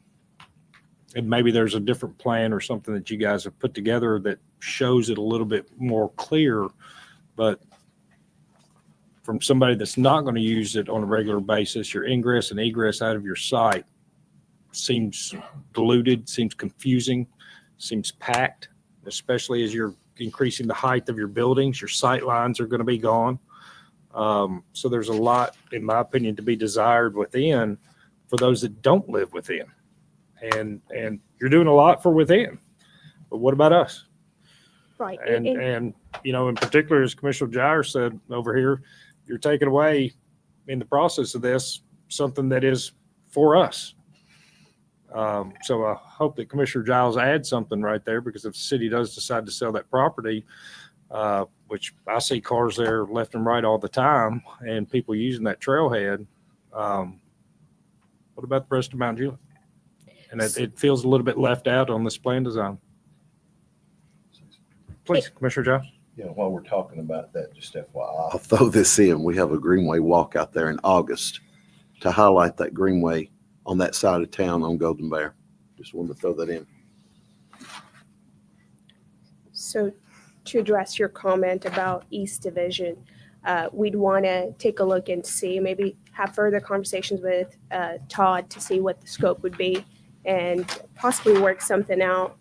and maybe there's a different plan or something that you guys have put together that shows it a little bit more clear, but from somebody that's not going to use it on a regular basis, your ingress and egress out of your site seems diluted, seems confusing, seems packed, especially as you're increasing the height of your buildings. Your sight lines are going to be gone. So there's a lot, in my opinion, to be desired within for those that don't live within. And you're doing a lot for within, but what about us? Right. And in particular, as Commissioner Gyre said over here, you're taking away in the process of this something that is for us. So I hope that Commissioner Giles adds something right there, because if the city does decide to sell that property, which I see cars there left and right all the time and people using that trailhead, what about the rest of Mount Juliet? And it feels a little bit left out on this plan design. Please, Commissioner Giles. While we're talking about that, just FYI, I'll throw this in. We have a Greenway walk out there in August to highlight that Greenway on that side of town on Golden Bear. Just wanted to throw that in. So to address your comment about East Division, we'd want to take a look and see, maybe have further conversations with Todd to see what the scope would be and possibly work something out.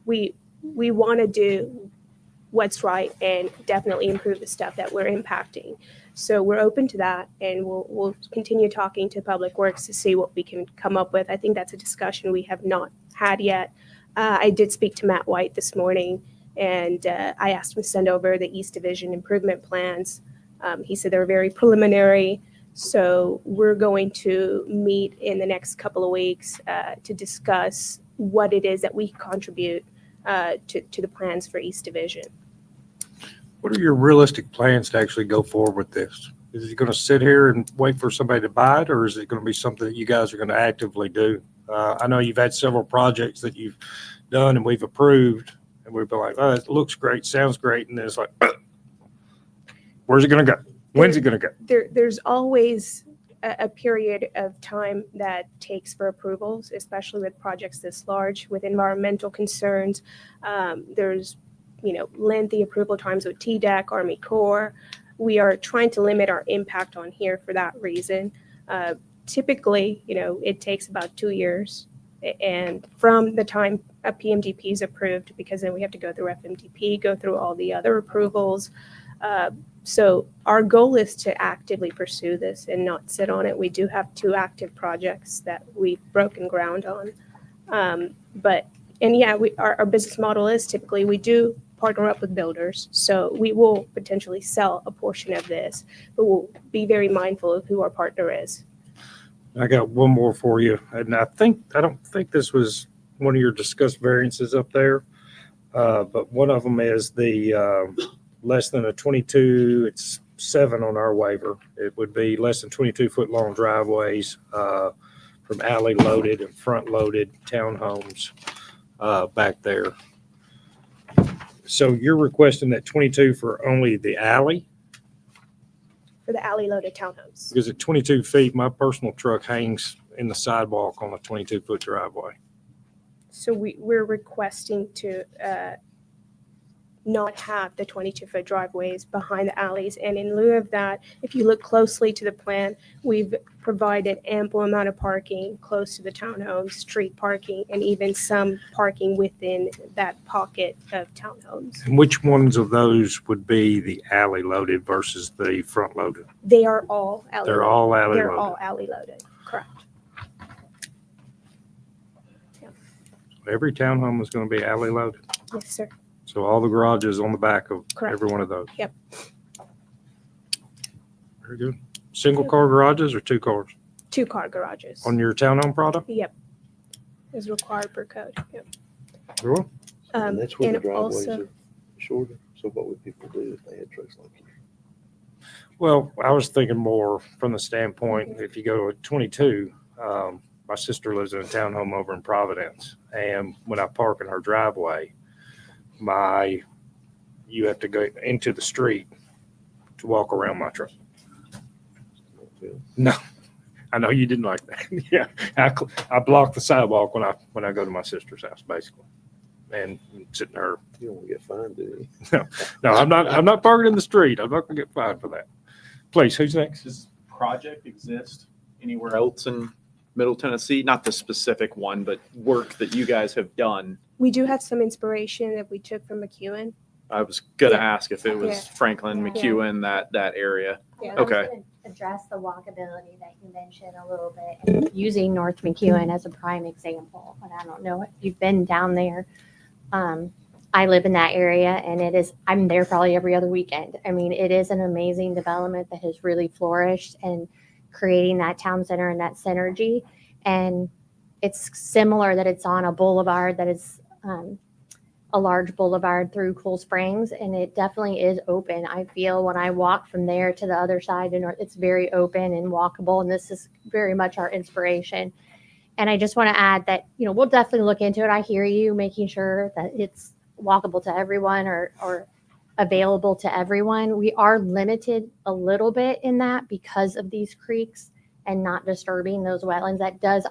We want to do what's right and definitely improve the stuff that we're impacting. So we're open to that, and we'll continue talking to Public Works to see what we can come up with. I think that's a discussion we have not had yet. I did speak to Matt White this morning, and I asked him to send over the East Division improvement plans. He said they're very preliminary, so we're going to meet in the next couple of weeks to discuss what it is that we contribute to the plans for East Division. What are your realistic plans to actually go forward with this? Is it going to sit here and wait for somebody to buy it, or is it going to be something that you guys are going to actively do? I know you've had several projects that you've done and we've approved, and we've been like, oh, it looks great, sounds great, and then it's like, where's it going to go? When's it going to go? There's always a period of time that takes for approvals, especially with projects this large, with environmental concerns. There's lengthy approval times with TDEC, Army Corps. We are trying to limit our impact on here for that reason. Typically, it takes about 2 years. And from the time a PMDP is approved, because then we have to go through FMDP, go through all the other approvals. So our goal is to actively pursue this and not sit on it. We do have 2 active projects that we've broken ground on. Our business model is typically we do partner up with builders. So we will potentially sell a portion of this, but we'll be very mindful of who our partner is. I got one more for you, and I don't think this was one of your discussed variances up there, but one of them is the less than a 22. It's 7 on our waiver. It would be less than 22-foot long driveways from alley loaded and front loaded townhomes back there. So you're requesting that 22 for only the alley? For the alley loaded townhomes. Because at 22 feet, my personal truck hangs in the sidewalk on a 22-foot driveway. So we're requesting to not have the 22-foot driveways behind the alleys. And in lieu of that, if you look closely to the plan, we've provided ample amount of parking close to the townhomes, street parking, and even some parking within that pocket of townhomes. And which ones of those would be the alley loaded versus the front loaded? They are all alley They're loaded. all alley They're loaded. all alley loaded, correct. Every townhome is going to be alley loaded. Yes, sir. So all the garages on the back of Correct. every one of those. Yep. Very good. Single car garages or 2 cars 2-car garages. on your townhome product? Yep. Is required per code. Yep. Very well. And that's where the and driveways also- are shorter. So what would people do if they had trucks like you? Well, I was thinking more from the standpoint, if you go to a 22, my sister lives in a townhome over in Providence. And when I park in her driveway, you have to go into the street to walk around my truck. No, I know you didn't like that. Yeah, I block the sidewalk when I go to my sister's house, basically, and sit in her. You don't want to get fined, do you? No, I'm not parking in the street. I'm not gonna get fined for that. Please, who's next? Does project exist anywhere else in Middle Tennessee? Not the specific one, but work that you guys have done. We do have some inspiration that we took from McEwen. I was gonna Yeah. ask if it was Yeah. Franklin, McEwen, that area. Yeah, Okay. I was gonna address the walkability that you mentioned a little bit, and using North McEwen as a prime example. And I don't know if you've been down there. I live in that area, and I'm there probably every other weekend. I mean, it is an amazing development that has really flourished and creating that town center and that synergy. And it's similar that it's on a boulevard that is a large boulevard through Cool Springs, and it definitely is open. I feel when I walk from there to the other side, and it's very open and walkable, and this is very much our inspiration. And I just want to add that, we'll definitely look into it. I hear you, making sure that it's walkable to everyone or available to everyone. We are limited a little bit in that because of these creeks and not disturbing those wetlands. That does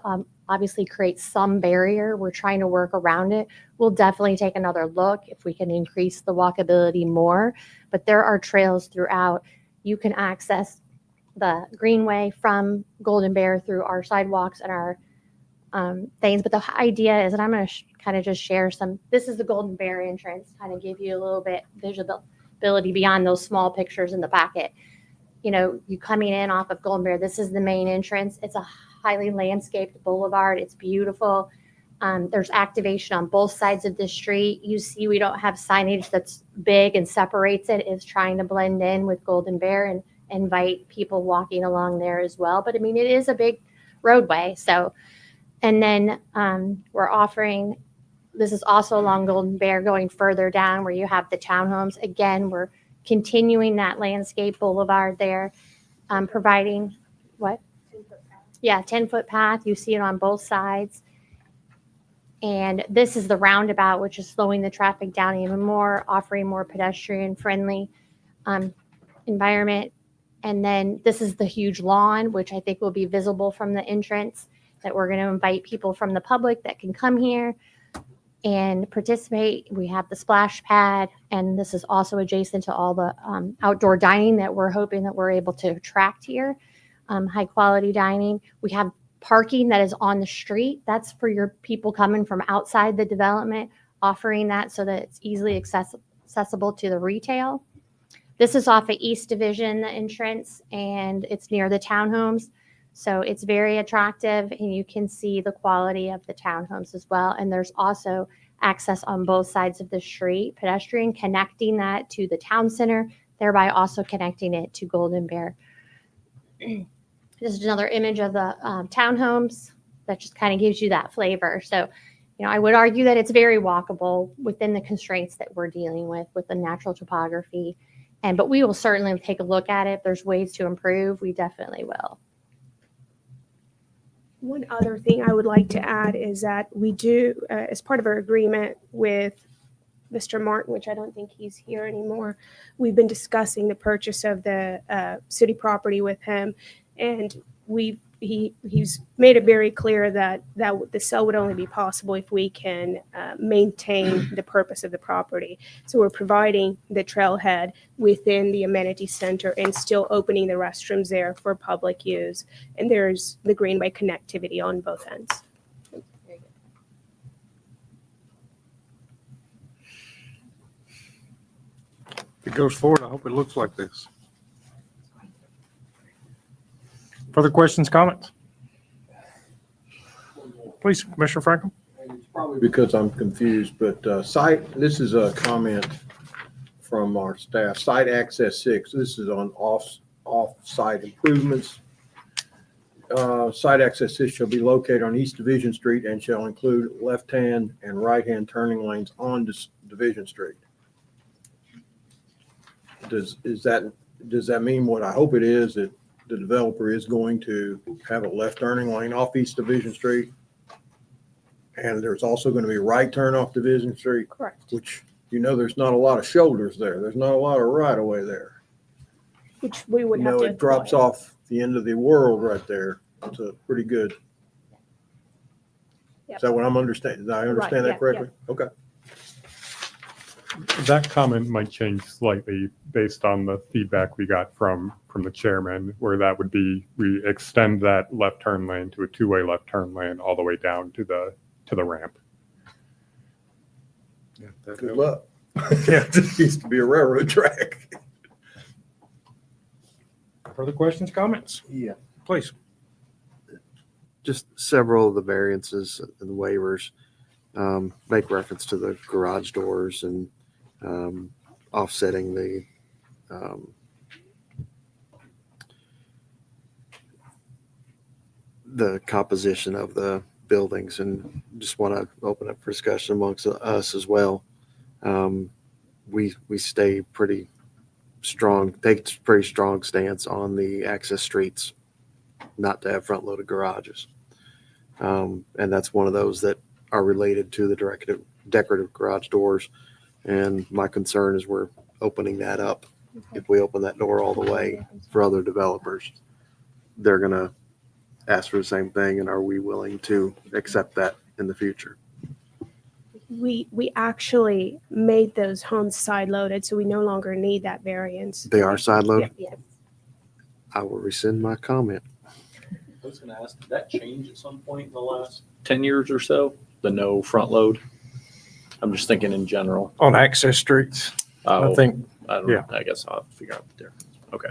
obviously create some barrier. We're trying to work around it. We'll definitely take another look if we can increase the walkability more. But there are trails throughout. You can access the Greenway from Golden Bear through our sidewalks and our things. But the idea is, and I'm going to kind of just share this is the Golden Bear entrance, kind of give you a little bit visibility beyond those small pictures in the packet. You coming in off of Golden Bear, this is the main entrance. It's a highly landscaped boulevard. It's beautiful. There's activation on both sides of the street. You see, we don't have signage that's big and separates it. It's trying to blend in with Golden Bear and invite people walking along there as well. But I mean, it is a big roadway. So, and then we're offering, this is also along Golden Bear going further down where you have the townhomes. Again, we're continuing that landscape boulevard there, providing what? 10-foot path. You see it on both sides. And this is the roundabout, which is slowing the traffic down even more, offering more pedestrian friendly environment. And then this is the huge lawn, which I think will be visible from the entrance, that we're going to invite people from the public that can come here and participate. We have the splash pad, and this is also adjacent to all the outdoor dining that we're hoping that we're able to attract here, high quality dining. We have parking that is on the street. That's for your people coming from outside the development, offering that so that it's easily accessible to the retail. This is off of East Division, the entrance, and it's near the townhomes. So it's very attractive, and you can see the quality of the townhomes as well. And there's also access on both sides of the street, pedestrian, connecting that to the town center, thereby also connecting it to Golden Bear. This is another image of the townhomes that just kind of gives you that flavor. So, I would argue that it's very walkable within the constraints that we're dealing with the natural topography. But we will certainly take a look at it. If there's ways to improve, we definitely will. One other thing I would like to add is that we do, as part of our agreement with Mr. Martin, which I don't think he's here anymore, we've been discussing the purchase of the city property with him, and he's made it very clear that the sale would only be possible if we can maintain the purpose of the property. So we're providing the trailhead within the amenity center and still opening the restrooms there for public use. And there's the greenway connectivity on both ends. If it goes forward, I hope it looks like this. Further questions, comments? Please, Commissioner Franklin. Probably because I'm confused, but this is a comment from our staff. Site access 6, this is on off-site improvements. Site access 6 shall be located on East Division Street and shall include left-hand and right-hand turning lanes on Division Street. Does that mean what I hope it is, that the developer is going to have a left turning lane off East Division Street? And there's also going to be a right turn off Division Street? Correct. Which, there's not a lot of shoulders there. There's not a lot of right of way there. Which we would have to. It drops off the end of the world right there. It's a pretty good. Yep. Is that what I'm understanding? Did I understand that correctly? Okay. That comment might change slightly based on the feedback we got from the chairman, where that would be, we extend that left turn lane to a two-way left turn lane all the way down to the ramp. Yeah, Good luck. Yeah, this used to be a railroad track. Further questions, comments? Yeah. Please. Just several of the variances and the waivers make reference to the garage doors and offsetting the composition of the buildings, and just want to open up for discussion amongst us as well. We stay pretty strong, take pretty strong stance on the access streets, not to have front loaded garages. And that's one of those that are related to the decorative garage doors. And my concern is we're opening that up. If we open that door all the way for other developers, they're going to ask for the same thing. And are we willing to accept that in the future? We actually made those homes side loaded, so we no longer need that variance. They are side loaded? Yes. I will rescind my comment. I was going to ask, did that change at some point in the last 10 years or so? The no front load? I'm just thinking in general. On access streets, I think, I don't know. I guess I'll have to figure out the difference. Okay.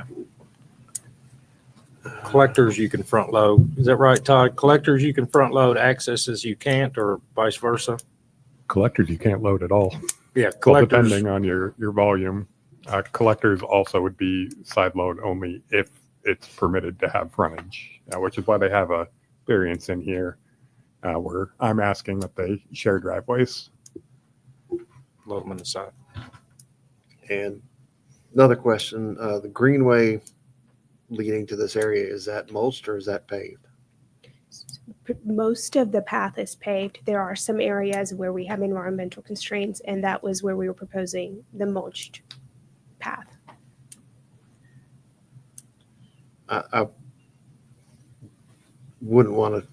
collectors you can front load. Is that right, Todd? Collectors you can front load, accesses you can't, or vice versa? Collectors you can't load at all. Yeah, Well, collectors. depending on your volume. Collectors also would be side load only if it's permitted to have frontage, which is why they have a variance in here where I'm asking that they share driveways. Load them on the side. And another question, the greenway leading to this area, is that mulched or is that paved? Most of the path is paved. There are some areas where we have environmental constraints, and that was where we were proposing the mulched path. I wouldn't want to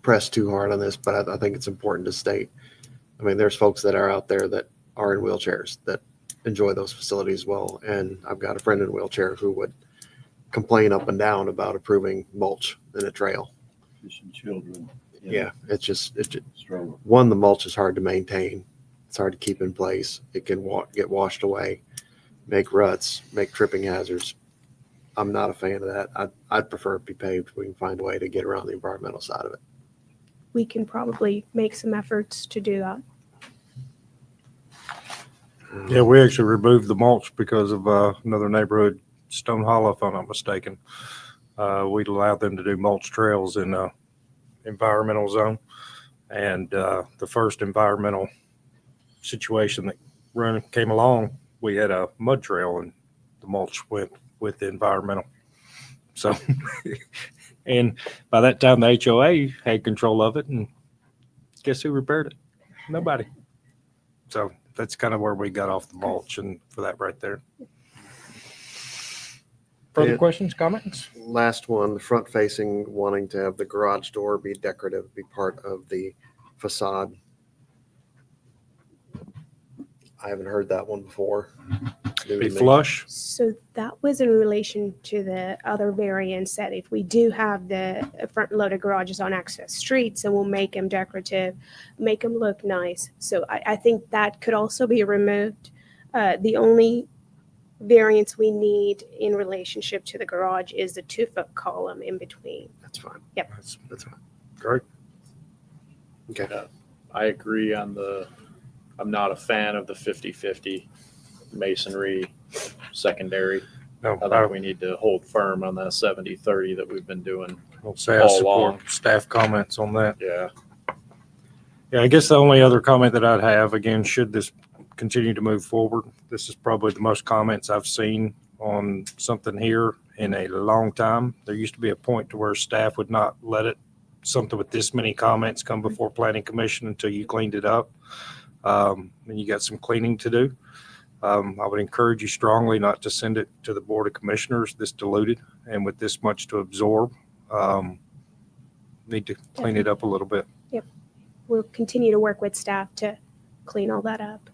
press too hard on this, but I think it's important to state. I mean, there's folks that are out there that are in wheelchairs that enjoy those facilities well. And I've got a friend in a wheelchair who would complain up and down about approving mulch in a trail. Children. Yeah, it's just one, the mulch is hard to maintain. It's hard to keep in place. It can get washed away. make ruts, make tripping hazards. I'm not a fan of that. I'd prefer it be paved. We can find a way to get around the environmental side of it. We can probably make some efforts to do that. Yeah, we actually removed the mulch because of another neighborhood, Stone Hollow, if I'm not mistaken. We'd allowed them to do mulch trails in environmental zone. And the first environmental situation that came along, we had a mud trail and the mulch went with the environmental. So, and by that time, the HOA had control of it, and guess who repaired it? Nobody. So that's kind of where we got off the mulch and for that right there. Further Yeah. questions, comments? Last one, the front facing, wanting to have the garage door be decorative, be part of the facade. I haven't heard that one before. It's new Be to me. flush. So that was in relation to the other variance that if we do have the front loaded garages on access streets, and we'll make them decorative, make them look nice. So I think that could also be removed. The only variance we need in relationship to the garage is the 2-foot column in between. That's fine. Yep. That's fine. Great. Okay. I agree on I'm not a fan of the 50-50 masonry secondary. No, I think we need to hold firm on that 70-30 that we've been doing I'll say I all support along. staff comments on that. Yeah. Yeah, I guess the only other comment that I'd have, again, should this continue to move forward, this is probably the most comments I've seen on something here in a long time. There used to be a point to where staff would not let something with this many comments come before planning commission until you cleaned it up. And you got some cleaning to do. I would encourage you strongly not to send it to the Board of Commissioners this diluted and with this much to absorb. Need to clean it up a little bit. Yep. We'll continue to work with staff to clean all that up.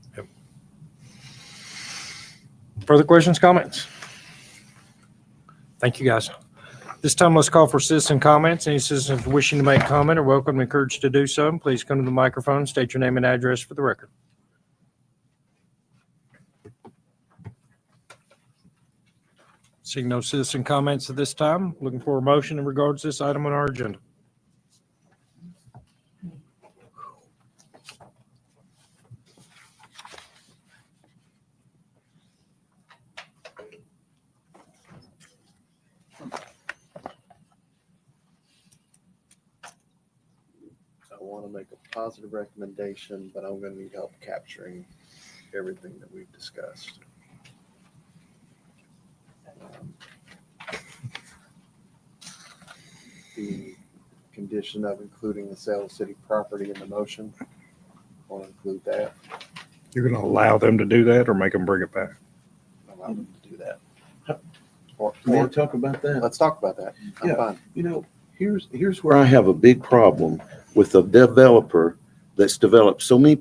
Further questions, comments? Thank you, guys. This time, let's call for citizen comments. Any citizens wishing to make comment are welcome and encouraged to do so. Please come to the microphone, state your name and address for the record. Seeing no citizen comments at this time, looking for a motion in regards to this item on our agenda. I want to make a positive recommendation, but I'm going to need help capturing everything that we've discussed. The condition of including the sale of city property in the motion, I want to include that. You're going to allow them to do that or make them bring it back? Allow them to do that. May I talk about that? Let's talk about that. I'm Yeah. fine. You know, here's where I have a big problem with a developer that's developed so many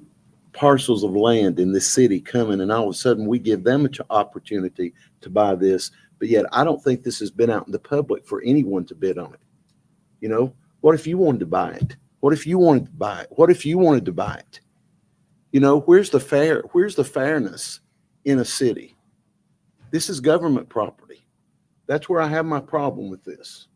parcels of land in this city coming, and all of a sudden we give them an opportunity to buy this, but yet I don't think this has been out in the public for anyone to bid on it. You know, what if you wanted to buy it? What if you wanted to buy it? What if you wanted to buy it? You know, where's the fairness in a city? This is government property. That's where I have my problem with this.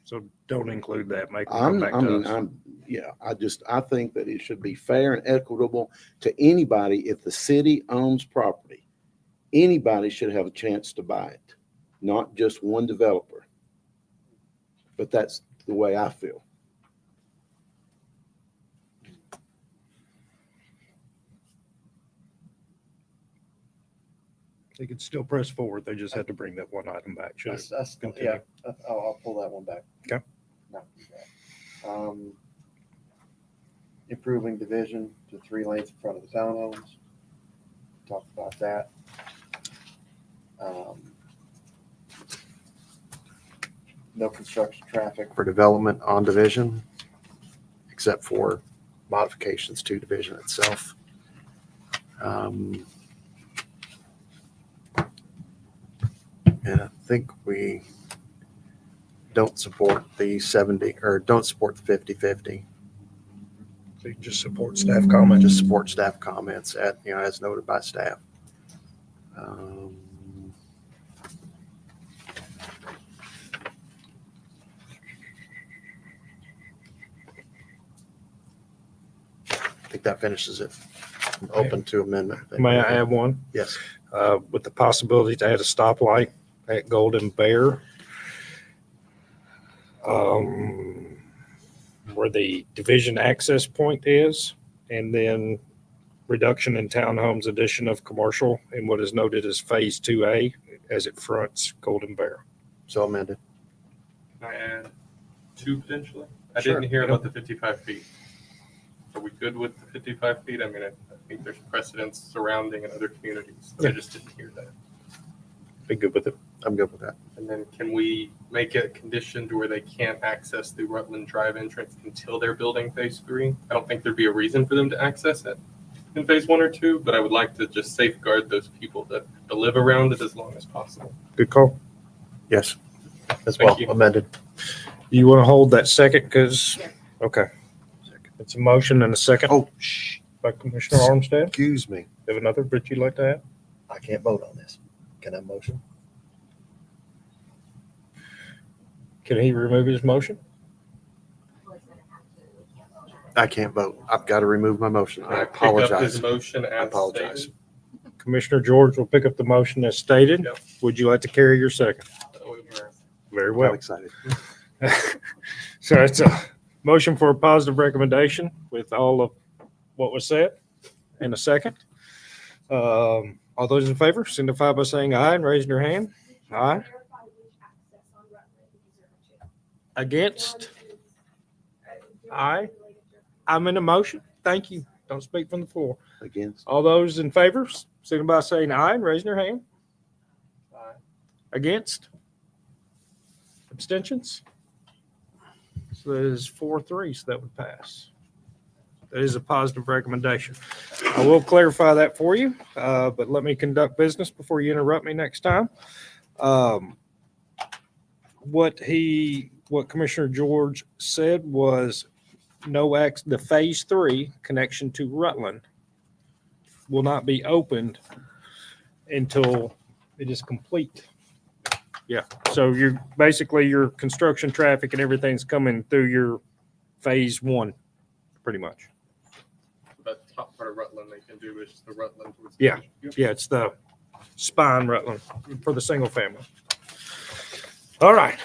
So don't include that. Make them come back to us. I think that it should be fair and equitable to anybody. If the city owns property, anybody should have a chance to buy it, not just one developer. But that's the way I feel. They could still press forward. They just had to bring that one item back. Should it continue? Yeah, I'll pull that one back. Okay. Not do that. Improving division to 3 lanes in front of the townhomes. Talked about that. No construction traffic for development on division, except for modifications to division itself. And I think we don't support the 70 or don't support the 50-50. So you can just support staff comments. Just support staff comments at, as noted by staff. I think that finishes it. I'm open to amendment. May I add one? Yes. With the possibility to add a stoplight at Golden Bear. Where the division access point is, and then reduction in townhomes, addition of commercial in what is noted as Phase 2A as it fronts Golden Bear. So amended. Can I add two potentially? I Sure. didn't hear about the 55 feet. Are we good with the 55 feet? I mean, I think there's precedents surrounding in other communities, but I just didn't hear that. Be good with it. I'm good with that. And then can we make it a condition to where they can't access the Rutland Drive entrance until they're building Phase 3? I don't think there'd be a reason for them to access it in Phase 1 or 2, but I would like to just safeguard those people that live around it as long as possible. Good call. Yes. As Thank well, you. amended. You want to hold that second? Because, okay. It's a motion and a second. Oh, shh. By Commissioner Armstead. Excuse me. Have another bit you'd like to add? I can't vote on this. Can I motion? Can he remove his motion? I can't vote. I've got to remove my motion. Can I pick up apologize. his motion I as apologize. stated? Commissioner George will pick up the motion as stated. Yep. Would you like to carry your second? Very I'm well. excited. So it's a motion for a positive recommendation with all of what was said and a second. All those in favor signify by saying aye and raising your hand. Aye. Against? Aye. I'm in a motion. Thank you. Don't speak from the floor. Against? All those in favor signify by saying aye and raising your hand. Aye. Against? Abstentions? So that is 4-3, so that would pass. That is a positive recommendation. I will clarify that for you, but let me conduct business before you interrupt me next time. What Commissioner George said was the Phase 3 connection to Rutland will not be opened until it is complete. Yeah, so your construction traffic and everything's coming through your Phase 1, pretty much. The top part of Rutland they can do is the Rutland. Yeah, yeah, it's the spine Rutland for the single family. All right.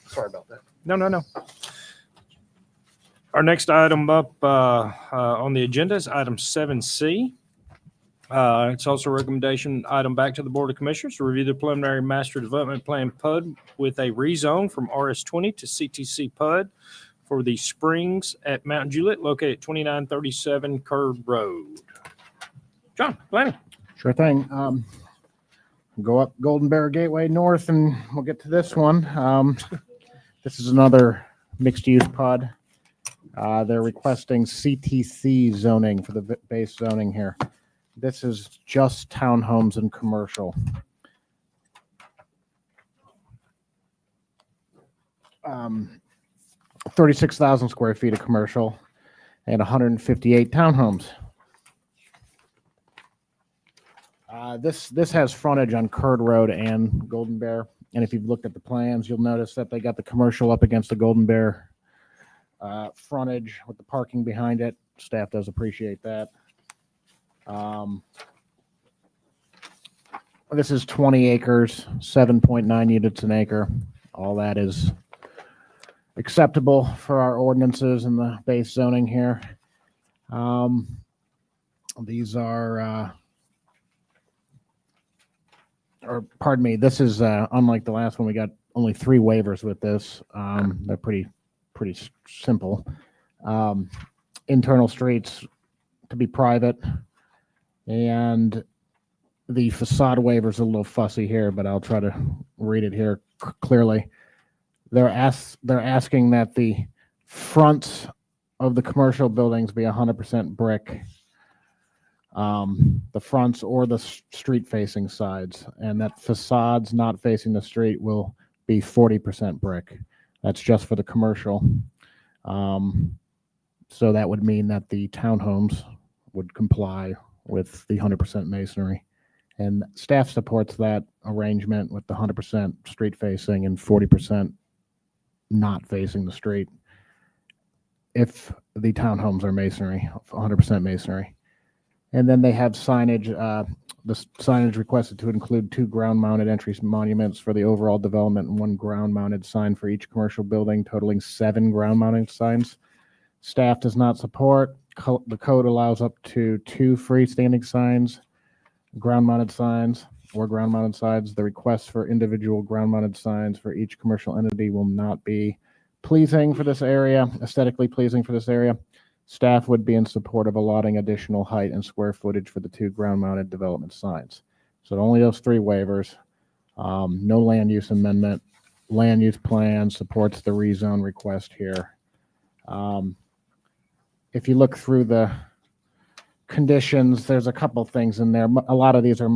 Sorry about that. No. Our next item up on the agenda is item 7C. It's also a recommendation item back to the Board of Commissioners to review the preliminary master development plan PUD with a rezone from RS20 to CTC PUD for the Springs at Mount Juliet located at 2937 Curd Road. John, Lanny. Sure thing. Go up Golden Bear Gateway North and we'll get to this one. This is another mixed-use PUD. They're requesting CTC zoning for the base zoning here. This is just townhomes and commercial. 36,000 square feet of commercial and 158 townhomes. This has frontage on Curd Road and Golden Bear. And if you've looked at the plans, you'll notice that they got the commercial up against the Golden Bear frontage with the parking behind it. Staff does appreciate that. This is 20 acres, 7.9 units an acre. All that is acceptable for our ordinances and the base zoning here. These are, or pardon me, this is unlike the last one. We got only 3 waivers with this. They're pretty simple. Internal streets to be private, and the facade waiver is a little fussy here, but I'll try to read it here clearly. They're asking that the fronts of the commercial buildings be 100% brick. The fronts or the street facing sides, and that facades not facing the street will be 40% brick. That's just for the commercial. So that would mean that the townhomes would comply with the 100% masonry. And staff supports that arrangement with the 100% street facing and 40% not facing the street if the townhomes are masonry, 100% masonry. And then they have signage, the signage requested to include 2 ground-mounted entry monuments for the overall development and 1 ground-mounted sign for each commercial building, totaling 7 ground-mounted signs. Staff does not support. The code allows up to 2 freestanding signs, ground-mounted signs, or ground-mounted signs. The request for individual ground-mounted signs for each commercial entity will not be pleasing for this area, aesthetically pleasing for this area. Staff would be in support of allotting additional height and square footage for the 2 ground-mounted development signs. So only those 3 waivers. No land use amendment. Land use plan supports the rezone request here. If you look through the conditions, there's a couple things in there. A lot of these are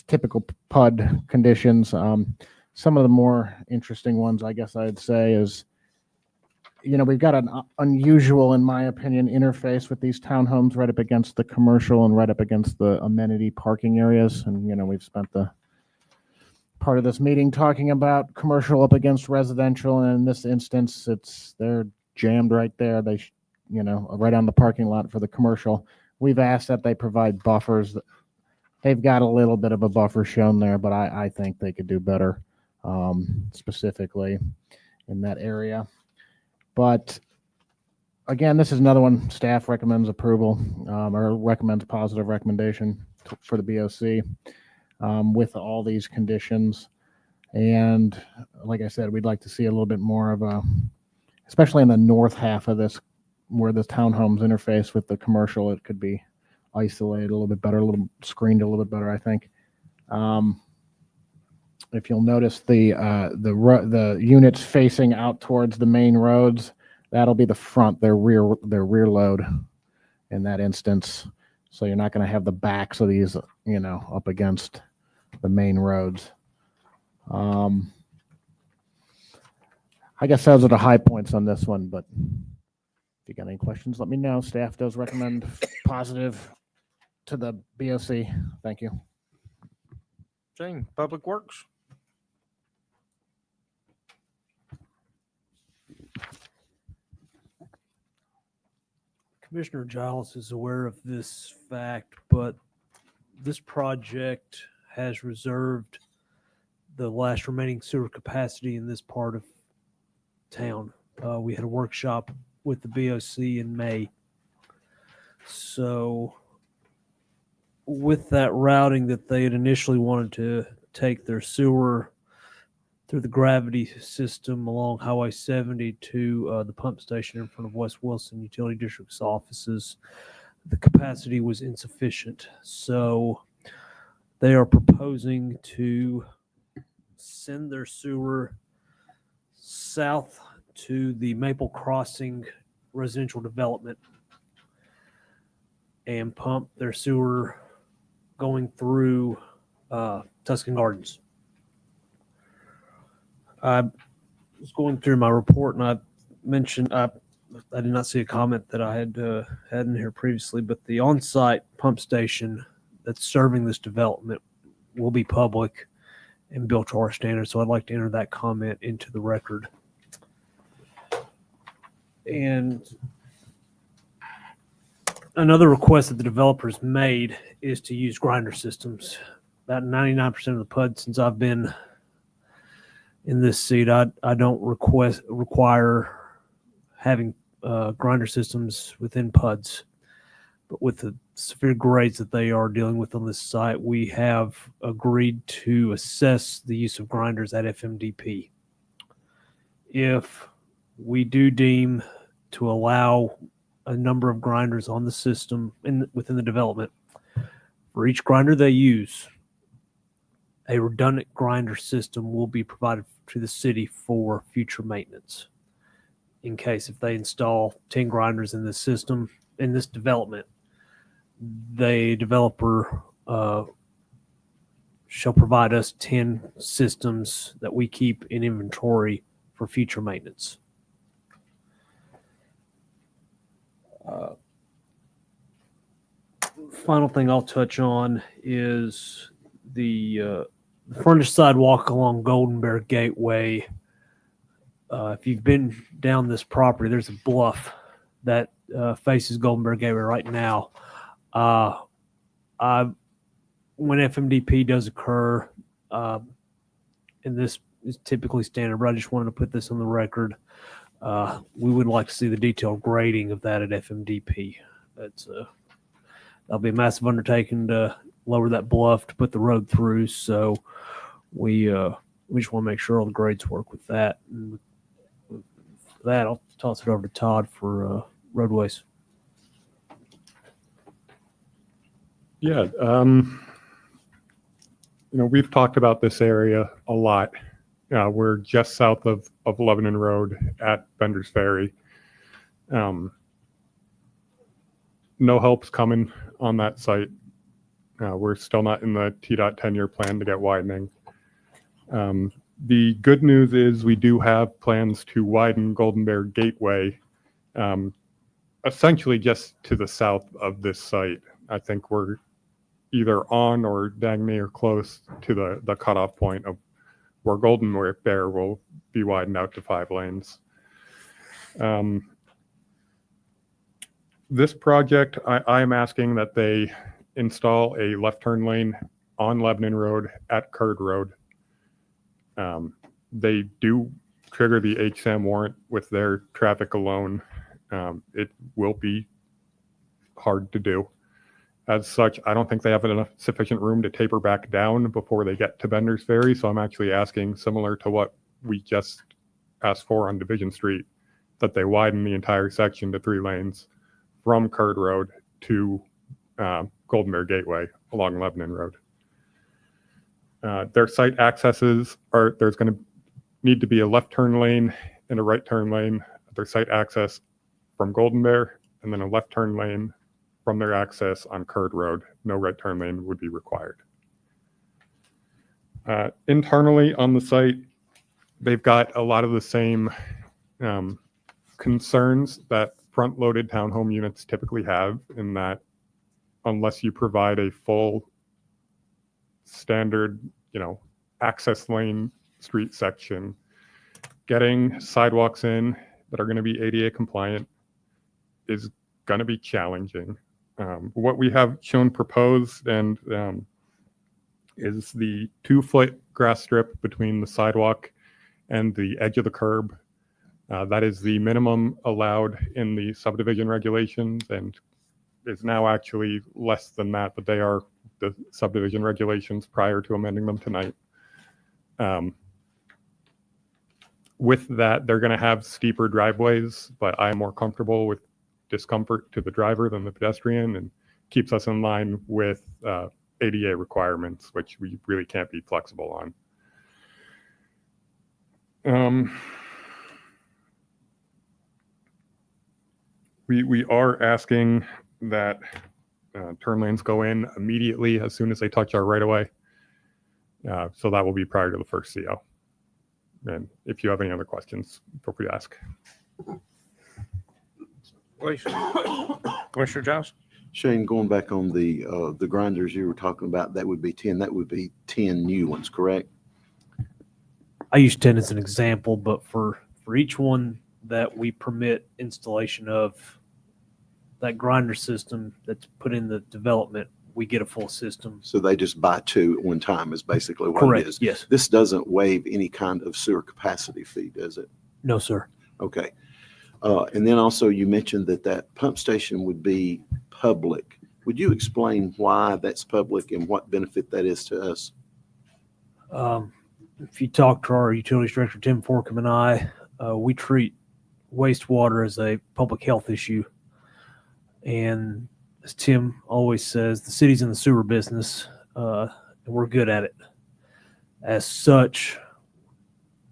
typical PUD conditions. Some of the more interesting ones, I guess I'd say, is, we've got an unusual, in my opinion, interface with these townhomes right up against the commercial and right up against the amenity parking areas. And, we've spent the part of this meeting talking about commercial up against residential. And in this instance, they're jammed right there. Right on the parking lot for the commercial. We've asked that they provide buffers. They've got a little bit of a buffer shown there, but I think they could do better, specifically in that area. But again, this is another one staff recommends approval, or recommends positive recommendation for the BOC, with all these conditions. And like I said, we'd like to see a little bit more of especially in the north half of this, where the townhomes interface with the commercial, it could be isolated a little bit better, a little screened a little bit better, I think. If you'll notice the units facing out towards the main roads, that'll be the front, their rear load in that instance. So you're not going to have the backs of these, up against the main roads. I guess those are the high points on this one, but if you got any questions, let me know. Staff does recommend positive to the BOC. Thank you. Jane, Public Works. Commissioner Giles is aware of this fact, but this project has reserved the last remaining sewer capacity in this part of town. We had a workshop with the BOC in May. So with that routing that they had initially wanted to take their sewer through the gravity system along Highway 70 to the pump station in front of West Wilson Utility District's offices, the capacity was insufficient. So they are proposing to send their sewer south to the Maple Crossing residential development and pump their sewer going through Tuscan Gardens. I was going through my report and I mentioned I did not see a comment that I had had in here previously, but the on-site pump station that's serving this development will be public and built to our standards. So I'd like to enter that comment into the record. And another request that the developers made is to use grinder systems. About 99% of the PUD since I've been in this seat, I don't require having grinder systems within PUDs. But with the severe grades that they are dealing with on this site, we have agreed to assess the use of grinders at FMDP. If we do deem to allow a number of grinders on the system within the development, for each grinder they use, a redundant grinder system will be provided to the city for future maintenance. In case if they install 10 grinders in this system, in this development, the developer shall provide us 10 systems that we keep in inventory for future maintenance. Final thing I'll touch on is the furnished sidewalk along Golden Bear Gateway. If you've been down this property, there's a bluff that faces Golden Bear Gateway right now. When FMDP does occur, and this is typically standard, but I just wanted to put this on the record. We would like to see the detailed grading of that at FMDP. That'll be a massive undertaking to lower that bluff to put the road through. So we just want to make sure all the grades work with that. And with that, I'll toss it over to Todd for roadways. Yeah. We've talked about this area a lot. We're just south of Lebanon Road at Bender's Ferry. No help's coming on that site. We're still not in the TDOT 10-year plan to get widening. The good news is we do have plans to widen Golden Bear Gateway, essentially just to the south of this site. I think we're either on or dang near close to the cutoff point of where Golden Bear will be widened out to 5 lanes. This project, I am asking that they install a left turn lane on Lebanon Road at Curd Road. They do trigger the HSAM warrant with their traffic alone. It will be hard to do. As such, I don't think they have enough sufficient room to taper back down before they get to Bender's Ferry. So I'm actually asking, similar to what we just asked for on Division Street, that they widen the entire section to 3 lanes from Curd Road to Golden Bear Gateway along Lebanon Road. Their site accesses there's going to need to be a left turn lane and a right turn lane at their site access from Golden Bear, and then a left turn lane from their access on Curd Road. No right turn lane would be required. Internally on the site, they've got a lot of the same concerns that front-loaded townhome units typically have, in that unless you provide a full standard, access lane street section, getting sidewalks in that are going to be ADA compliant is going to be challenging. What we have shown proposed and is the 2-foot grass strip between the sidewalk and the edge of the curb. That is the minimum allowed in the subdivision regulations, and is now actually less than that, but they are the subdivision regulations prior to amending them tonight. With that, they're going to have steeper driveways, but I'm more comfortable with discomfort to the driver than the pedestrian, and keeps us in line with ADA requirements, which we really can't be flexible on. We are asking that turn lanes go in immediately as soon as they touch our right of way. So that will be prior to the first CO. And if you have any other questions, feel free to ask. Commissioner Johnson? Shane, going back on the grinders you were talking about, that would be 10 new ones, correct? I use 10 as an example, but for each one that we permit installation of, that grinder system that's put in the development, we get a full system. So they just buy 2 at one time is basically what Correct, it is. yes. This doesn't waive any kind of sewer capacity fee, does it? No, sir. Okay. And then also you mentioned that pump station would be public. Would you explain why that's public and what benefit that is to us? If you talk to our utilities director, Tim Forkham, and I, we treat wastewater as a public health issue. And as Tim always says, the city's in the sewer business, and we're good at it. As such,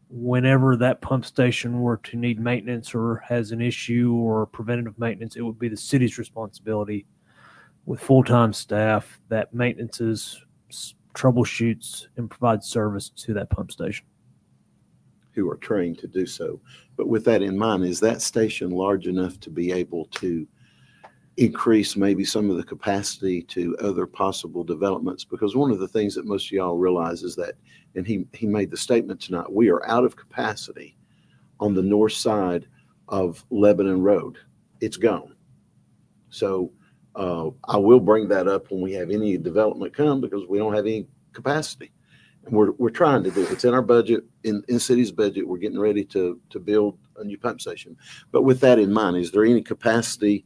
whenever that pump station were to need maintenance or has an issue or preventative maintenance, it would be the city's responsibility with full-time staff that maintenances, troubleshoots, and provides service to that pump station. Who are trained to do so. But with that in mind, is that station large enough to be able to increase maybe some of the capacity to other possible developments, because one of the things that most of y'all realize is that, and he made the statement tonight, we are out of capacity on the north side of Lebanon Road. It's gone. So I will bring that up when we have any development come, because we don't have any capacity. And we're trying to do it. It's in our budget, in city's budget. We're getting ready to build a new pump station. But with that in mind, is there any capacity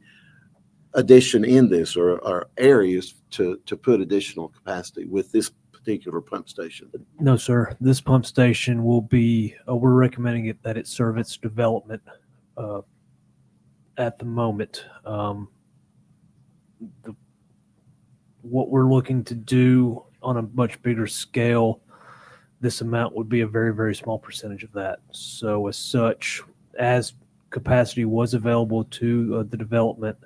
addition in this, or areas to put additional capacity with this particular pump station? No, sir. This pump station will be, we're recommending it that it serve its development at the moment. What we're looking to do on a much bigger scale, this amount would be a very, very small percentage of that. So as such, as capacity was available to the development,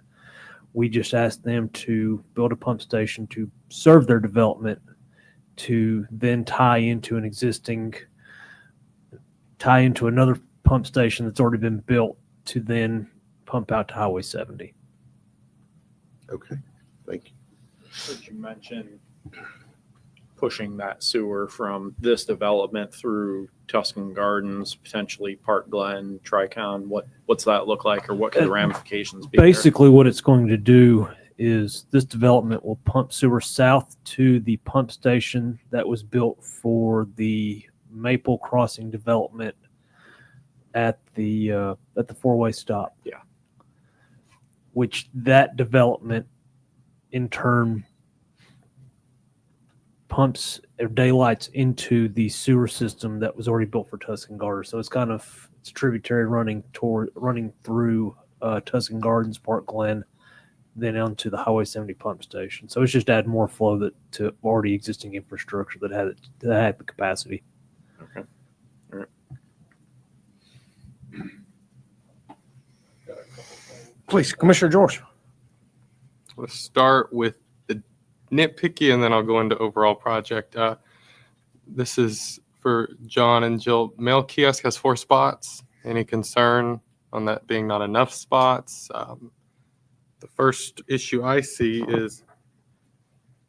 we just asked them to build a pump station to serve their development, to then tie into another pump station that's already been built, to then pump out to Highway 70. Okay, thank you. As you mentioned, pushing that sewer from this development through Tuscan Gardens, potentially Park Glen, Tricon, what's that look like, or what could the ramifications be? Basically, what it's going to do is this development will pump sewer south to the pump station that was built for the Maple Crossing development at the four-way stop. Yeah. Which that development in turn pumps or daylights into the sewer system that was already built for Tuscan Gardens. So it's it's a tributary running through Tuscan Gardens, Park Glen, then onto the Highway 70 pump station. So it's just add more flow to already existing infrastructure that had the capacity. Okay. All right. Please, Commissioner George. Let's start with the nitpicky, and then I'll go into overall project. This is for John and Jill. Mail kiosk has 4 spots. Any concern on that being not enough spots? The first issue I see is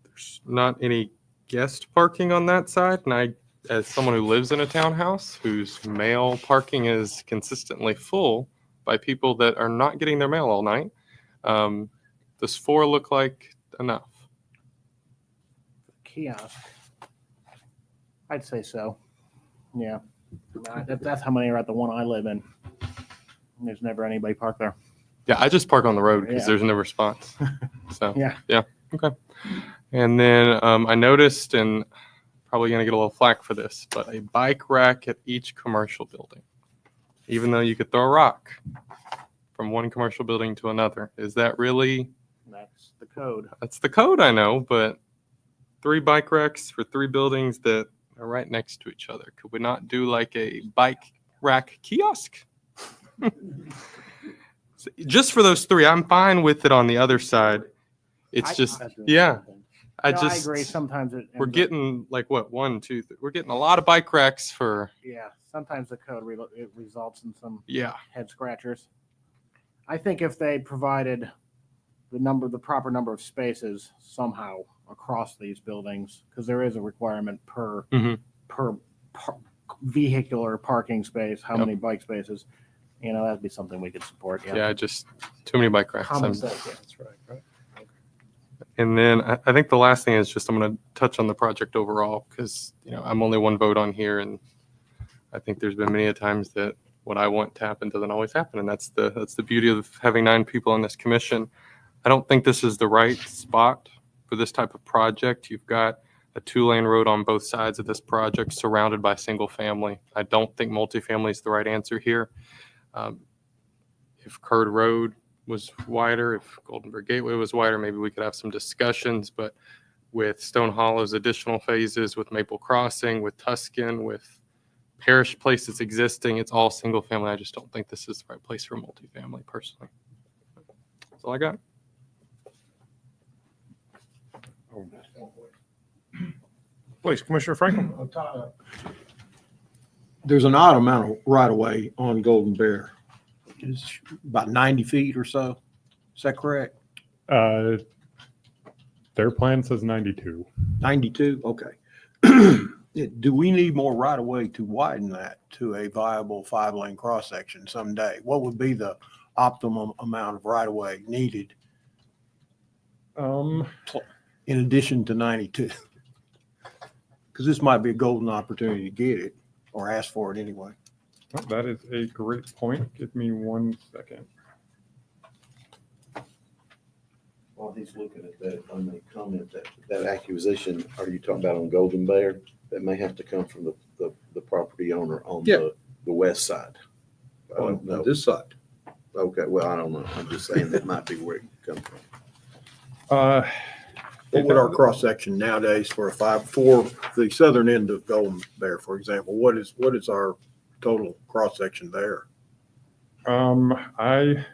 there's not any guest parking on that side. And I, as someone who lives in a townhouse whose mail parking is consistently full by people that are not getting their mail all night, does 4 look like enough? Kiosk. I'd say so. Yeah. That's how many are at the one I live in. There's never anybody parked there. Yeah, I just park on the road because Yeah. there's no response. So Yeah. Okay. And then I noticed, and probably gonna get a little flack for this, but a bike rack at each commercial building, even though you could throw a rock from one commercial building to another. Is that really? That's the code. That's the code, I know, but 3 bike racks for 3 buildings that are right next to each other. Could we not do like a bike rack kiosk? Just for those 3, I'm fine with it on the other side. It's just, yeah. I agree. Sometimes we're getting like what, 1, 2, 3. We're getting a lot of bike racks for. Yeah. Sometimes the code it results in some Yeah. head scratchers. I think if they provided the proper number of spaces somehow across these buildings, because there is a requirement per vehicular parking space, how many bike spaces, that'd be something we could support. Yeah, just too many bike racks. Common sense, yeah. That's right. And then I think the last thing is just I'm going to touch on the project overall, because I'm only one vote on here, and I think there's been many a times that what I want to happen doesn't always happen, and that's the beauty of having 9 people on this commission. I don't think this is the right spot for this type of project. You've got a 2-lane road on both sides of this project surrounded by single family. I don't think multifamily is the right answer here. If Curd Road was wider, if Goldenberg Gateway was wider, maybe we could have some discussions, but with Stone Hollow's additional phases, with Maple Crossing, with Tuscan, with Parish Place that's existing, it's all single family. I just don't think this is the right place for multifamily personally. That's all I got. Please, Commissioner Franklin. There's an odd amount of right of way on Golden Bear. It's about 90 feet or so. Is that correct? Their plan says 92. 92, okay. Do we need more right of way to widen that to a viable 5-lane cross section someday? What would be the optimum amount of right of way needed in addition to 92? Because this might be a golden opportunity to get it or ask for it anyway. Oh, that is a great point. Give me 1 second. While he's looking at that, I may comment that acquisition, are you talking about on Golden Bear? That may have to come from the property owner on Yeah. the west side. On No. this side. Okay, well, I don't know. I'm just saying that might be where it comes from. What would our cross section nowadays for the southern end of Golden Bear, for example? What is our total cross section there? I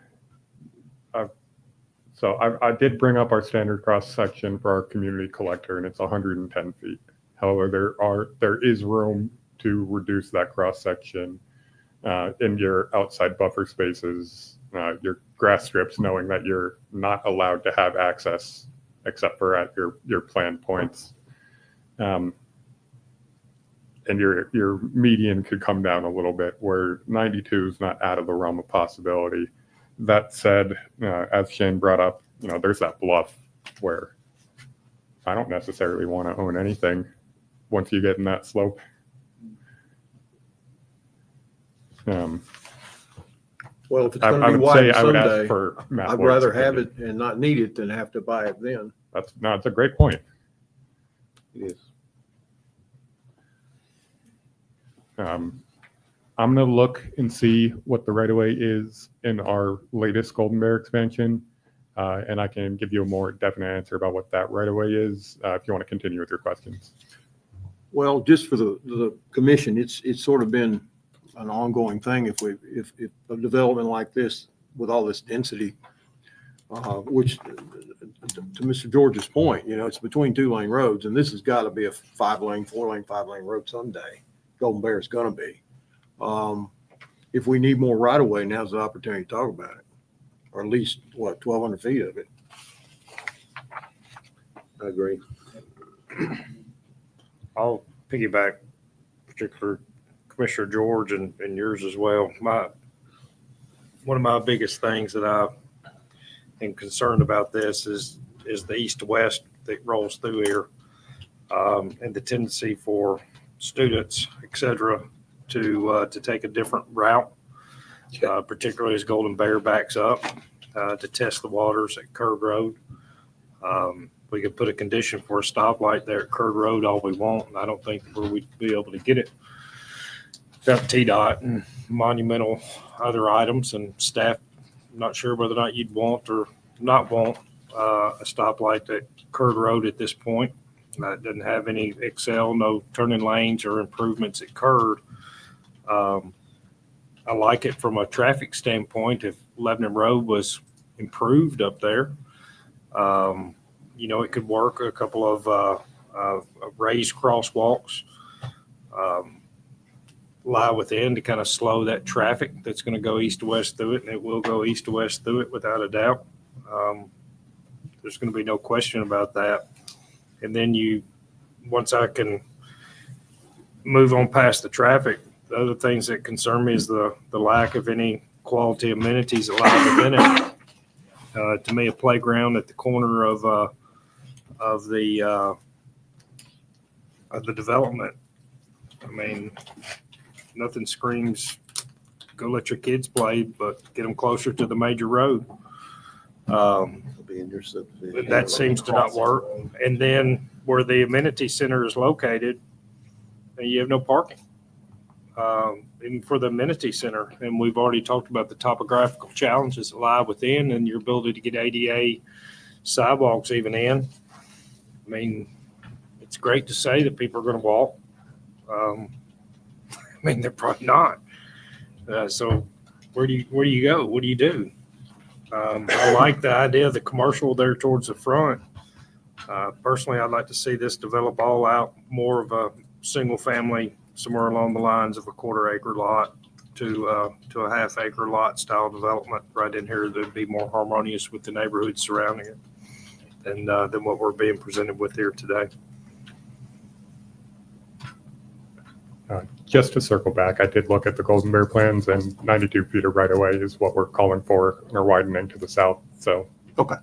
did bring up our standard cross section for our community collector, and it's 110 feet. However, there is room to reduce that cross section in your outside buffer spaces, your grass strips, knowing that you're not allowed to have access except for at your planned points. And your median could come down a little bit, where 92 is not out of the realm of possibility. That said, as Shane brought up, there's that bluff where I don't necessarily want to own anything once you get in that slope. Well, if it's I going to be would say widened I would ask someday, for Matt I'd White's rather have opinion. it and not need it than have to buy it then. It's a great point. It is. I'm going to look and see what the right-of-way is in our latest Golden Bear expansion, and I can give you a more definite answer about what that right-of-way is if you want to continue with your questions. Well, just for the commission, it's sort of been an ongoing thing. If a development like this with all this density, which to Mr. George's point, it's between 2-lane roads, and this has got to be a 5-lane, 4-lane, 5-lane road someday. Golden Bear is going to be. If we need more right of way, now's the opportunity to talk about it, or at least 1,200 feet of it. I agree. I'll piggyback, particular Commissioner George and yours as well. One of my biggest things that I am concerned about this is the east-west that rolls through here, and the tendency for students, et cetera, to take a different route, particularly as Golden Bear backs up to test the waters at Curd Road. We could put a condition for a stoplight there at Curd Road all we want, and I don't think we'd be able to get it without TDOT and monumental other items, and staff, I'm not sure whether or not you'd want or not want a stoplight at Curd Road at this point. It doesn't have any excel, no turning lanes or improvements at Curd. I like it from a traffic standpoint. If Lebanon Road was improved up there, it could work. A couple of raised crosswalks lie within to kind of slow that traffic that's going to go east to west through it, and it will go east to west through it without a doubt. There's going to be no question about that. And then once I can move on past the traffic, the other things that concern me is the lack of any quality amenities allowed within it. To me, a playground at the corner of the development. I mean, nothing screams go let your kids play, but get them closer to the major road. That seems to not work. And then where the amenity center is located, you have no parking, even for the amenity center. And we've already talked about the topographical challenges that lie within and your ability to get ADA sidewalks even in. I mean, it's great to say that people are going to walk. They're probably not. So where do you go? What do you do? I like the idea of the commercial there towards the front. Personally, I'd like to see this develop all out more of a single family, somewhere along the lines of a 1/4 acre lot to a half acre lot style development right in here that'd be more harmonious with the neighborhood surrounding it than what we're being presented with here today. Just to circle back, I did look at the Golden Bear plans, and 92 feet of right of way is what we're calling for, or widening to the south. So Okay.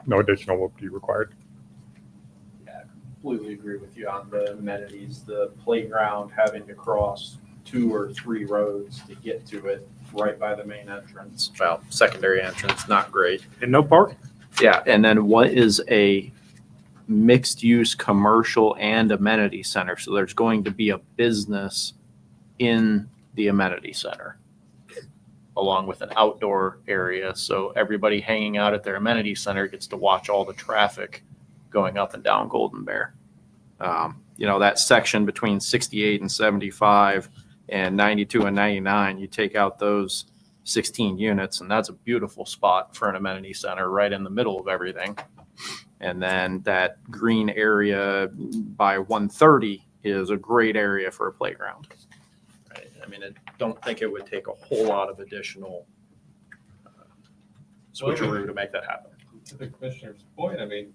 no additional will be required. Completely agree with you on the amenities, the playground having to cross 2 or 3 roads to get to it right by the main entrance. Well, secondary entrance, not great. And no parking. Yeah, and then what is a mixed-use commercial and amenity center? So there's going to be a business in the amenity center along with an outdoor area. So everybody hanging out at their amenity center gets to watch all the traffic going up and down Golden Bear. That section between 68 and 75 and 92 and 99, you take out those 16 units, and that's a beautiful spot for an amenity center right in the middle of everything. And then that green area by 130 is a great area for a playground. Right? I mean, I don't think it would take a whole lot of additional switcheroo to make that happen. To the commissioner's point, I mean,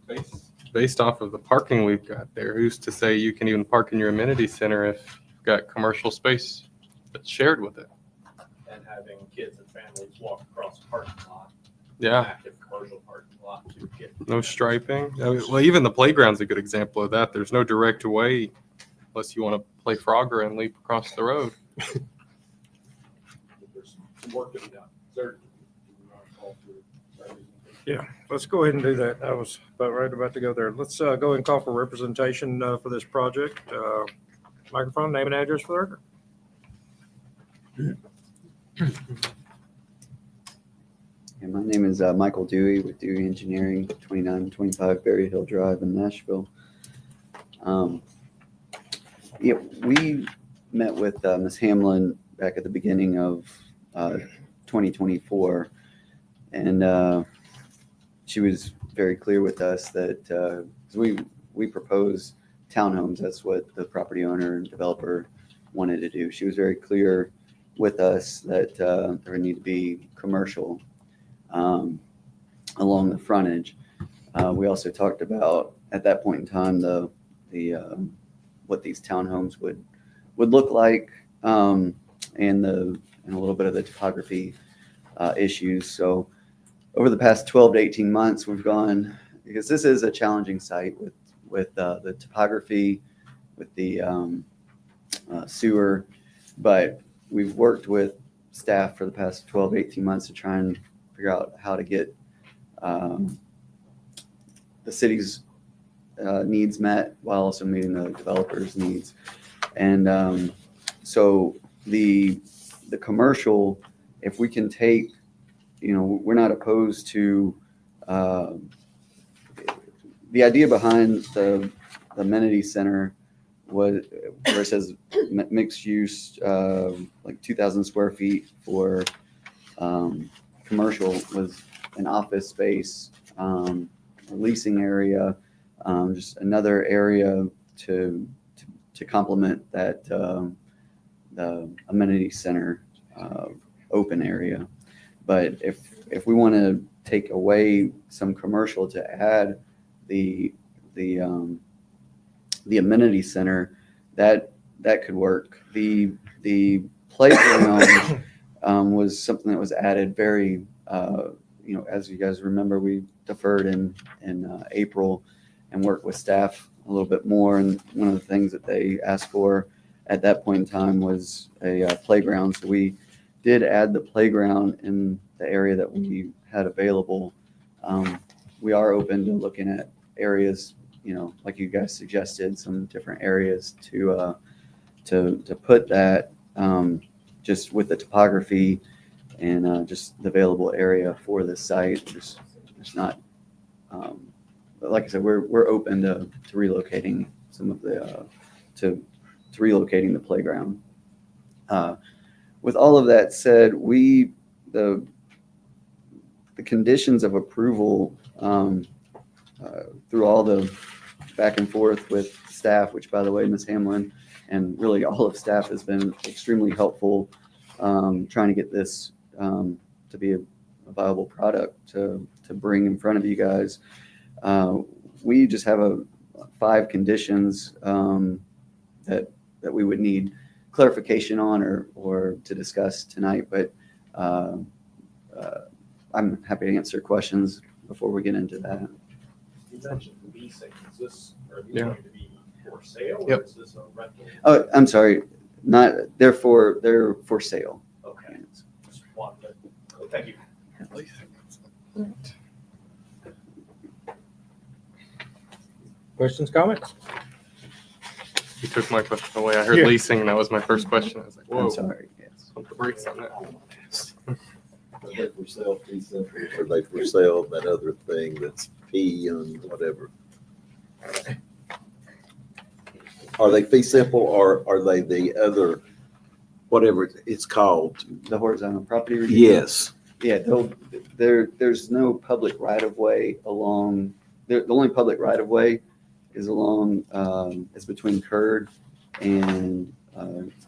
based off of the parking we've got there, who's to say you can even park in your amenity center if you've got commercial space that's shared with it? And having kids and families walk across the parking lot. Yeah. Active commercial parking lot to get. No striping. I mean, well, even the playground's a good example of that. There's no direct way unless you want to play Frogger and leap across the road. There's some work to be done. Certainly. Yeah, let's go ahead and do that. I was about to go there. Let's go ahead and call for representation for this project. Microphone, name and address for the record. Yeah, my name is Michael Dewey with Dewey Engineering, 2925 Berry Hill Drive in Nashville. We met with Ms. Hamlin back at the beginning of 2024, and she was very clear with us that we propose townhomes. That's what the property owner and developer wanted to do. She was very clear with us that there would need to be commercial along the frontage. We also talked about at that point in time the what these townhomes would look like, and a little bit of the topography issues. So over the past 12 to 18 months, we've gone, because this is a challenging site with the topography, with the sewer, but we've worked with staff for the past 12 to 18 months to try and figure out how to get the city's needs met while also meeting the developer's needs. And so the commercial, if we can take, we're not opposed to the idea behind the amenity center was where it says mixed use, like 2,000 square feet for commercial, was an office space, a leasing area, just another area to complement that the amenity center open area. But if we want to take away some commercial to add the amenity center, that could work. The playground was something that was added very, as you guys remember, we deferred in April and worked with staff a little bit more. And one of the things that they asked for at that point in time was a playground. So we did add the playground in the area that we had available. We are open to looking at areas, like you guys suggested, some different areas to put that, just with the topography and just the available area for this site. There's not, but like I said, we're open to relocating some of the to relocating the playground. With all of that said, the conditions of approval through all the back and forth with staff, which by the way, Ms. Hamlin and really all of staff has been extremely helpful trying to get this to be a viable product to bring in front of you guys. We just have 5 conditions that we would need clarification on or to discuss tonight, but I'm happy to answer questions before we get into that. You mentioned leasing. Is this, are these Yeah. going to be for sale Yep. or is this a rental? Oh, I'm sorry, they're for sale. Okay. Just wanted to- Thank you. Questions, comments? You took my question away. I heard Yeah. leasing, and that was my first question. I was like, whoa. I'm sorry, yes. Pump the brakes on that. Are they for sale, fee simple, or are they for sale, that other thing that's P and whatever? Are they fee simple or are they the other, whatever it's called? The horizontal property review? Yes. Yeah, there's no public right of way along, the only public right of way is along, is between Curd and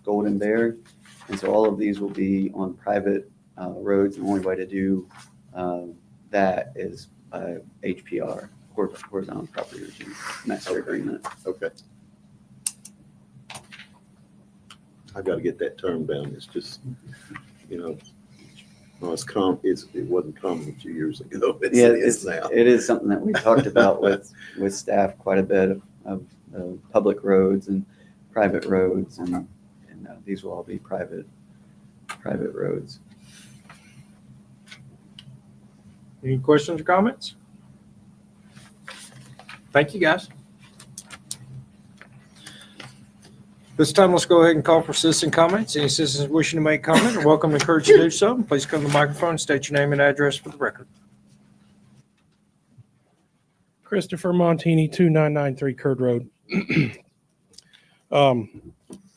Golden Bear. And so all of these will be on private roads. The only way to do that is HPR, horizontal property review, master agreement. Okay. I've got to get that term down. It's just, well, it wasn't common a few years ago. Yeah, It is now. it is something that we talked about with staff quite a bit of public roads and private roads, and these will all be private roads. Any questions or comments? Thank you, guys. This time, let's go ahead and call for citizen comments. Any citizens wishing to make comment are welcome and encouraged to do so. Please come to the microphone and state your name and address for the record. Christopher Montini, 2993 Curd Road.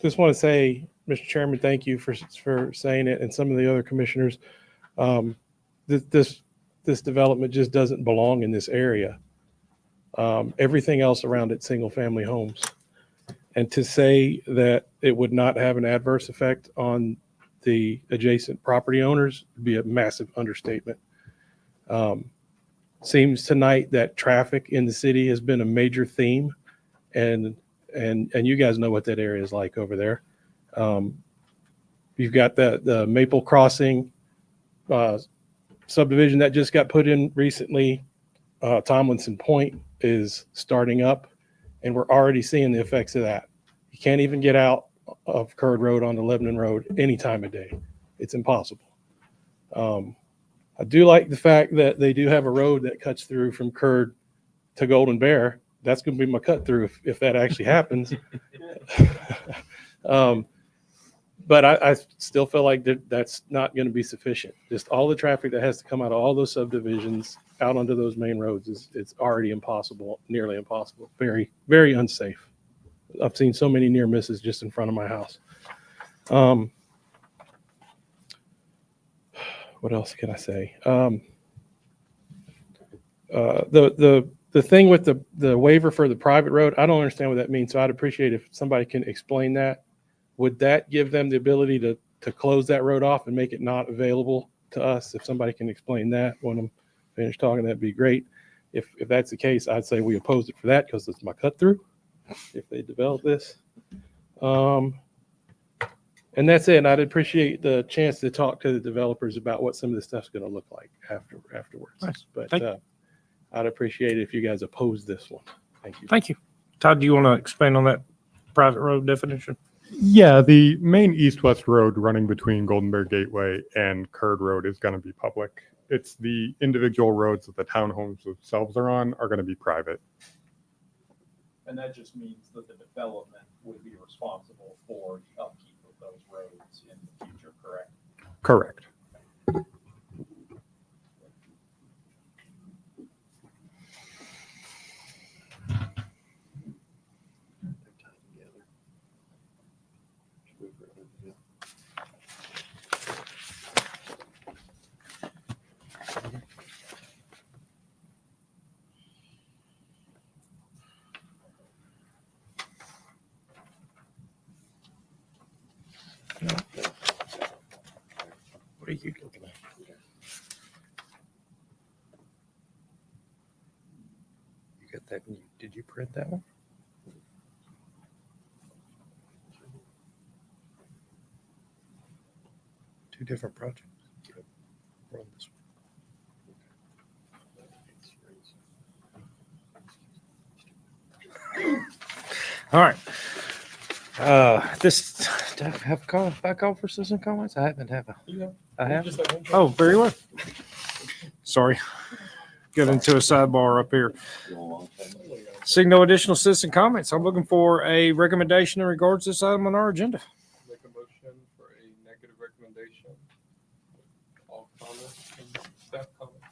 Just want to say, Mr. Chairman, thank you for saying it, and some of the other commissioners. This development just doesn't belong in this area. Everything else around it, single-family homes. And to say that it would not have an adverse effect on the adjacent property owners would be a massive understatement. Seems tonight that traffic in the city has been a major theme, and you guys know what that area is like over there. You've got the Maple Crossing subdivision that just got put in recently. Tomlinson Point is starting up, and we're already seeing the effects of that. You can't even get out of Curd Road onto Lebanon Road any time of day. It's impossible. I do like the fact that they do have a road that cuts through from Curd to Golden Bear. That's going to be my cut through if that actually happens. But I still feel like that's not going to be sufficient. Just all the traffic that has to come out of all those subdivisions out onto those main roads it's already impossible, nearly impossible, very, very unsafe. I've seen so many near misses just in front of my house. What else can I say? The thing with the waiver for the private road, I don't understand what that means. So I'd appreciate if somebody can explain that. Would that give them the ability to close that road off and make it not available to us? If somebody can explain that when I'm finished talking, that'd be great. If that's the case, I'd say we oppose it for that because it's my cut through if they develop this. And that's it. And I'd appreciate the chance to talk to the developers about what some of this stuff's going to look like afterwards. Nice. But Thank you. I'd appreciate it if you guys oppose this one. Thank you. Thank you. Todd, do you want to expand on that private road definition? Yeah, the main east-west road running between Golden Bear Gateway and Curd Road is going to be public. It's the individual roads that the townhomes themselves are on are going to be private. And that just means that the development would be responsible for the upkeep of those roads in the future, correct? Correct. What are you looking at? You got that? Did you print that one? Two different projects. Run this All right. This, do I have call, if I call for citizen comments? I haven't, have I? I have? Oh, very well. Sorry. Get into a sidebar up here. Seeing no additional citizen comments, I'm looking for a recommendation in regards to this item on our agenda. Make a motion for a negative recommendation. All comments and staff comments.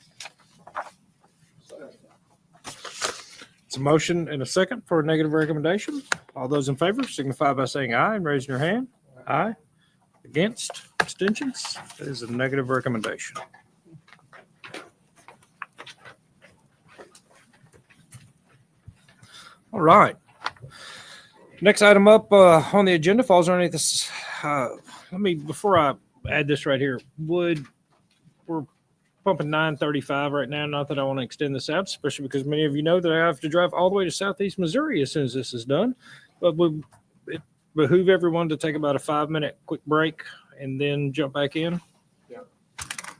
It's a motion and a second for a negative recommendation. All those in favor signify by saying aye and raising your hand. Aye. Against, abstentions? That is a negative recommendation. All right. Next item up on the agenda falls underneath this. Before I add this right here, we're pumping 935 right now. Not that I want to extend this out, especially because many of you know that I have to drive all the way to Southeast Missouri as soon as this is done. But it behoove everyone to take about a 5-minute quick break and then jump back in. Yeah.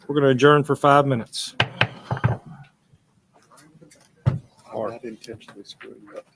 We're going to adjourn for 5 minutes. I'm not intentionally screwing up.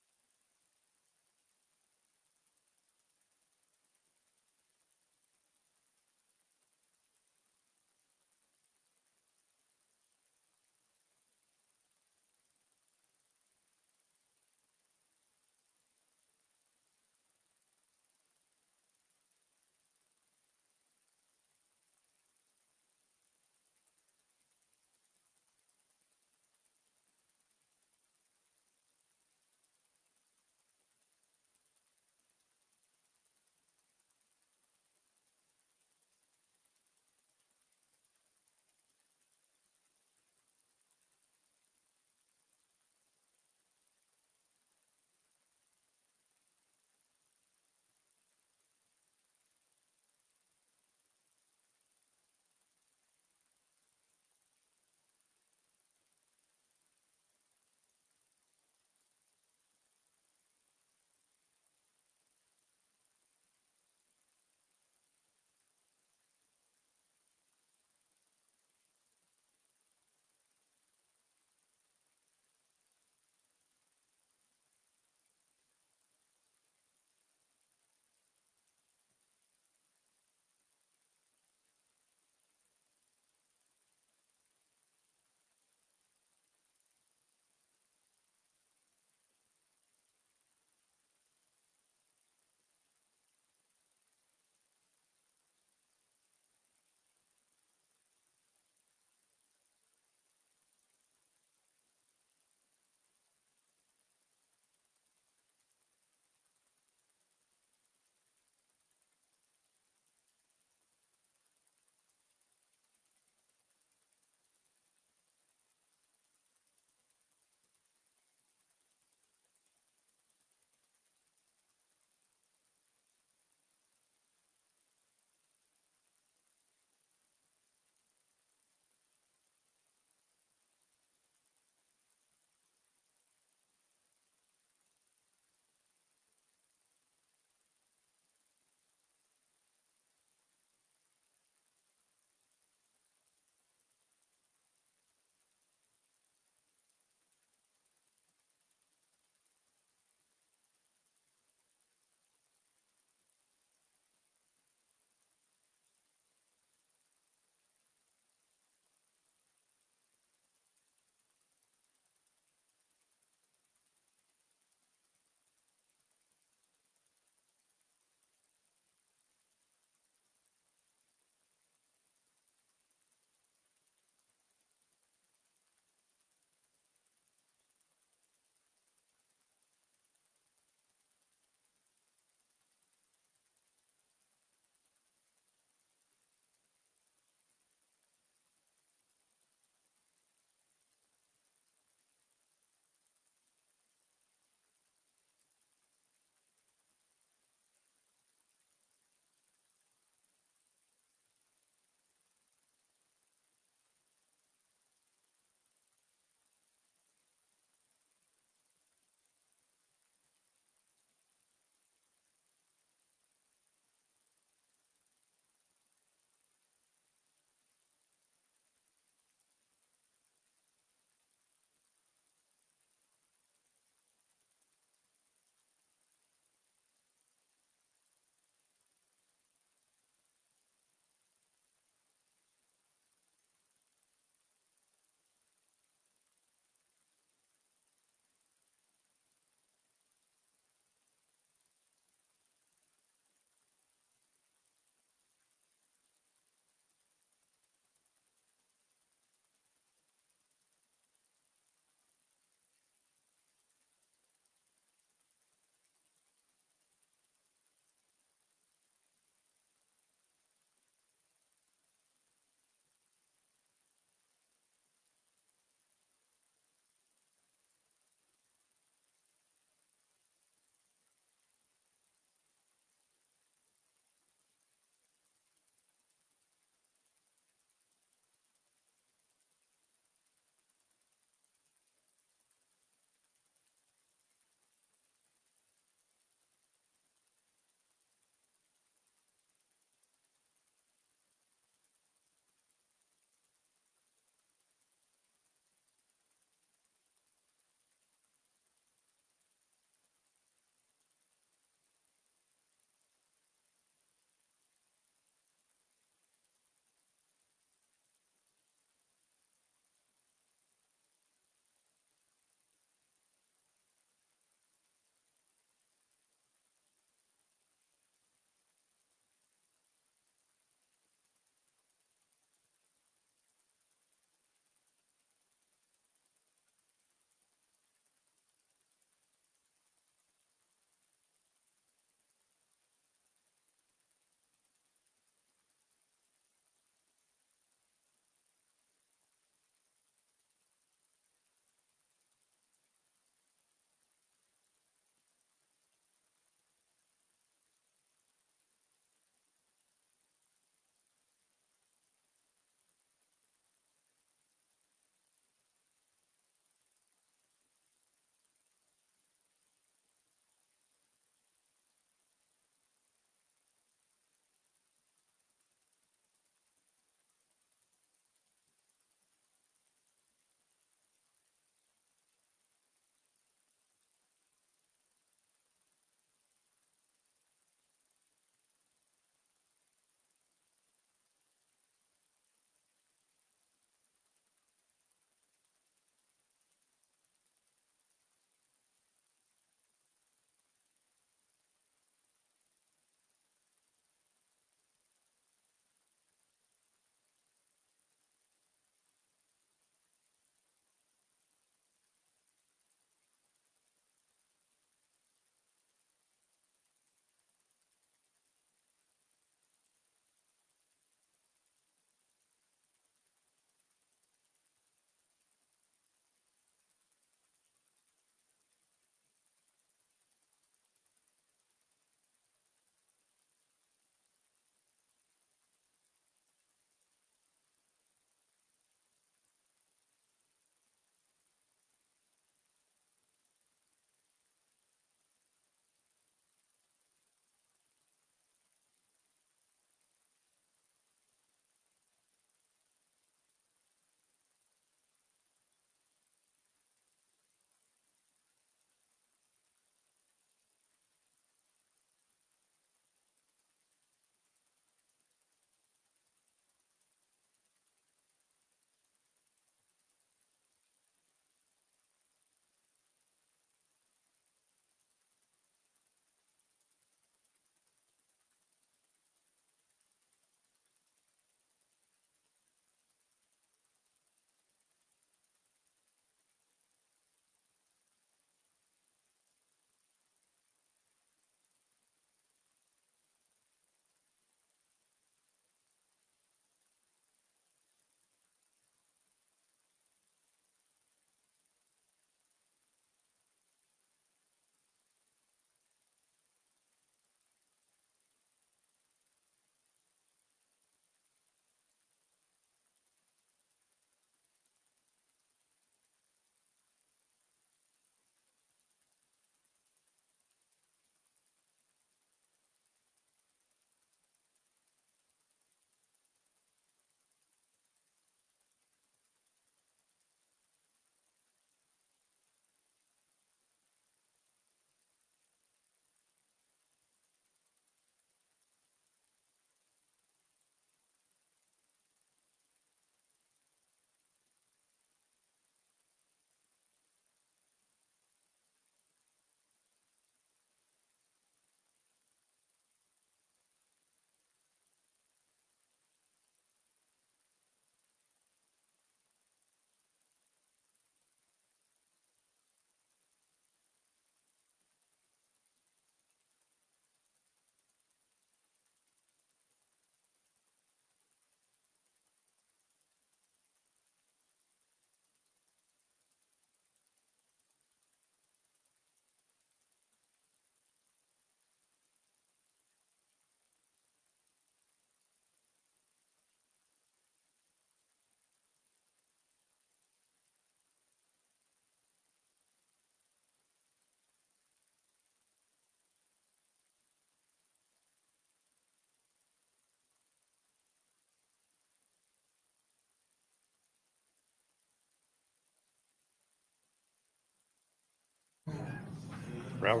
All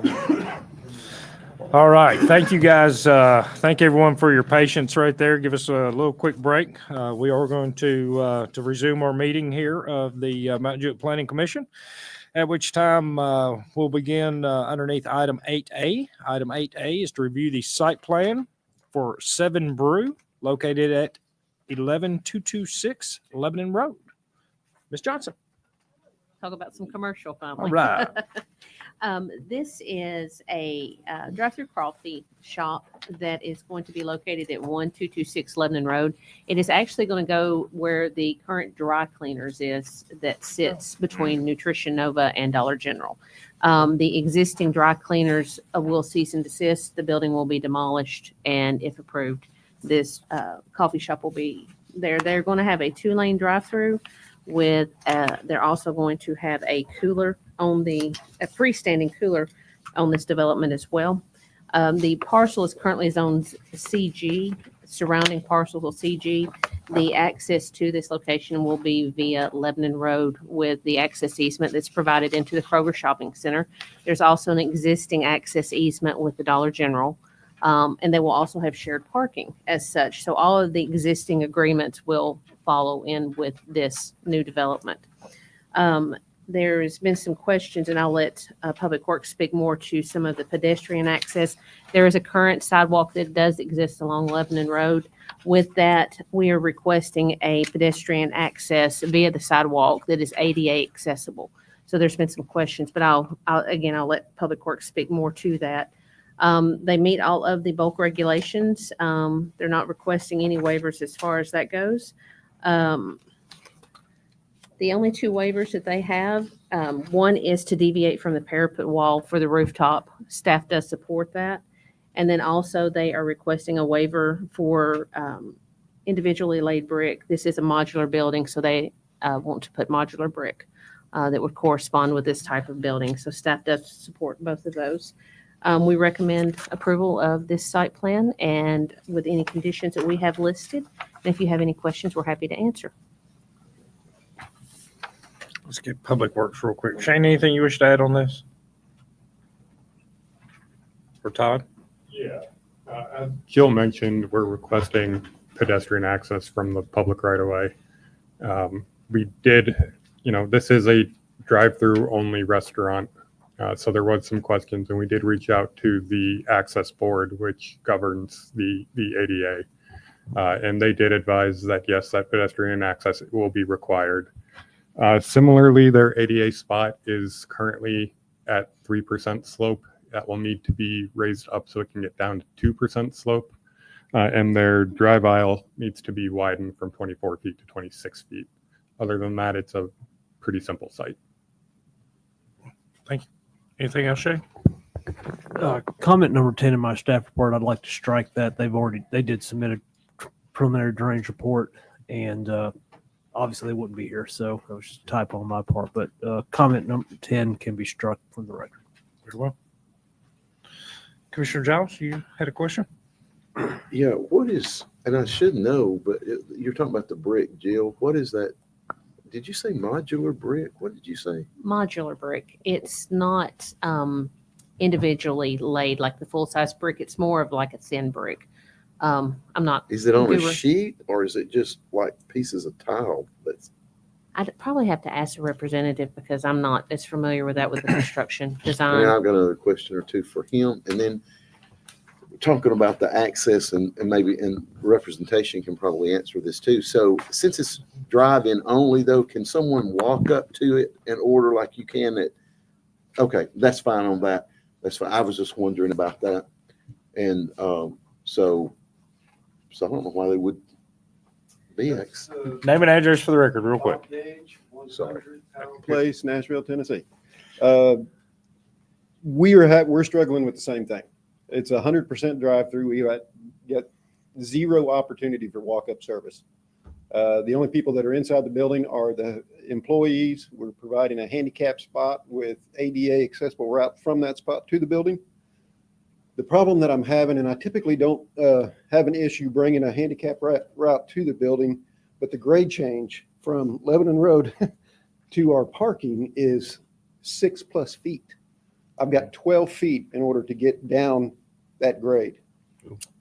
right. Thank you, guys. Thank everyone for your patience right there. Give us a little quick break. We are going to resume our meeting here of the Mount Juliet Planning Commission, at which time we'll begin underneath item 8A. Item 8A is to review the site plan for 7 Brew located at 11226 Lebanon Road. Ms. Johnson. Talk about some commercial finally. All right. This is a drive-through coffee shop that is going to be located at 1226 Lebanon Road. It is actually going to go where the current dry cleaners is that sits between Nutrition Nova and Dollar General. The existing dry cleaners will cease and desist. The building will be demolished, and if approved, this coffee shop will be there. They're going to have a 2-lane drive-through with they're also going to have a cooler on a freestanding cooler on this development as well. The parcel is currently zoned CG. Surrounding parcels will CG. The access to this location will be via Lebanon Road with the access easement that's provided into the Kroger Shopping Center. There's also an existing access easement with the Dollar General. And they will also have shared parking as such. So all of the existing agreements will follow in with this new development. There's been some questions, and I'll let Public Works speak more to some of the pedestrian access. There is a current sidewalk that does exist along Lebanon Road. With that, we are requesting a pedestrian access via the sidewalk that is ADA accessible. So there's been some questions, but I'll let Public Works speak more to that. They meet all of the bulk regulations. They're not requesting any waivers as far as that goes. The only 2 waivers that they have, one is to deviate from the parapet wall for the rooftop. Staff does support that. And then also they are requesting a waiver for individually laid brick. This is a modular building, so they want to put modular brick that would correspond with this type of building. So staff does support both of those. We recommend approval of this site plan and with any conditions that we have listed. And if you have any questions, we're happy to answer. Let's get Public Works real quick. Shane, anything you wish to add on this? Or Todd? Yeah. As Jill mentioned, we're requesting pedestrian access from the public right of way. We did, this is a drive-through only restaurant. So there was some questions, and we did reach out to the access board, which governs the ADA. And they did advise that, yes, that pedestrian access will be required. Similarly, their ADA spot is currently at 3% slope. That will need to be raised up so it can get down to 2% slope. And their drive aisle needs to be widened from 24 feet to 26 feet. Other than that, it's a pretty simple site. Thank you. Anything else, Shay? Comment number 10 in my staff report, I'd like to strike that. They did submit a preliminary drainage report, and obviously they wouldn't be here, so that was just a typo on my part. But comment number 10 can be struck from the record. Very well. Commissioner Giles, you had a question? Yeah, what is, and I should know, but you're talking about the brick, Jill. What is that? Did you say modular brick? What did you say? Modular brick. It's not individually laid like the full-size brick. It's more of like a thin brick. I'm not. Is it on a sheet, or is it just like pieces of tile? I'd probably have to ask a representative because I'm not as familiar with that with the construction design. And I've got another question or two for him. And then talking about the access and maybe and representation can probably answer this too. So since it's drive-in only though, can someone walk up to it and order like you can at, okay, that's fine on that. That's fine. I was just wondering about that. And so I don't know why they would be. Name and address for the record real quick. Sorry. Place, Nashville, Tennessee. We're struggling with the same thing. It's 100% drive-through. We get zero opportunity for walk-up service. The only people that are inside the building are the employees. We're providing a handicap spot with ADA accessible route from that spot to the building. The problem that I'm having, and I typically don't have an issue bringing a handicap route to the building, but the grade change from Lebanon Road to our parking is 6+ feet. I've got 12 feet in order to get down that grade.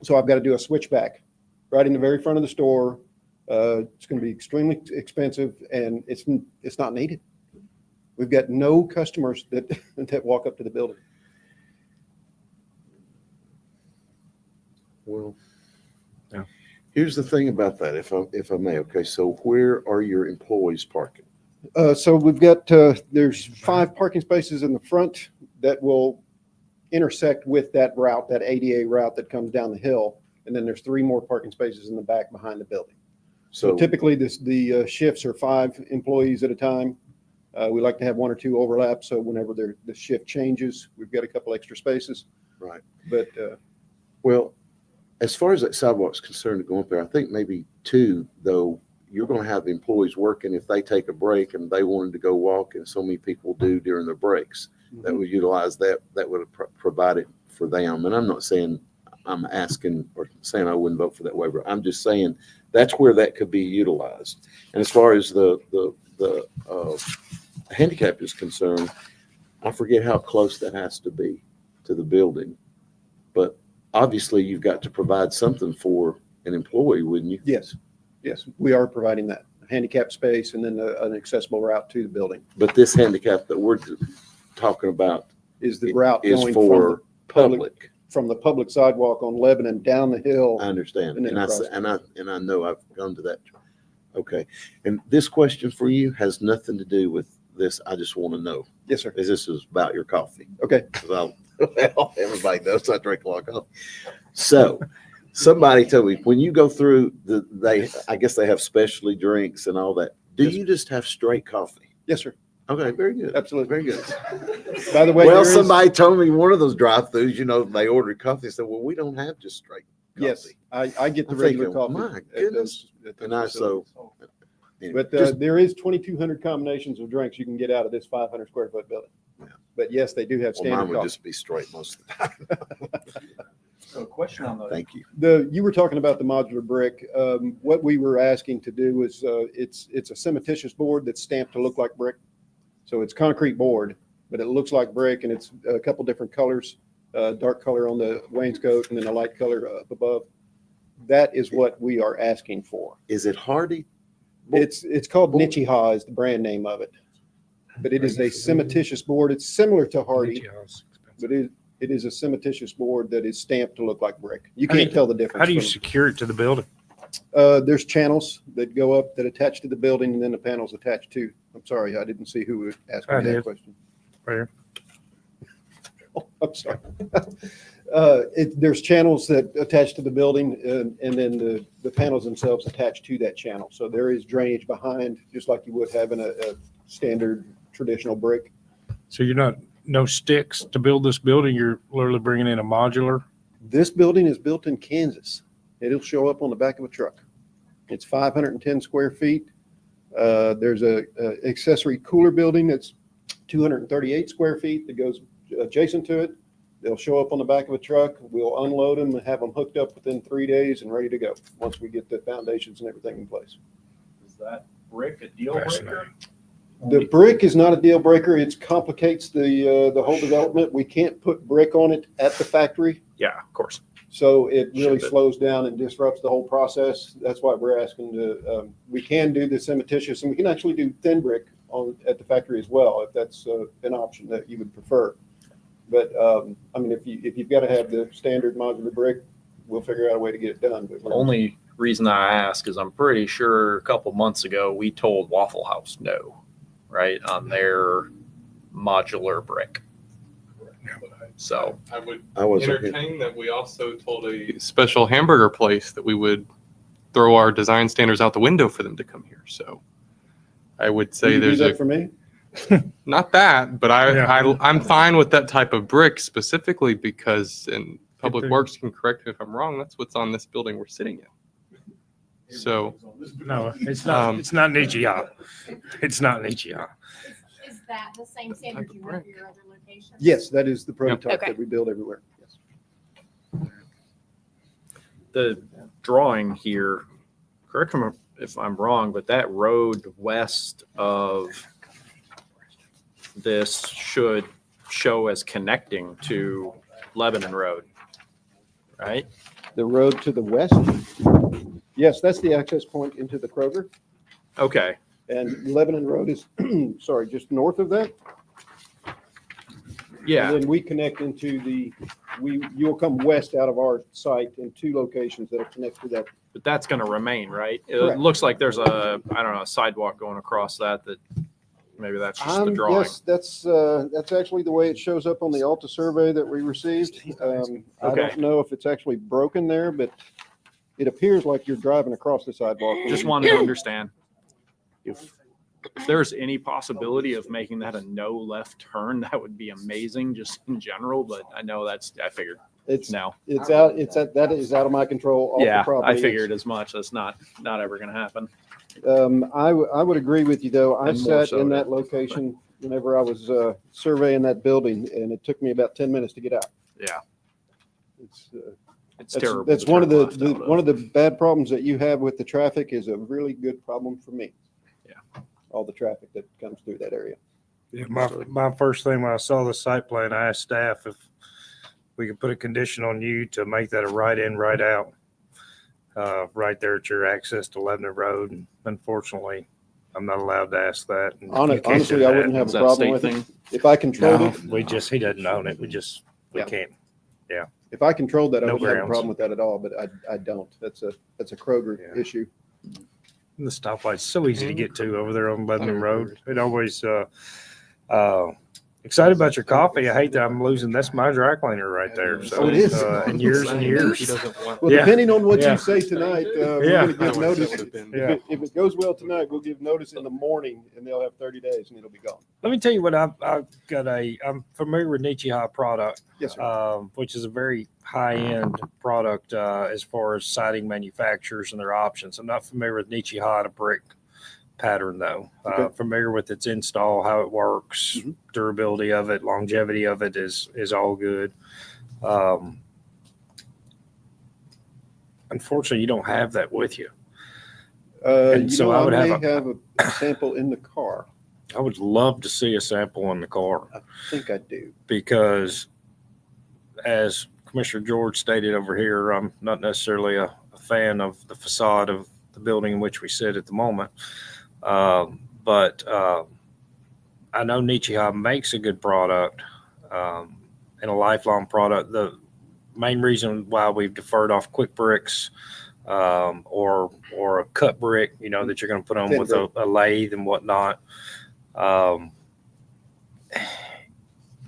So I've got to do a switchback right in the very front of the store. It's going to be extremely expensive, and it's not needed. We've got no customers that that walk up to the building. Well, here's the thing about that, if I may. Okay, so where are your employees parking? So we've got, there's 5 parking spaces in the front that will intersect with that route, that ADA route that comes down the hill. And then there's 3 more parking spaces in the back behind the building. So typically the shifts are 5 employees at a time. We like to have 1 or 2 overlaps. So whenever the shift changes, we've got a couple extra spaces. Right. But, well, as far as that sidewalk's concerned to go up there, I think maybe 2, though, you're going to have employees working if they take a break and they wanted to go walk, and so many people do during their breaks. That would utilize that would have provided for them. And I'm not saying I'm asking or saying I wouldn't vote for that waiver. I'm just saying that's where that could be utilized. And as far as the handicap is concerned, I forget how close that has to be to the building, but obviously you've got to provide something for an employee, wouldn't you? yes, we are providing that handicap space and then an accessible route to the building. But this handicap that we're talking about is the route is going for public. From the public sidewalk on Lebanon down the hill. I understand. And then across. And I know I've gone to that. Okay. And this question for you has nothing to do with this. I just want to know. Yes, sir. Is this is about your coffee? Okay. Well, everybody knows I drink a lot of coffee. So somebody told me when you go through I guess they have specialty drinks and all that. Do you just have straight coffee? Yes, sir. Okay, very good. Absolutely. Very good. By the way, well, there is- somebody told me one of those drive-throughs, they ordered coffee. They said, well, we don't have just straight coffee. Yes, I get the I'm regular thinking, coffee. my at goodness. those And I, so. anyway, But just- there is 2,200 combinations of drinks you can get out of this 500 square foot building. Yeah. But yes, they do have well, standard mine would coffee. just be straight most of the time. So a question on the. Thank you. You were talking about the modular brick. What we were asking to do is it's a cementitious board that's stamped to look like brick. So it's concrete board, but it looks like brick, and it's a couple different colors, dark color on the wainscot and then a light color up above. That is what we are asking for. Is it Hardy? It's called Nichiha is the brand name of it, but it is a cementitious board. It's similar to Hardy, but it is a cementitious board that is stamped to look like brick. You How do can't tell the difference. How do you from- secure it to the building? There's channels that go up that attach to the building, and then the panels attached to. I'm sorry, I didn't see who would ask I me that did. question. Right here. Oh, I'm sorry. There's channels that attach to the building, and then the panels themselves attach to that channel. So there is drainage behind, just like you would have in a standard traditional brick. So you're no sticks to build this building. You're literally bringing in a modular. This building is built in Kansas. It'll show up on the back of a truck. It's 510 square feet. There's a accessory cooler building that's 238 square feet that goes adjacent to it. They'll show up on the back of a truck. We'll unload them and have them hooked up within 3 days and ready to go once we get the foundations and everything in place. Is that brick a deal breaker? The brick is not a deal breaker. It complicates the whole development. We can't put brick on it at the factory. Yeah, of course. So it really Ship it. slows down and disrupts the whole process. That's why we're asking to, we can do the cementitious, and we can actually do thin brick at the factory as well, if that's an option that you would prefer. But, I mean, if you've got to have the standard modular brick, we'll figure out a way to get it done. But The only reason I ask is I'm pretty sure a couple months ago, we told Waffle House no, right, on their modular brick. So I would entertain that. We also told a special hamburger place that we would throw our design standards out the window for them to come here. So I would say Will you do there's that for me? not that, but Yeah. I'm fine with that type of brick specifically because, and Public the- Works can correct me if I'm wrong, that's what's on this building we're sitting in. So No, it's not. It's not Nichiha. It's not Nichiha. Is that the same standard you have for your other locations? Yes, that is the prototype Okay. that we build everywhere. Yes. the drawing here, correct me if I'm wrong, but that road west of this should show as connecting to Lebanon Road, right? The road to the west? Yes, that's the access point into the Kroger. Okay. And Lebanon Road is, sorry, just north of that. Yeah. And then we connect into you'll come west out of our site in 2 locations that are connected to that. But that's going to remain, right? It Correct. looks like there's a, I don't know, a sidewalk going across that maybe that's just the drawing. Yes, that's actually the way it shows up on the Alta survey that we received. I Okay. don't know if it's actually broken there, but it appears like you're driving across the sidewalk. Just wanted to understand if there's any possibility of making that a no left turn, that would be amazing just in general, but I know I figured It's no. That is out of my control. Off the Yeah, property. I figured as much. That's not ever going to happen. I would agree with you though. I And more sat so in than- that location whenever I was surveying that building, and it took me about 10 minutes to get out. Yeah. It's It's terrible. That's to one of turn the, left out of. one of the bad problems that you have with the traffic is a really good problem for me. Yeah. All the traffic that comes through that area. Yeah, my first thing when I saw the site plan, I asked staff if we could put a condition on you to make that a right in, right out, right there at your access to Lebanon Road. And unfortunately, I'm not allowed to ask that. And you can't do Honestly, I that. wouldn't have Is a that problem state with it. If I controlled No, it, he doesn't own it. We Yeah. can't. Yeah. if I controlled that, I No wouldn't have a grounds. problem with that at all, but I don't. That's a Kroger Yeah. issue. The stoplight's so easy to get to over there on Lebanon Road. It always, excited about your coffee. I hate that I'm losing. That's my dry cleaner right there. So, Oh, it is? and years and years. He doesn't want. Well, Yeah. depending on what Yeah. you say tonight, we're Yeah. going to give notice. Yeah. If it goes well tonight, we'll give notice in the morning, and they'll have 30 days, and it'll be gone. Let me tell you what I'm familiar with Nichiha product, Yes, sir. which is a very high-end product as far as siding manufacturers and their options. I'm not familiar with Nichiha and a brick pattern though. Okay. Familiar with its install, how it works, durability of it, longevity of it is all good. Unfortunately, you don't have that with you. And You so know, I I would may have have a sample in the car. I would love to see a sample in the car. I think I do. Because as Commissioner George stated over here, I'm not necessarily a fan of the facade of the building in which we sit at the moment. But I know Nichiha makes a good product and a lifelong product. The main reason why we've deferred off quick bricks or a cut brick, that you're going to put on Thin with brick. a lathe and whatnot.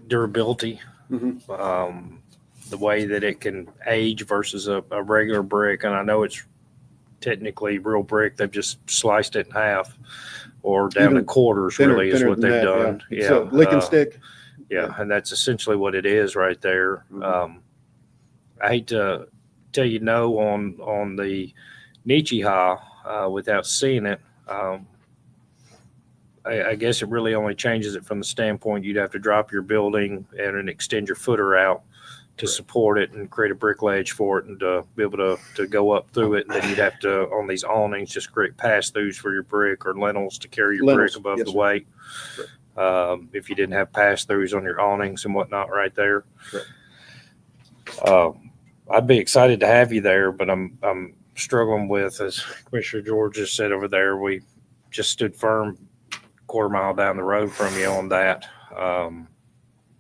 Durability, the way that it can age versus a regular brick. And I know it's technically real brick. They've just sliced it in half or down to Even quarters, thinner- really, is thinner what than they've that, done. yeah. It's a lick and stick. Yeah, and that's essentially what it is right there. I hate to tell you no on the Nichiha without seeing it. I guess it really only changes it from the standpoint you'd have to drop your building and extend your footer out to support it and create a brick ledge for it and to be able to go up through it. And then you'd have to, on these awnings, just create pass-throughs for your brick or lintels to carry your Lintels, brick above yes, the sir. weight. If you didn't have pass-throughs on your awnings and whatnot right there. I'd be excited to have you there, but I'm struggling with, as Commissioner George just said over there, we just stood firm quarter mile down the road from you on that.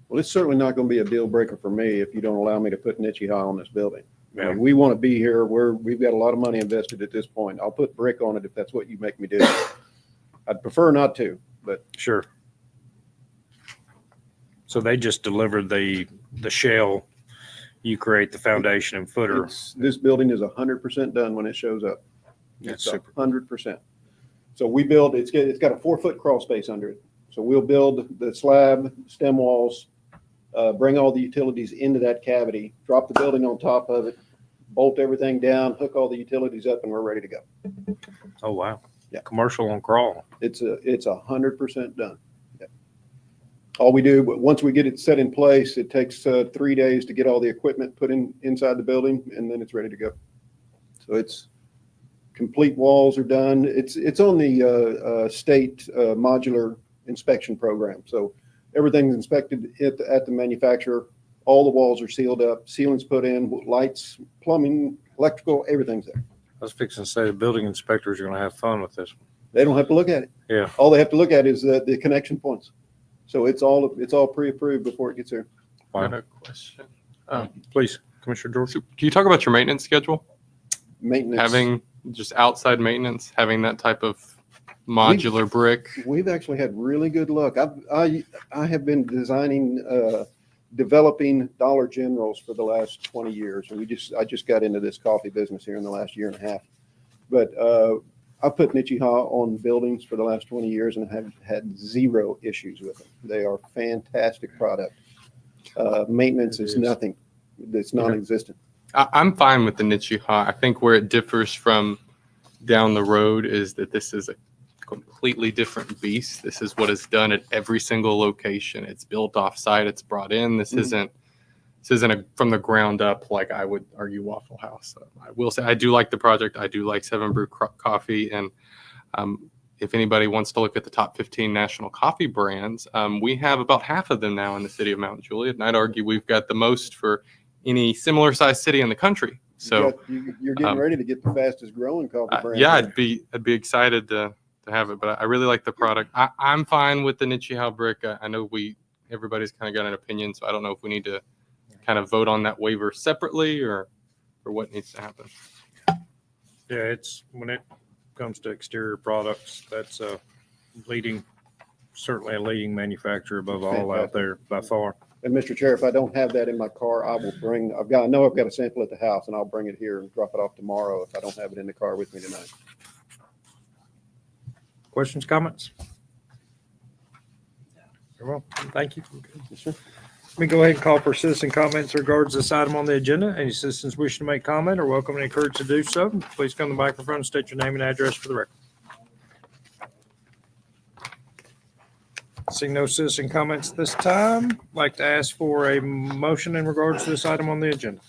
Well, it's certainly not going to be a deal breaker for me if you don't allow me to put Nichiha on this building. I Yeah. mean, we want to be here. We've got a lot of money invested at this point. I'll put brick on it if that's what you make me do. I'd prefer not to, but Sure. So they just delivered the shell. You create the foundation and footer. this building is 100% done when it shows up. That's It's super. 100%. So we build, it's got a 4-foot crawl space under it. So we'll build the slab, stem walls, bring all the utilities into that cavity, drop the building on top of it, bolt everything down, hook all the utilities up, and we're ready to go. Oh, wow. Yeah. Commercial on crawl. It's 100% done. Yeah. All we do, but once we get it set in place, it takes 3 days to get all the equipment put inside the building, and then it's ready to go. So it's complete walls are done. It's on the state modular inspection program. So Everything's inspected at the manufacturer. All the walls are sealed up, ceilings put in, lights, plumbing, electrical, everything's there. I was fixing to say the building inspectors are going to have fun with this. They don't have to look at it. Yeah. All they have to look at is the connection points. So it's all pre-approved before it gets here. I have a question. Please, Commissioner George. So can you talk about your maintenance schedule? Maintenance. Having just outside maintenance, having that type of modular brick. We've actually had really good luck. I have been developing Dollar Generals for the last 20 years. And I just got into this coffee business here in the last year and a half. But I put Nichiha on buildings for the last 20 years and have had zero issues with them. They are fantastic product. Maintenance is nothing. It's non-existent. I'm fine with the Nichiha. I think where it differs from down the road is that this is a completely different beast. This is what is done at every single location. It's built off site. It's brought in. This isn't from the ground up like I would argue Waffle House. I will say I do like the project. I do like Seven Brew Coffee, and if anybody wants to look at the top 15 national coffee brands, we have about half of them now in the city of Mount Juliet, and I'd argue we've got the most for any similar sized city in the country. So you're getting ready to get the fastest growing coffee brand. yeah, I'd be excited to have it, but I really like the product. I'm fine with the Nichiha brick. I know everybody's kind of got an opinion, so I don't know if we need to kind of vote on that waiver separately or what needs to happen. Yeah, it's when it comes to exterior products, that's certainly a leading manufacturer above all out there by far. And Mr. Chair, if I don't have that in my car, I will I know I've got a sample at the house and I'll bring it here and drop it off tomorrow if I don't have it in the car with me tonight. Questions, comments? Very well, thank you. Yes, sir. Let me go ahead and call for citizen comments in regards to this item on the agenda. Any citizens wishing to make comment are welcome and encouraged to do so. Please come to the microphone and state your name and address for the record. Seeing no citizen comments this time, I'd like to ask for a motion in regards to this item on the agenda.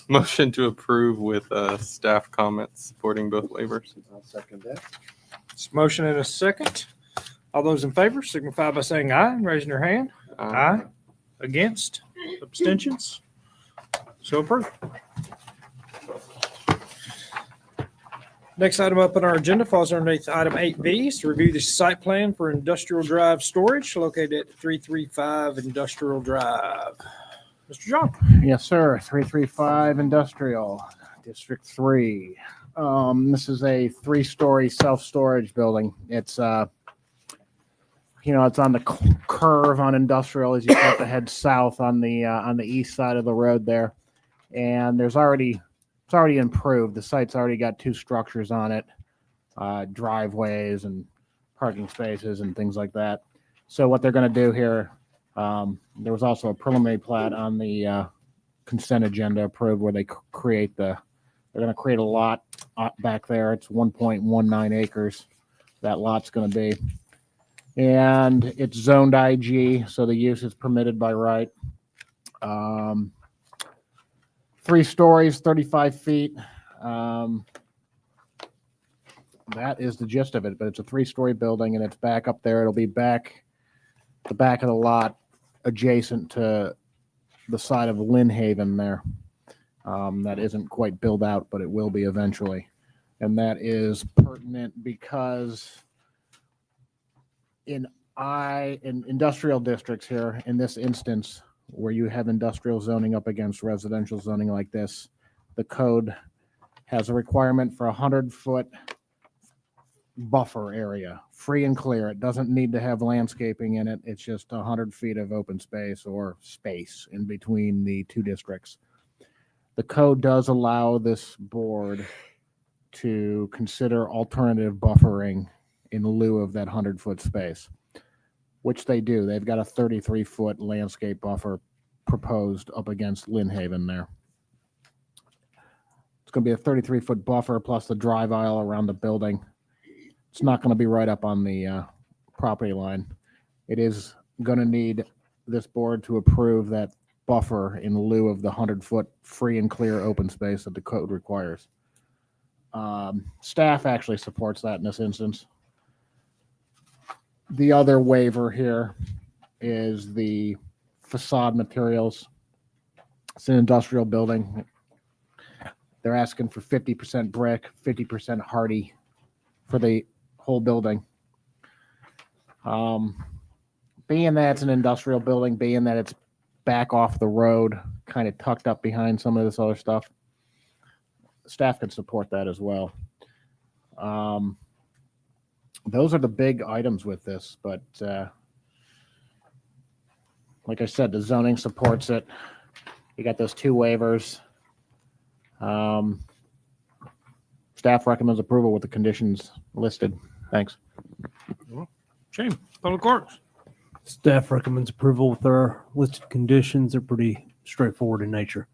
Motion to approve with staff comments supporting both waivers. I'll second that. It's motion and a second. All those in favor signify by saying aye and raising your hand. Aye. Against? Abstentions? So approved. Next item up on our agenda falls underneath item 8B is to review the site plan for Industrial Drive Storage located at 335 Industrial Drive. Mr. John. Yes, sir. 335 Industrial, District 3. This is a 3-story self-storage building. It's, it's on the curve on Industrial as you start to head south on the east side of the road there. And it's already improved. The site's already got 2 structures on it, driveways and parking spaces and things like that. So what they're going to do here, there was also a preliminary plat on the consent agenda approved where they're going to create a lot back there. It's 1.19 acres. That lot's going to be. And it's zoned IG, so the use is permitted by right. 3 stories, 35 feet. That is the gist of it, but it's a 3-story building and it's back up there. It'll be the back of the lot adjacent to the side of Lynn Haven there. That isn't quite built out, but it will be eventually. And that is pertinent because in industrial districts here, in this instance, where you have industrial zoning up against residential zoning like this, the code has a requirement for 100-foot buffer area, free and clear. It doesn't need to have landscaping in it. It's just 100 feet of open space or space in between the 2 districts. The code does allow this board to consider alternative buffering in lieu of that 100-foot space, which they do. They've got a 33-foot landscape buffer proposed up against Lynn Haven there. It's going to be a 33-foot buffer plus the drive aisle around the building. It's not going to be right up on the property line. It is going to need this board to approve that buffer in lieu of the 100-foot free and clear open space that the code requires. Staff actually supports that in this instance. The other waiver here is the facade materials. It's an industrial building. They're asking for 50% brick, 50% hardy for the whole building. Being that it's an industrial building, being that it's back off the road, kind of tucked up behind some of this other stuff, staff can support that as well. Those are the big items with this, but like I said, the zoning supports it. You got those two waivers. Staff recommends approval with the conditions listed. Thanks. Shane, Public Works. Staff recommends approval with our listed conditions. They're pretty straightforward in nature.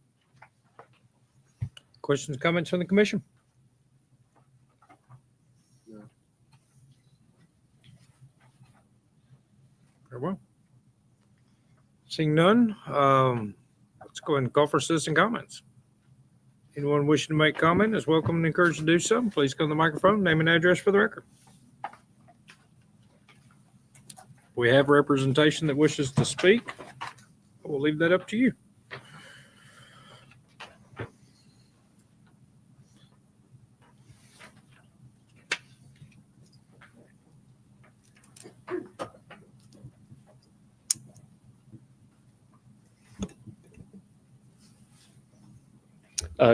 Questions, comments from the commission? Very well. Seeing none, let's go ahead and call for citizen comments. Anyone wishing to make comment is welcome and encouraged to do so. Please come to the microphone, name and address for the record. We have representation that wishes to speak. We'll leave that up to you.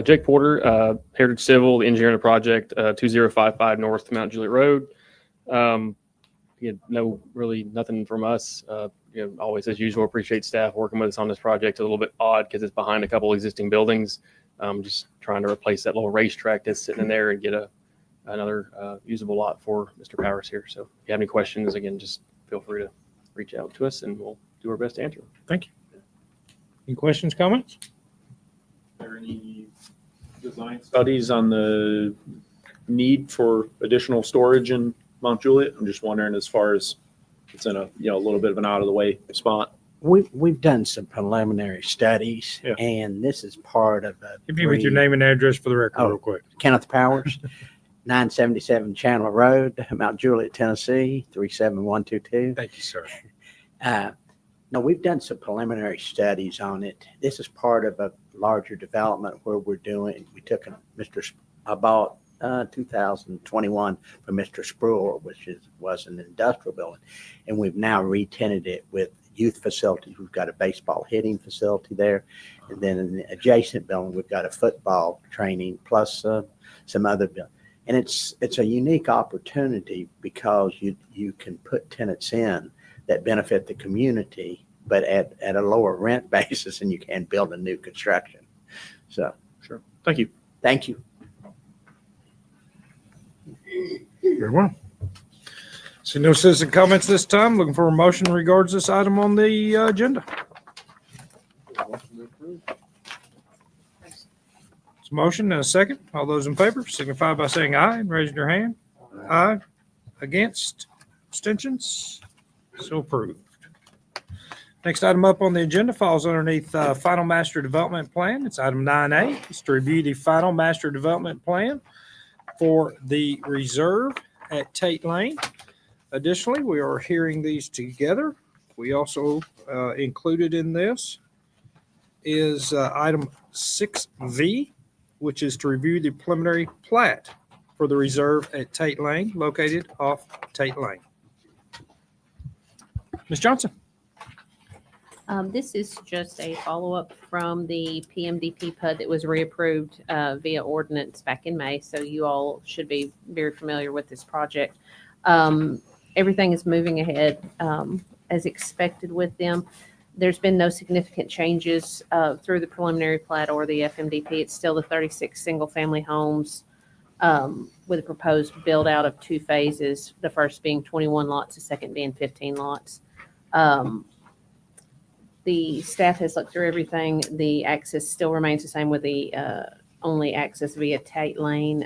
Jake Porter, Heritage Civil, the engineer on the project, 2055 North Mount Juliet Road. Nothing from us. Always as usual, appreciate staff working with us on this project. A little bit odd because it's behind a couple existing buildings. Just trying to replace that little racetrack that's sitting in there and get another usable lot for Mr. Powers here. So if you have any questions, again, just feel free to reach out to us and we'll do our best to answer them. Thank you. Any questions, comments? Are there any design studies on the need for additional storage in Mount Juliet? I'm just wondering, as far as it's in a little bit of an out of the way spot. We've done some preliminary studies, and this is part of a. Give me with your name and address for the record, real quick. Kenneth Powers, 977 Chandler Road, Mount Juliet, Tennessee, 37122. Thank you, sir. No, we've done some preliminary studies on it. This is part of a larger development where we took I bought 2021 from Mr. Spruill, which was an industrial building, and we've now re-tenanted it with youth facilities. We've got a baseball hitting facility there, and then in the adjacent building we've got a football training plus some other buildings. And it's a unique opportunity because you can put tenants in that benefit the community, but at a lower rent basis than you can build a new construction. So sure. Thank you. Thank you. Very well. See no citizen comments this time. Looking for a motion in regards to this item on the agenda. It's a motion and a second. All those in favor signify by saying aye and raising your hand. Aye. Against? Abstentions? So approved. Next item up on the agenda falls underneath Final Master Development Plan. It's item 9A. It's to review the Final Master Development Plan for the reserve at Tate Lane. Additionally, we are hearing these together. We also included in this is item 6V, which is to review the preliminary plat for the reserve at Tate Lane, located off Tate Lane. Ms. Johnson. This is just a follow-up from the PMDP PUD that was reapproved via ordinance back in May. So you all should be very familiar with this project. Everything is moving ahead as expected with them. There's been no significant changes through the preliminary plat or the FMDP. It's still the 36 single-family homes with a proposed build-out of 2 phases, the first being 21 lots, the second being 15 lots. The staff has looked through everything. The access still remains the same with the only access via Tate Lane.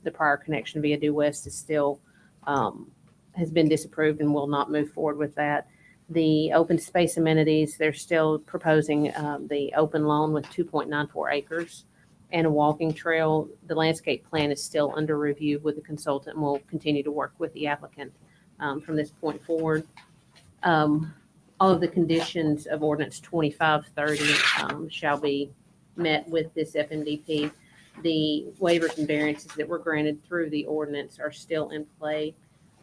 The prior connection via Due West is still has been disapproved and will not move forward with that. The open space amenities, they're still proposing the open lawn with 2.94 acres and a walking trail. The landscape plan is still under review with the consultant and will continue to work with the applicant from this point forward. All of the conditions of ordinance 2530 shall be met with this FMDP. The waivers and variances that were granted through the ordinance are still in play.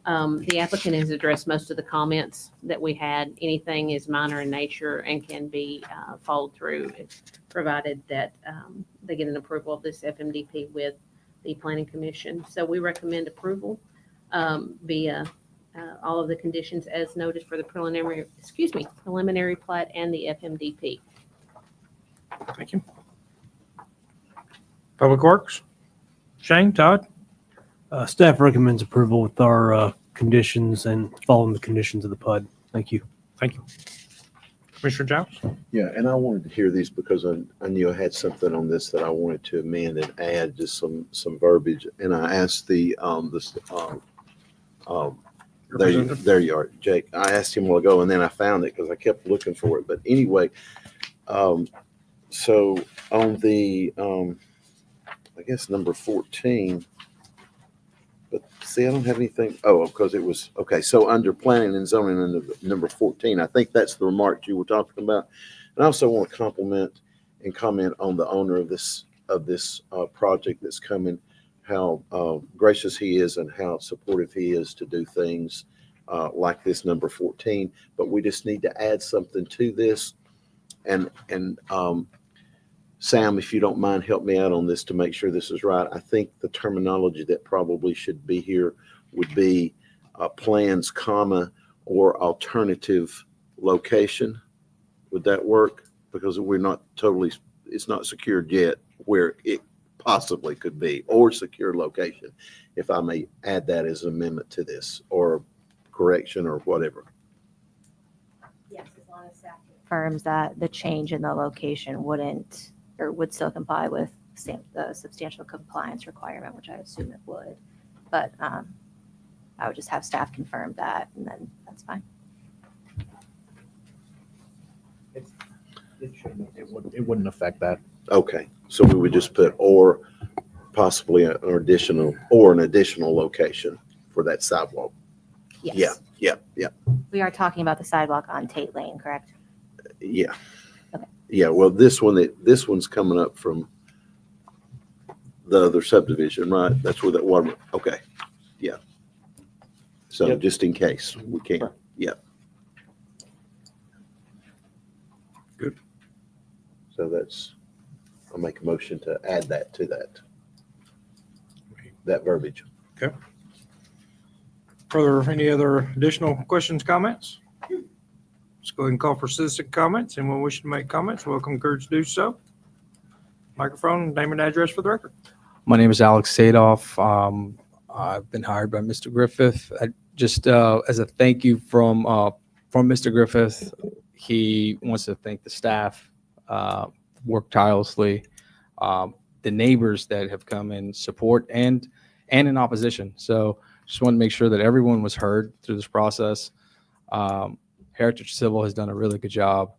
The applicant has addressed most of the comments that we had. Anything is minor in nature and can be followed through, provided that they get an approval of this FMDP with the Planning Commission. So we recommend approval via all of the conditions as noted for the preliminary plat and the FMDP. Thank you. Public Works? Shane, Todd? Staff recommends approval with our conditions and following the conditions of the PUD. Thank you. Thank you. Commissioner Giles? Yeah, and I wanted to hear these because I knew I had something on this that I wanted to amend and add just some verbiage. And I asked there you are, Jake. I asked him a while ago and then I found it because I kept looking for it. But anyway, so on the, I guess number 14, but see, I don't have anything. Oh, because it was, okay. So under planning and zoning under number 14, I think that's the remarks you were talking about. And I also want to compliment and comment on the owner of this project that's coming, how gracious he is and how supportive he is to do things like this number 14. But we just need to add something to this. And Sam, if you don't mind, help me out on this to make sure this is right. I think the terminology that probably should be here would be plans, comma, or alternative location. Would that work? Because we're not totally, it's not secured yet where it possibly could be, or secure location. If I may add that as an amendment to this or correction or whatever. Yes, as long as staff confirms that the change in the location wouldn't or would still comply with the substantial compliance requirement, which I assume it would. But I would just have staff confirm that, and then that's fine. It wouldn't affect that. Okay, so we would just put or possibly an additional location for that sidewalk. Yes. Yeah. We are talking about the sidewalk on Tate Lane, correct? Yeah. Okay. Yeah, well, this one's coming up from the other subdivision, right? That's where that water, okay, yeah. So Yep. just in case we can't, yeah. Good. So I'll make a motion to add that to that verbiage. Okay. Further, any other additional questions, comments? Let's go ahead and call for citizen comments. Anyone wishing to make comments, welcome, encouraged to do so. Microphone, name and address for the record. My name is Alex Sadoff. I've been hired by Mr. Griffith. Just as a thank you from Mr. Griffith, he wants to thank the staff, worked tirelessly, the neighbors that have come in support and in opposition. So just want to make sure that everyone was heard through this process. Heritage Civil has done a really good job.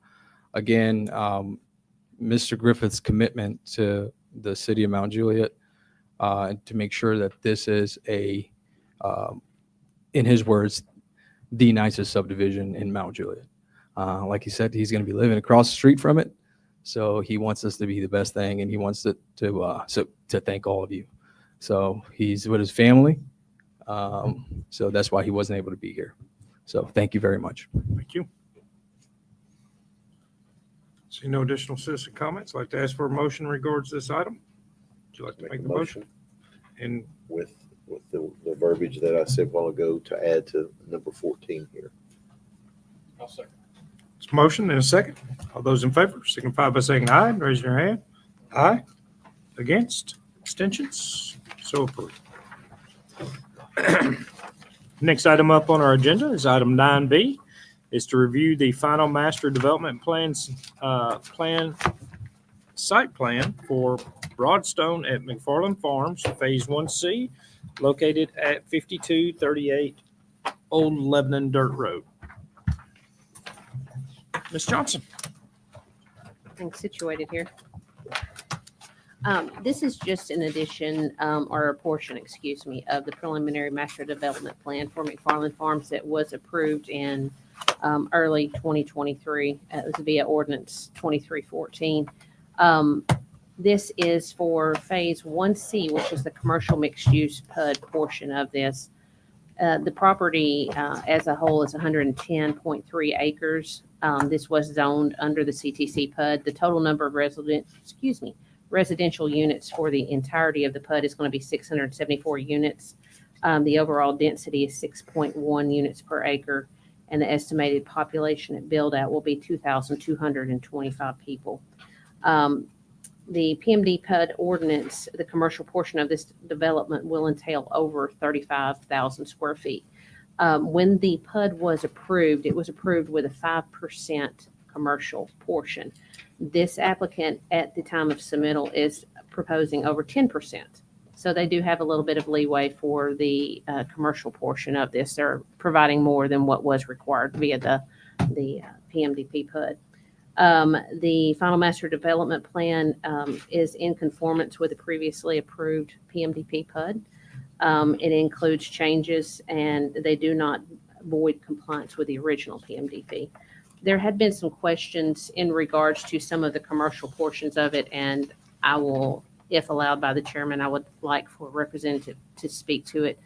Again, Mr. Griffith's commitment to the city of Mount Juliet to make sure that this is in his words, the nicest subdivision in Mount Juliet. Like he said, he's going to be living across the street from it. So he wants us to be the best thing, and he wants to thank all of you. So he's with his family. So that's why he wasn't able to be here. So thank you very much. Thank you. See no additional citizen comments. I'd like to ask for a motion in regards to this item. Would you like to make the motion? And With the verbiage that I said a while ago to add to number 14 here. I'll second. It's a motion and a second. All those in favor signify by saying aye. Raise your hand. Aye. Against? Abstentions? So approved. Next item up on our agenda is item 9B. Is to review the final master development site plan for Broadstone at McFarland Farms, Phase 1C, located at 5238 Old Lebanon Dirt Road. Ms. Johnson. I think situated here. This is just an addition, or a portion, excuse me, of the preliminary master development plan for McFarland Farms that was approved in early 2023. It was via ordinance 2314. This is for phase 1C, which is the commercial mixed-use PUD portion of this. The property as a whole is 110.3 acres. This was zoned under the CTC PUD. The total number of residential units for the entirety of the PUD is going to be 674 units. The overall density is 6.1 units per acre, and the estimated population at build-out will be 2,225 people. The PMD PUD ordinance, the commercial portion of this development will entail over 35,000 square feet. When the PUD was approved, it was approved with a 5% commercial portion. This applicant at the time of submittal is proposing over 10%. So they do have a little bit of leeway for the commercial portion of this. They're providing more than what was required via the PMDP PUD. The final master development plan is in conformance with the previously approved PMDP PUD. It includes changes, and they do not void compliance with the original PMDP. There had been some questions in regards to some of the commercial portions of it, and I will, if allowed by the chairman, I would like for a representative to speak to it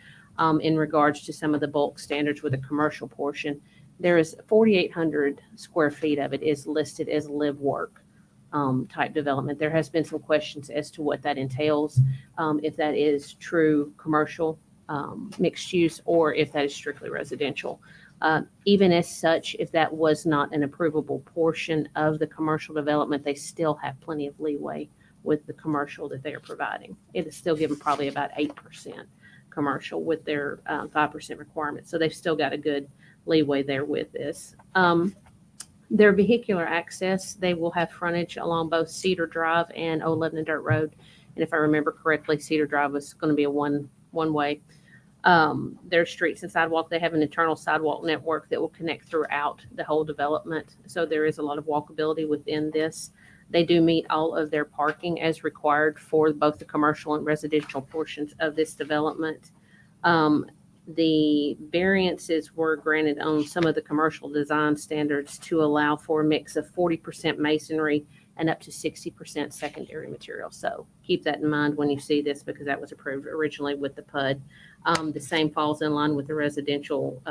in regards to some of the bulk standards with the commercial portion. There is 4,800 square feet of it is listed as live work type development. There has been some questions as to what that entails, if that is true commercial mixed use or if that is strictly residential. Even as such, if that was not an approvable portion of the commercial development, they still have plenty of leeway with the commercial that they are providing. It is still given probably about 8% commercial with their 5% requirement. So they've still got a good leeway there with this. Their vehicular access, they will have frontage along both Cedar Drive and Old Lebanon Dirt Road. And if I remember correctly, Cedar Drive was going to be a one-way. Their streets and sidewalk, they have an internal sidewalk network that will connect throughout the whole development. So there is a lot of walkability within this. They do meet all of their parking as required for both the commercial and residential portions of this development. The variances were granted on some of the commercial design standards to allow for a mix of 40% masonry and up to 60% secondary material. So keep that in mind when you see this, because that was approved originally with the PUD. The same falls in line with the residential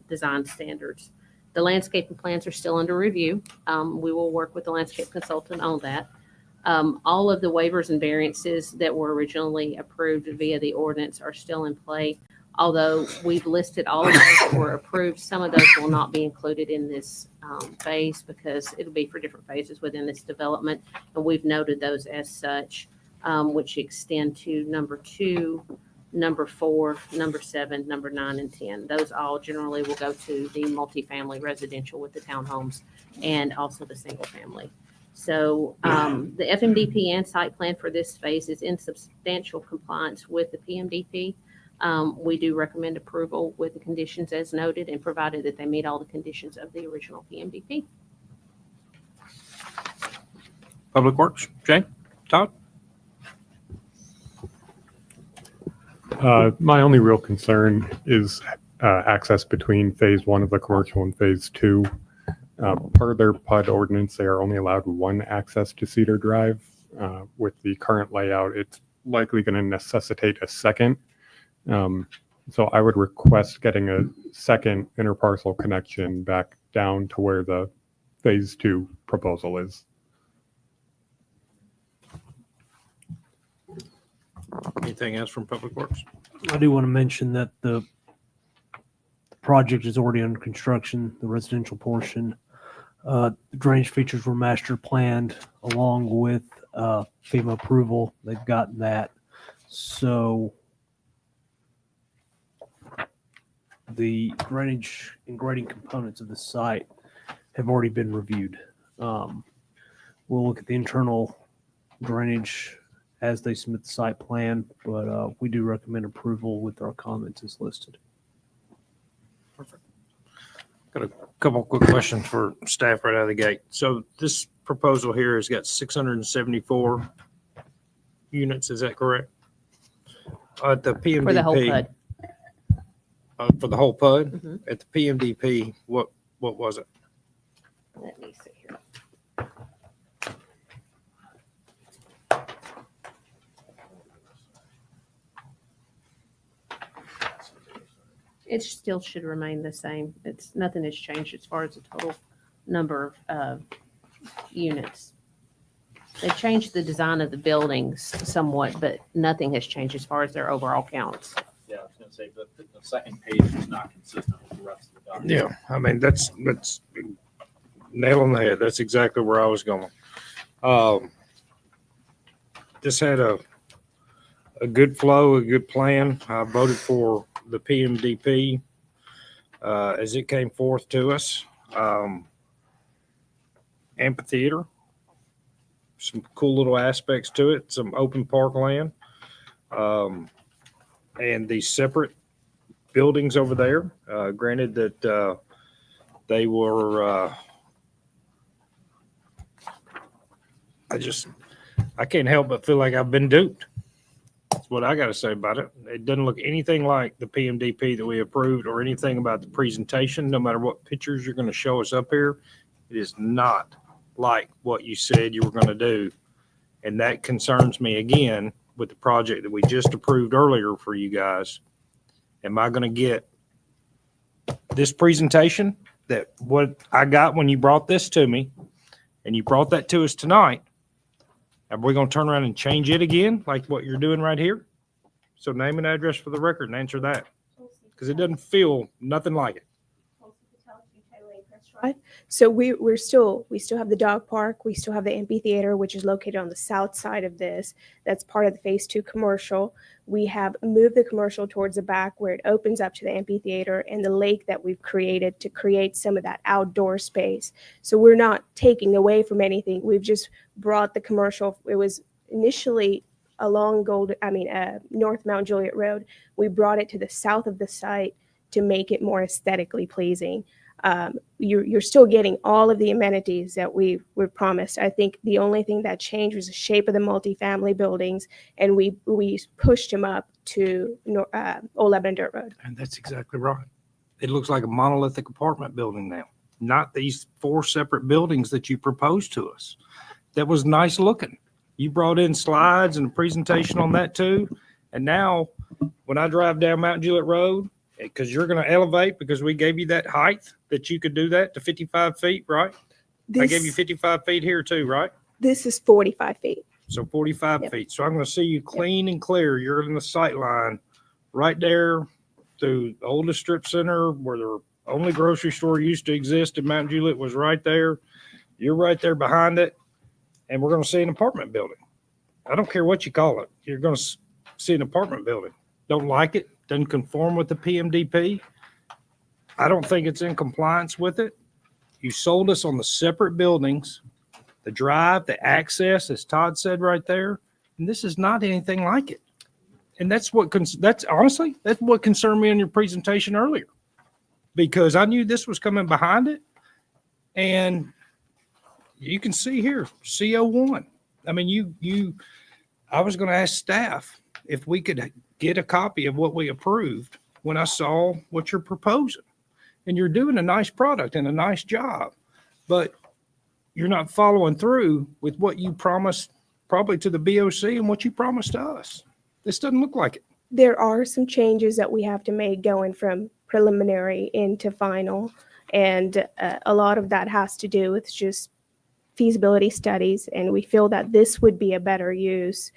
design standards. The landscaping plans are still under review. We will work with the landscape consultant on that. All of the waivers and variances that were originally approved via the ordinance are still in play. Although we've listed all of those that were approved, some of those will not be included in this phase because it'll be for different phases within this development. And we've noted those as such, which extend to number 2, number 4, number 7, number 9, and 10. Those all generally will go to the multifamily residential with the townhomes and also the single family. So the FMDP and site plan for this phase is in substantial compliance with the PMDP. We do recommend approval with the conditions as noted and provided that they meet all the conditions of the original PMDP. Public Works, Jay, Todd? My only real concern is access between phase 1 of the commercial and phase 2. Per their PUD ordinance, they are only allowed one access to Cedar Drive. With the current layout, it's likely going to necessitate a second. So I would request getting a second interparcel connection back down to where the phase 2 proposal is. Anything else from Public Works? I do want to mention that the project is already under construction, the residential portion. The drainage features were master planned along with FEMA approval. They've gotten that. So the drainage and grading components of the site have already been reviewed. We'll look at the internal drainage as they submit the site plan, but we do recommend approval with our comments as listed. Perfect. Got a couple quick questions for staff right out of the gate. So this proposal here has got 674 units, is that correct? At the PMDP. For the whole PUD. For the whole PUD? Mhm. At the PMDP, what was it? Let me see here. It still should remain the same. Nothing has changed as far as the total number of units. They changed the design of the buildings somewhat, but nothing has changed as far as their overall counts. Yeah, I was gonna say, the second page is not consistent with the rest of the document. Yeah, I mean, that's nail on the head. That's exactly where I was going. This had a good flow, a good plan. I voted for the PMDP as it came forth to us. Amphitheater, some cool little aspects to it, some open parkland, and these separate buildings over there. Granted that they were, I can't help but feel like I've been duped. That's what I got to say about it. It doesn't look anything like the PMDP that we approved or anything about the presentation, no matter what pictures you're going to show us up here. It is not like what you said you were going to do. And that concerns me again with the project that we just approved earlier for you guys. Am I going to get this presentation that what I got when you brought this to me and you brought that to us tonight? Are we going to turn around and change it again like what you're doing right here? So name and address for the record and answer that, because it doesn't feel nothing like it. Right. So we still have the dog park. We still have the amphitheater, which is located on the south side of this. That's part of the phase 2 commercial. We have moved the commercial towards the back where it opens up to the amphitheater and the lake that we've created to create some of that outdoor space. So we're not taking away from anything. We've just brought the commercial. It was initially along North Mount Juliet Road. We brought it to the south of the site to make it more aesthetically pleasing. You're still getting all of the amenities that we promised. I think the only thing that changed was the shape of the multifamily buildings, and we pushed them up to Old Lebanon Dirt Road. And that's exactly right. It looks like a monolithic apartment building now, not these 4 separate buildings that you proposed to us. That was nice looking. You brought in slides and a presentation on that too. And now when I drive down Mount Juliet Road, because you're going to elevate, because we gave you that height that you could do that to 55 feet, right? I gave you 55 feet here too, right? This is 45 feet. So 45 feet. So I'm going to see you clean and clear. You're in the sight line right there through the oldest strip center where the only grocery store used to exist in Mount Juliet was right there. You're right there behind it. And we're going to see an apartment building. I don't care what you call it. You're going to see an apartment building. Don't like it. Doesn't conform with the PMDP. I don't think it's in compliance with it. You sold us on the separate buildings, the drive, the access, as Todd said right there, and this is not anything like it. And that's what honestly what concerned me in your presentation earlier, because I knew this was coming behind it, and you can see here CO1. I mean, I was going to ask staff if we could get a copy of what we approved when I saw what you're proposing. And you're doing a nice product and a nice job, but you're not following through with what you promised probably to the BOC and what you promised to us. This doesn't look like it. There are some changes that we have to make going from preliminary into final. And a lot of that has to do with just feasibility studies. And we feel that this would be a better use,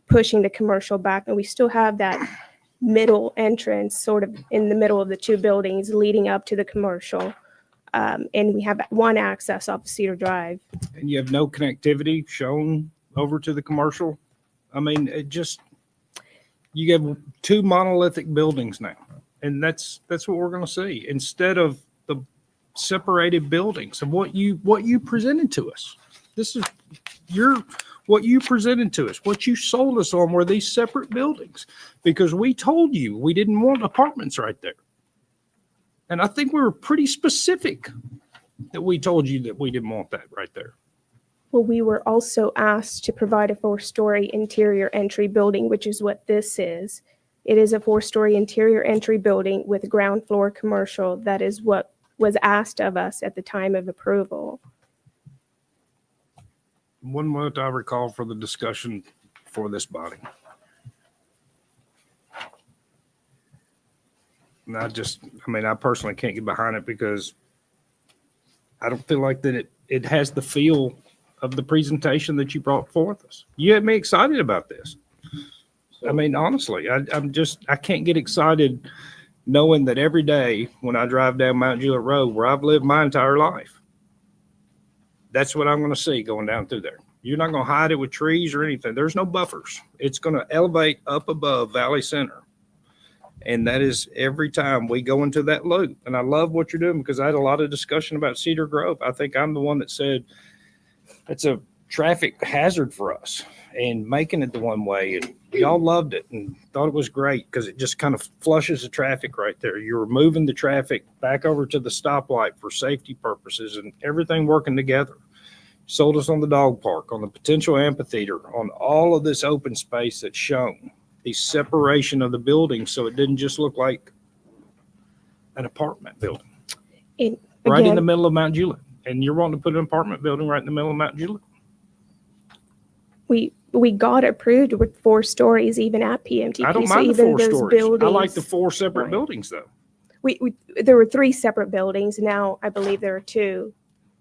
pushing the commercial back. And we still have that middle entrance sort of in the middle of the 2 buildings leading up to the commercial. And we have one access off Cedar Drive. And you have no connectivity shown over to the commercial. I mean, you have 2 monolithic buildings now. And that's what we're going to see instead of the separated buildings of what you presented to us. This is what you presented to us, what you sold us on were these separate buildings, because we told you we didn't want apartments right there. And I think we were pretty specific that we told you that we didn't want that right there. Well, we were also asked to provide a 4-story interior entry building, which is what this is. It is a 4-story interior entry building with ground floor commercial. That is what was asked of us at the time of approval. One what I recall for the discussion for this body. And I personally can't get behind it because I don't feel like that it has the feel of the presentation that you brought forth us. You had me excited about this. I mean, honestly, I can't get excited knowing that every day when I drive down Mount Juliet Road, where I've lived my entire life, that's what I'm going to see going down through there. You're not going to hide it with trees or anything. There's no buffers. It's going to elevate up above Valley Center. And that is every time we go into that loop. And I love what you're doing because I had a lot of discussion about Cedar Grove. I think I'm the one that said it's a traffic hazard for us and making it the one way. And y'all loved it and thought it was great because it just kind of flushes the traffic right there. You're moving the traffic back over to the stoplight for safety purposes and everything working together. Sold us on the dog park, on the potential amphitheater, on all of this open space that's shown. The separation of the buildings so it didn't just look like an apartment building right in the middle of Mount Juliet. And you're wanting to put an apartment building right in the middle of Mount Juliet? We got approved with 4 stories even at PMTP. I don't so mind the even 4 those stories. I like buildings- the 4 separate Right. buildings though. There were 3 separate buildings. Now I believe there are 2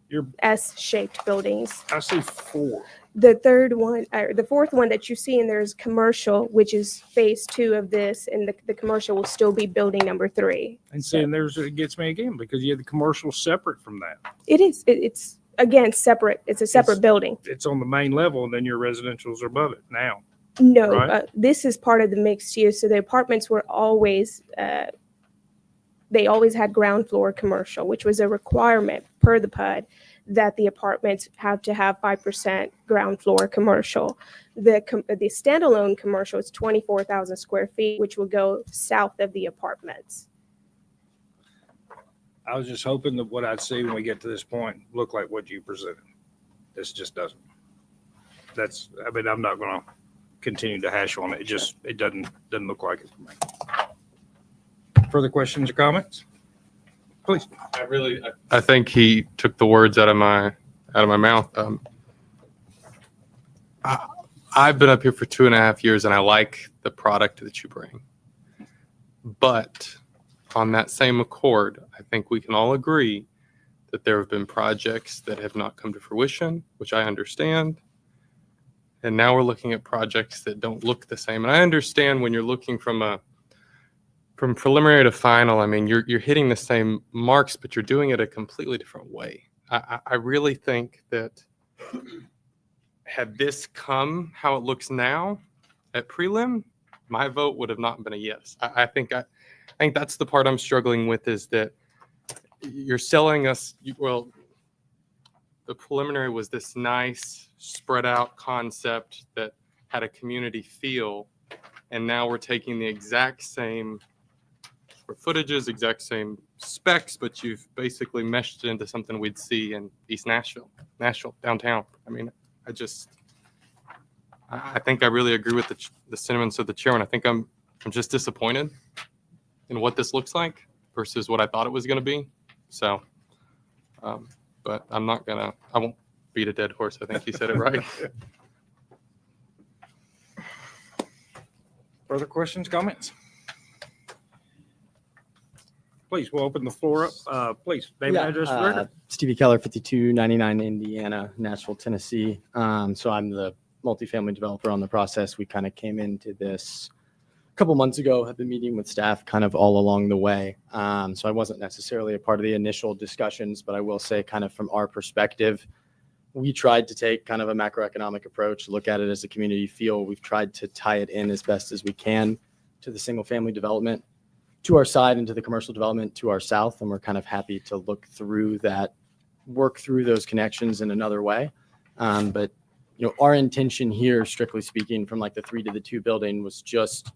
You're- S-shaped buildings. I see 4. The third one, or the fourth one that you see in there is commercial, which is phase 2 of this, and the commercial will still be building number 3. And seeing it gets me again because you have the commercial separate from that. It is. It's again separate. It's a separate building. It's on the main level and then your residentials are above it now. No, Right. this is part of the mixed use. So the apartments were always, they always had ground floor commercial, which was a requirement per the PUD that the apartments have to have 5% ground floor commercial. The standalone commercial is 24,000 square feet, which will go south of the apartments. I was just hoping that what I'd see when we get to this point look like what you presented. This just doesn't. I'm not going to continue to hash on it. It doesn't look like it for me. Further questions or comments? Please. I think he took the words out of my mouth. I've been up here for 2.5 years and I like the product that you bring. But on that same accord, I think we can all agree that there have been projects that have not come to fruition, which I understand. And now we're looking at projects that don't look the same. And I understand when you're looking from preliminary to final, I mean, you're hitting the same marks, but you're doing it a completely different way. I really think that had this come how it looks now at prelim, my vote would have not been a yes. I think that's the part I'm struggling with is that you're selling us, the preliminary was this nice spread out concept that had a community feel. And now we're taking the exact same footages, exact same specs, but you've basically meshed it into something we'd see in East Nashville, downtown. I mean, I think I really agree with the sentiments of the chairman. I think I'm just disappointed in what this looks like versus what I thought it was going to be. So, but I won't beat a dead horse. I think you said it right. Further questions, comments? Please, we'll open the floor up. Please, name and address for the record. Stevie Keller, 5299 Indiana, Nashville, Tennessee. So I'm the multifamily developer on the process. We kind of came into this a couple months ago, have been meeting with staff kind of all along the way. So I wasn't necessarily a part of the initial discussions, but I will say kind of from our perspective, we tried to take kind of a macroeconomic approach, look at it as a community feel. We've tried to tie it in as best as we can to the single family development to our side and to the commercial development to our south. And we're kind of happy to look through that, work through those connections in another way. But, our intention here, strictly speaking, from like the 3 to the 2 building was just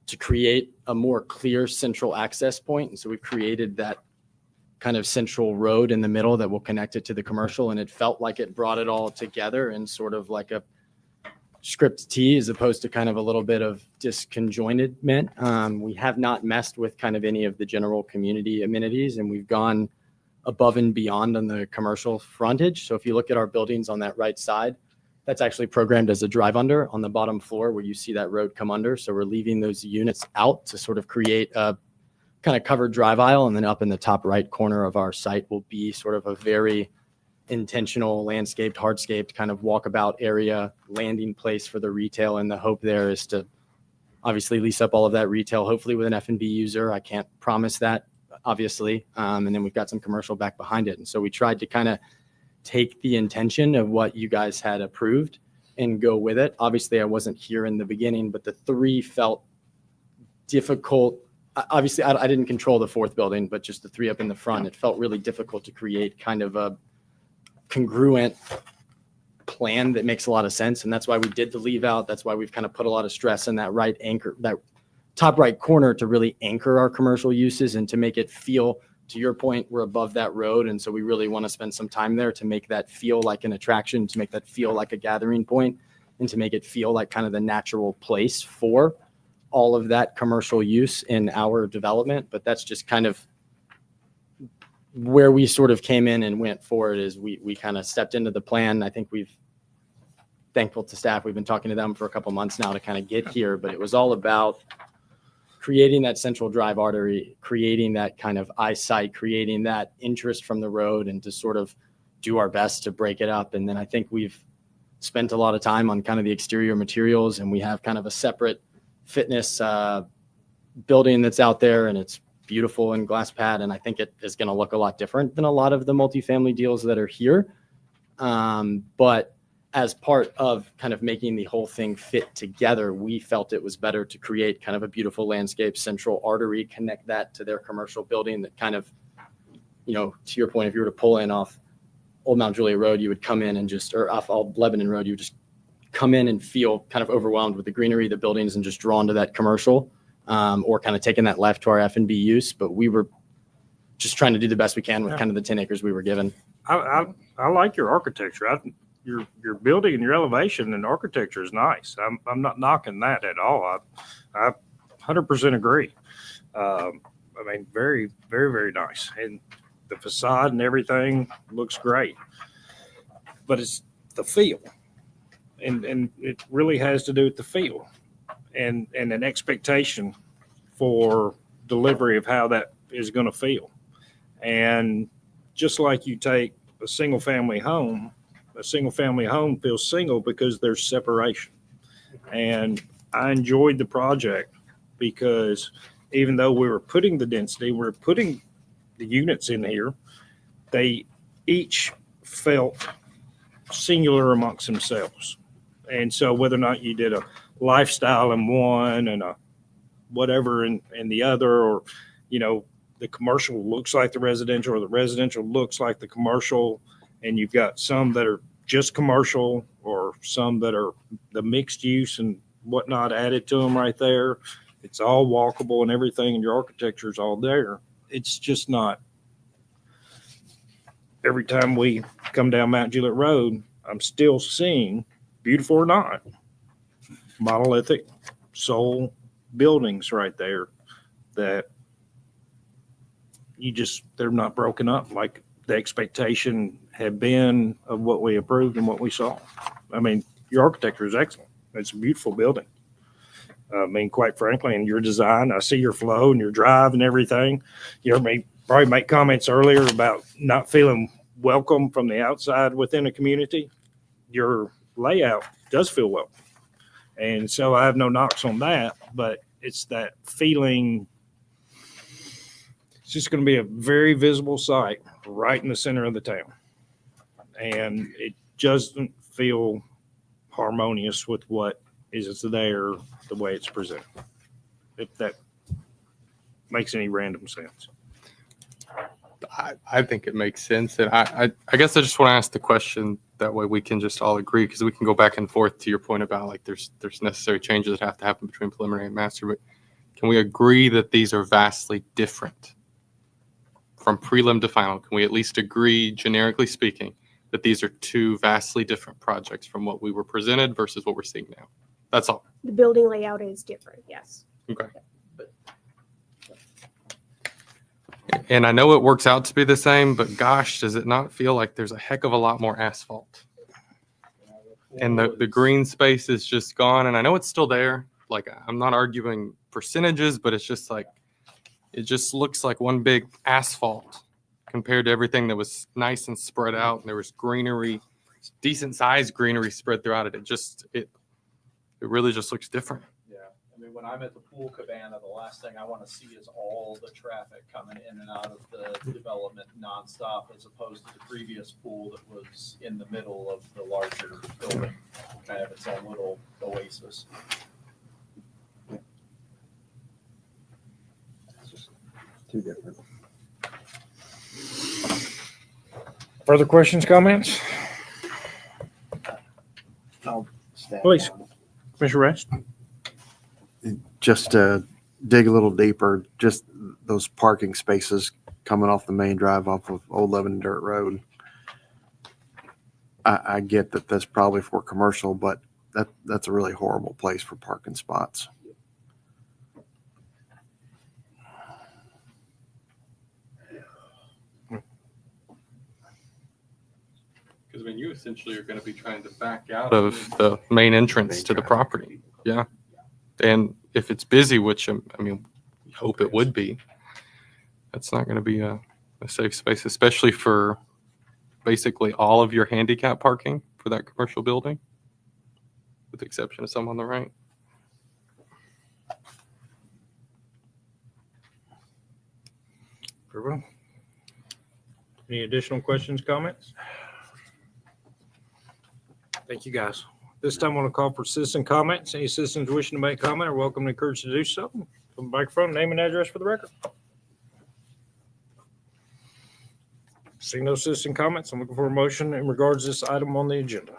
to create a more clear central access point. And so we've created that kind of central road in the middle that will connect it to the commercial. And it felt like it brought it all together in sort of like a script T as opposed to kind of a little bit of disconjointedment. We have not messed with kind of any of the general community amenities, and we've gone above and beyond on the commercial frontage. So if you look at our buildings on that right side, that's actually programmed as a drive under on the bottom floor where you see that road come under. So we're leaving those units out to sort of create a kind of covered drive aisle. And then up in the top right corner of our site will be sort of a very intentional landscaped, hardscaped kind of walkabout area, landing place for the retail. And the hope there is to obviously lease up all of that retail, hopefully with an F&B user. I can't promise that, obviously. And then we've got some commercial back behind it. And so we tried to kind of take the intention of what you guys had approved and go with it. Obviously, I wasn't here in the beginning, but the three felt difficult. Obviously, I didn't control the fourth building, but just the three up in the front, it felt really difficult to create kind of a congruent plan that makes a lot of sense. And that's why we did the leave out. That's why we've kind of put a lot of stress in that right anchor, that top right corner, to really anchor our commercial uses and to make it feel, to your point, we're above that road. And so we really want to spend some time there to make that feel like an attraction, to make that feel like a gathering point, and to make it feel like kind of the natural place for all of that commercial use in our development. But that's just kind of where we sort of came in and went forward, is we kind of stepped into the plan. I think thankful to staff. We've been talking to them for a couple months now to kind of get here, but it was all about creating that central drive artery, creating that kind of eyesight, creating that interest from the road, and to sort of do our best to break it up. And then I think we've spent a lot of time on kind of the exterior materials, and we have kind of a separate fitness building that's out there, and it's beautiful and glass pad. And I think it is going to look a lot different than a lot of the multifamily deals that are here. But as part of kind of making the whole thing fit together, we felt it was better to create kind of a beautiful landscape central artery, connect that to their commercial building that kind of, you know, to your point, if you were to pull in off Old Mount Juliet Road, you would come in and just, or off Old Lebanon Road, you would just come in and feel kind of overwhelmed with the greenery, the buildings, and just drawn to that commercial, or kind of taking that left to our F&B use. But we were just trying to do the best we can with kind of the 10 acres we were given. I like your architecture. Your building and your elevation and architecture is nice. I'm not knocking that at all. I 100% agree. I mean, very, very, very nice. And the facade and everything looks great. But it's the feel. And it really has to do with the feel and an expectation for delivery of how that is going to feel. And just like you take a single family home feels single because there's separation. And I enjoyed the project because even though we were putting the density, we're putting the units in here, they each felt singular amongst themselves. And so whether or not you did a lifestyle in one and a whatever in the other, or, you know, the commercial looks like the residential or the residential looks like the commercial, and you've got some that are just commercial or some that are the mixed use and whatnot added to them right there. It's all walkable and everything, and your architecture is all there. It's just not. Every time we come down Mount Juliet Road, I'm still seeing, beautiful or not, monolithic soul buildings right there that they're not broken up like the expectation had been of what we approved and what we saw. I mean, your architecture is excellent. It's a beautiful building. I mean, quite frankly, in your design, I see your flow and your drive and everything. You heard me probably make comments earlier about not feeling welcome from the outside within a community. Your layout does feel welcome. And so I have no knocks on that, but it's that feeling. It's just going to be a very visible site right in the center of the town. And it doesn't feel harmonious with what is there, the way it's presented. If that makes any random sense. I think it makes sense. And I guess I just want to ask the question. That way we can just all agree, because we can go back and forth to your point about like there's necessary changes that have to happen between preliminary and master. But can we agree that these are vastly different from prelim to final, can we at least agree, generically speaking, that these are two vastly different projects from what we were presented versus what we're seeing now? That's all. The building layout is different, yes. Okay. And I know it works out to be the same, but gosh, does it not feel like there's a heck of a lot more asphalt? And the green space is just gone. And I know it's still there. Like, I'm not arguing percentages, but it's just like, it just looks like one big asphalt compared to everything that was nice and spread out. And there was greenery, decent sized greenery spread throughout it. It really just looks different. Yeah, I mean, when I'm at the pool cabana, the last thing I want to see is all the traffic coming in and out of the development nonstop, as opposed to the previous pool that was in the middle of the larger building, kind of its own little oasis. Two different. Further questions, comments? Please, Commissioner Rest. Just to dig a little deeper, just those parking spaces coming off the main drive off of Old Lebanon Dirt Road. I get that that's probably for commercial, but that's a really horrible place for parking spots. Because I mean, you essentially are going to be trying to back out of the main entrance to the property. Yeah. And if it's busy, which I mean, we hope it would be, that's not going to be a safe space, especially for basically all of your handicap parking for that commercial building, with the exception of some on the right. Very well. Any additional questions, comments? Thank you, guys. This time I want to call for citizen comments. Any citizens wishing to make comment are welcome and encouraged to do so. From the microphone, name and address for the record. Seeing no citizen comments, I'm looking for a motion in regards to this item on the agenda.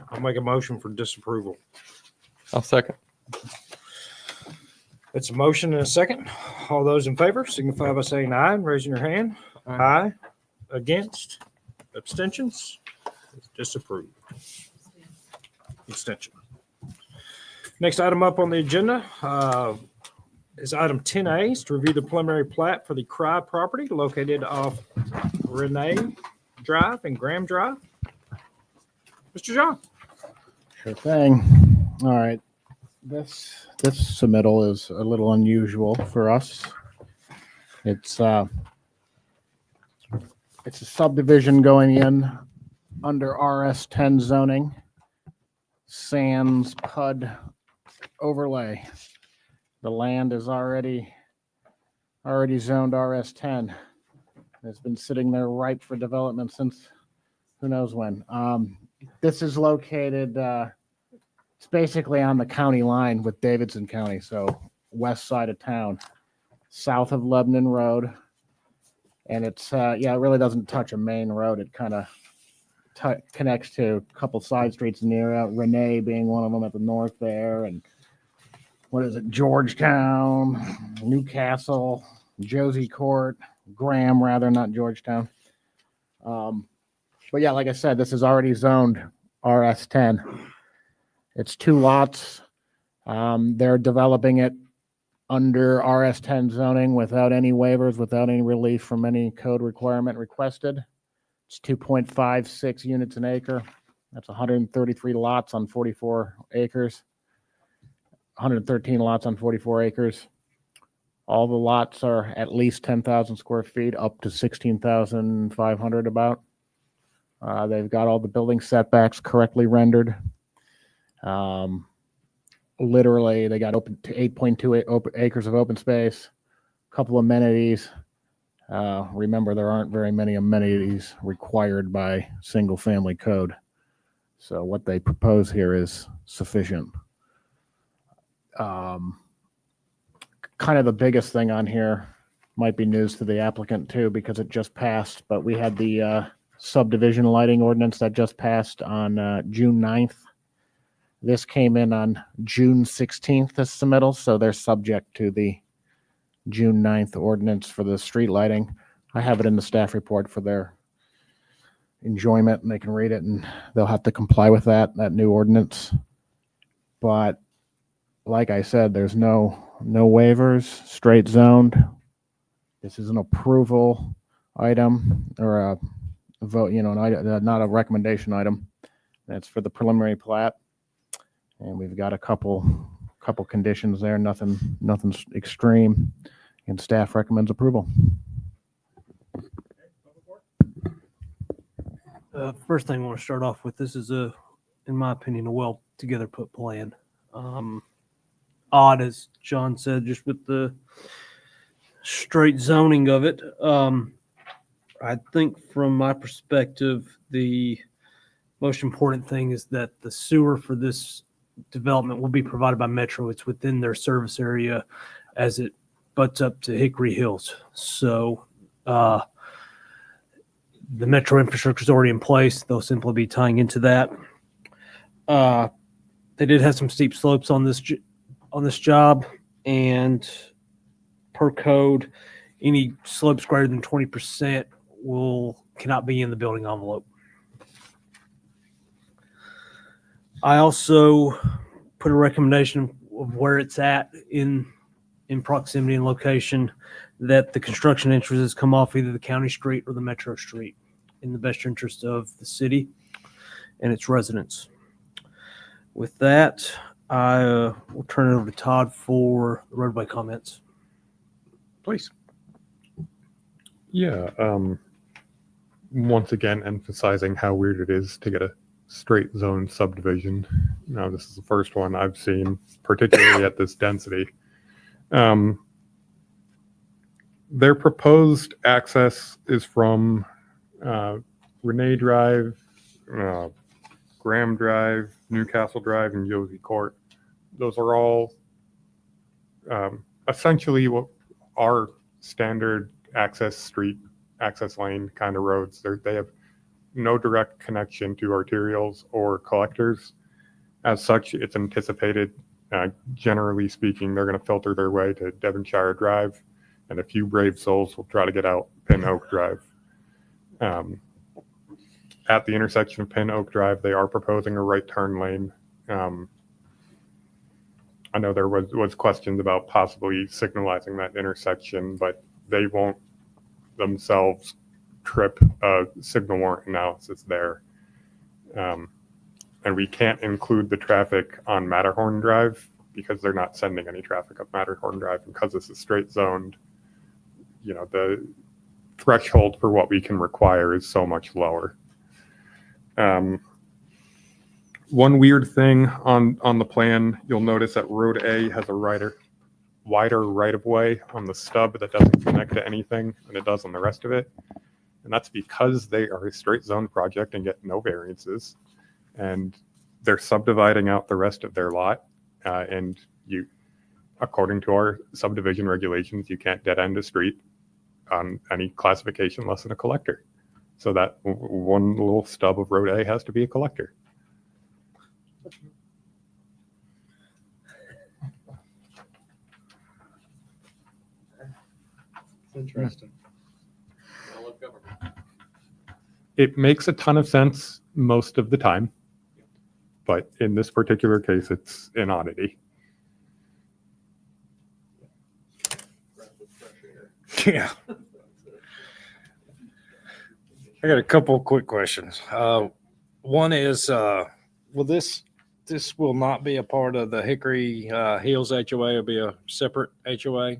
I'll make a motion for disapproval. I'll second. It's a motion and a second. All those in favor signify by saying aye and raising your hand. Aye. Against? Abstentions? Disapproved. Extension. Next item up on the agenda is item 10A, is to review the preliminary plat for the Cry property located off Renee Drive and Graham Drive. Mr. John. Sure thing. All right. This submittal is a little unusual for us. It's a subdivision going in under RS10 zoning, sans PUD overlay. The land is already zoned RS10. It's been sitting there ripe for development since who knows when. This is located, it's basically on the county line with Davidson County, so west side of town, south of Lebanon Road. And it's, it really doesn't touch a main road. It kind of connects to a couple side streets near Renee being one of them at the north there. And what is it? Georgetown, Newcastle, Josie Court, Graham, rather, not Georgetown. But yeah, like I said, this is already zoned RS10. It's 2 lots. They're developing it under RS10 zoning without any waivers, without any relief from any code requirement requested. It's 2.56 units an acre. That's 133 lots on 44 acres. 113 lots on 44 acres. All the lots are at least 10,000 square feet, up to 16,500 about. They've got all the building setbacks correctly rendered. Literally, they got open to 8.2 acres of open space, a couple amenities. Remember, there aren't very many amenities required by single family code. So what they propose here is sufficient. Kind of the biggest thing on here might be news to the applicant too, because it just passed, but we had the subdivision lighting ordinance that just passed on June 9th. This came in on June 16th, this submittal, so they're subject to the June 9th ordinance for the street lighting. I have it in the staff report for their enjoyment, and they can read it, and they'll have to comply with that new ordinance. But like I said, there's no waivers, straight zoned. This is an approval item or a vote, an item, not a recommendation item. That's for the preliminary plat. And we've got a couple conditions there, nothing's extreme, and staff recommends approval. First thing I want to start off with, this is in my opinion, a well together put plan. Odd, as John said, just with the straight zoning of it. I think from my perspective, the most important thing is that the sewer for this development will be provided by Metro. It's within their service area as it butts up to Hickory Hills. So the Metro infrastructure is already in place. They'll simply be tying into that. They did have some steep slopes on this job, and per code, any slopes greater than 20% cannot be in the building envelope. I also put a recommendation of where it's at in proximity and location, that the construction entrances come off either the county street or the Metro street in the best interest of the city and its residents. With that, I will turn it over to Todd for the roadway comments. Please. Yeah. Once again, emphasizing how weird it is to get a straight zone subdivision. Now, this is the first one I've seen, particularly at this density. Their proposed access is from Renee Drive, Graham Drive, Newcastle Drive, and Yosie Court. Those are all essentially what are standard street access lane kind of roads. They have no direct connection to arterials or collectors. As such, it's anticipated, generally speaking, they're going to filter their way to Devonshire Drive, and a few brave souls will try to get out Pin Oak Drive. At the intersection of Pin Oak Drive, they are proposing a right turn lane. I know there was questions about possibly signalizing that intersection, but they won't themselves trip a signal warrant analysis there. And we can't include the traffic on Matterhorn Drive because they're not sending any traffic up Matterhorn Drive. Because this is straight zoned, the threshold for what we can require is so much lower. One weird thing on the plan, you'll notice that Road A has a wider right-of-way on the stub that doesn't connect to anything than it does on the rest of it. And that's because they are a straight zone project and get no variances. And they're subdividing out the rest of their lot. And according to our subdivision regulations, you can't dead end a street on any classification less than a collector. So that one little stub of Road A has to be a collector. Interesting. It makes a ton of sense most of the time, but in this particular case, it's an oddity. Yeah. I got a couple of quick questions. One is, this will not be a part of the Hickory Hills HOA. It'll be a separate HOA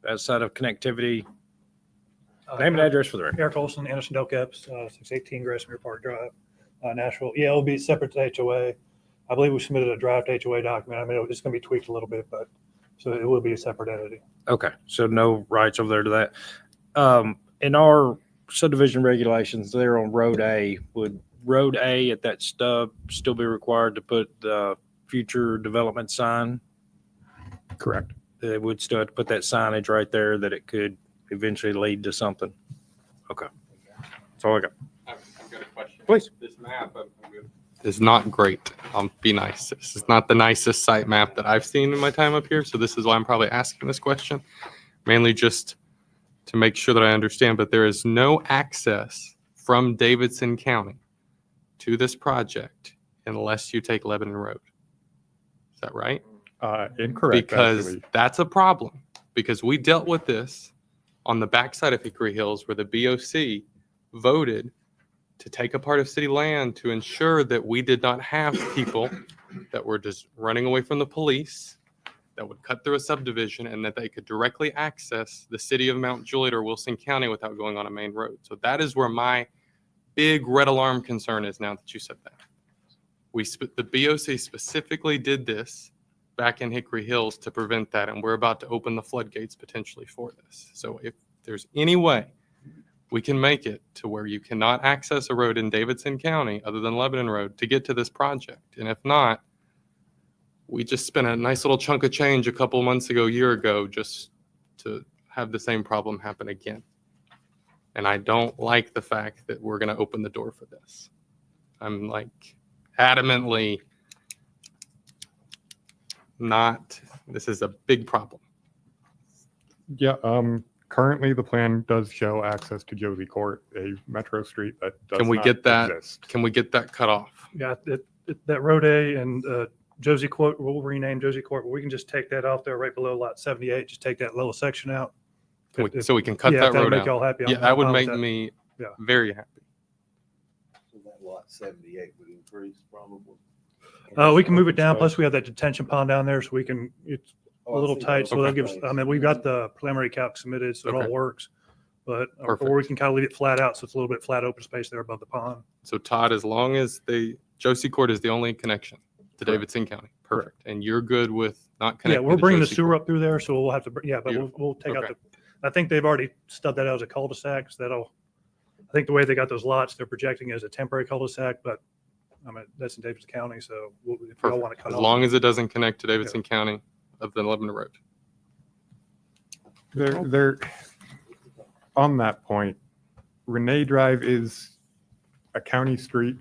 outside of connectivity. Name and address for the record. Eric Olson, Anderson Delcaps, 618 Grasmere Park Drive, Nashville. Yeah, it'll be separate to HOA. I believe we submitted a draft HOA document. I mean, it's going to be tweaked a little bit, but so it will be a separate entity. Okay, so no rights over there to that. In our subdivision regulations, there on Road A, would Road A at that stub still be required to put the future development sign? Correct. They would still have to put that signage right there that it could eventually lead to something. Okay, that's all I got. I've got a question. Please. This map is not great. I'll be nice. This is not the nicest site map that I've seen in my time up here, so this is why I'm probably asking this question, mainly just to make sure that I understand. But there is no access from Davidson County to this project unless you take Lebanon Road. Is that right? Incorrect. Because actually. that's a problem. Because we dealt with this on the backside of Hickory Hills, where the BOC voted to take a part of city land to ensure that we did not have people that were just running away from the police, that would cut through a subdivision, and that they could directly access the city of Mount Juliet or Wilson County without going on a main road. So that is where my big red alarm concern is now that you said that. The BOC specifically did this back in Hickory Hills to prevent that, and we're about to open the floodgates potentially for this. So if there's any way we can make it to where you cannot access a road in Davidson County other than Lebanon Road to get to this project, and if not, we just spent a nice little chunk of change a couple months ago, year ago, just to have the same problem happen again. And I don't like the fact that we're going to open the door for this. I'm like adamantly not, this is a big problem. Yeah, currently the plan does show access to Josie Court, a metro street that does Can we not get that? exist. Can we get that cut off? Yeah, that Road A and Josie Court, we'll rename Josie Court, but we can just take that off there right below lot 78, just take that little section out. So we can cut Yeah, that if that'll road make out. y'all happy, I'm- Yeah, that I'm would fine with make that. me Yeah. very happy. So that lot 78 would increase probably. We can move it down, plus we have that detention pond down there, so we can, it's a Oh, I little see that. tight, so Okay. that'll give us, I mean, we've got the preliminary calc submitted, so it Okay. all works. But, or Perfect. we can kind of leave it flat out, so it's a little bit flat open space there above the pond. So Todd, as long as Josie Court is the only connection to Correct. Davidson County, perfect. And you're good with not Yeah, connecting. we're to bringing the Josie sewer Court. up through there, so we'll have to, yeah, but Beautiful. we'll take out Okay. I think they've already stubbed that out as a cul-de-sac, so that'll, I think the way they got those lots, they're projecting as a temporary cul-de-sac, but I mean, that's in Davidson County, so if y'all Perfect. want to cut As off. long as it doesn't connect to Davidson County of the Lebanon Road. There, on that point, Renee Drive is a county street,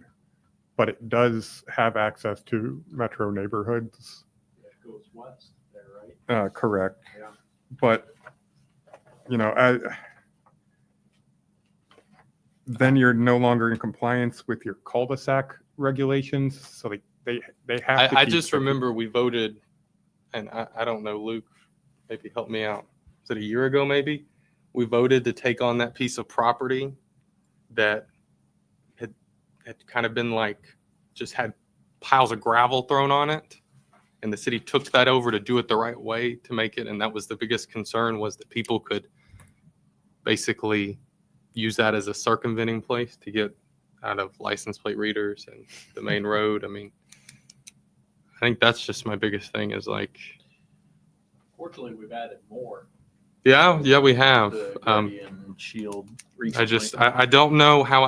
but it does have access to metro neighborhoods. It goes west there, right? Correct. Yeah. But, you know, then you're no longer in compliance with your cul-de-sac regulations, so they have to I keep just the- remember we voted, and I don't know, Luke, maybe help me out. Was it a year ago, maybe? We voted to take on that piece of property that had kind of been like, just had piles of gravel thrown on it. And the city took that over to do it the right way to make it. And that was the biggest concern, was that people could basically use that as a circumventing place to get out of license plate readers and the main road. I mean, I think that's just my biggest thing is like, Fortunately, we've added more. yeah, we have. The Guardian Shield I just, I don't know how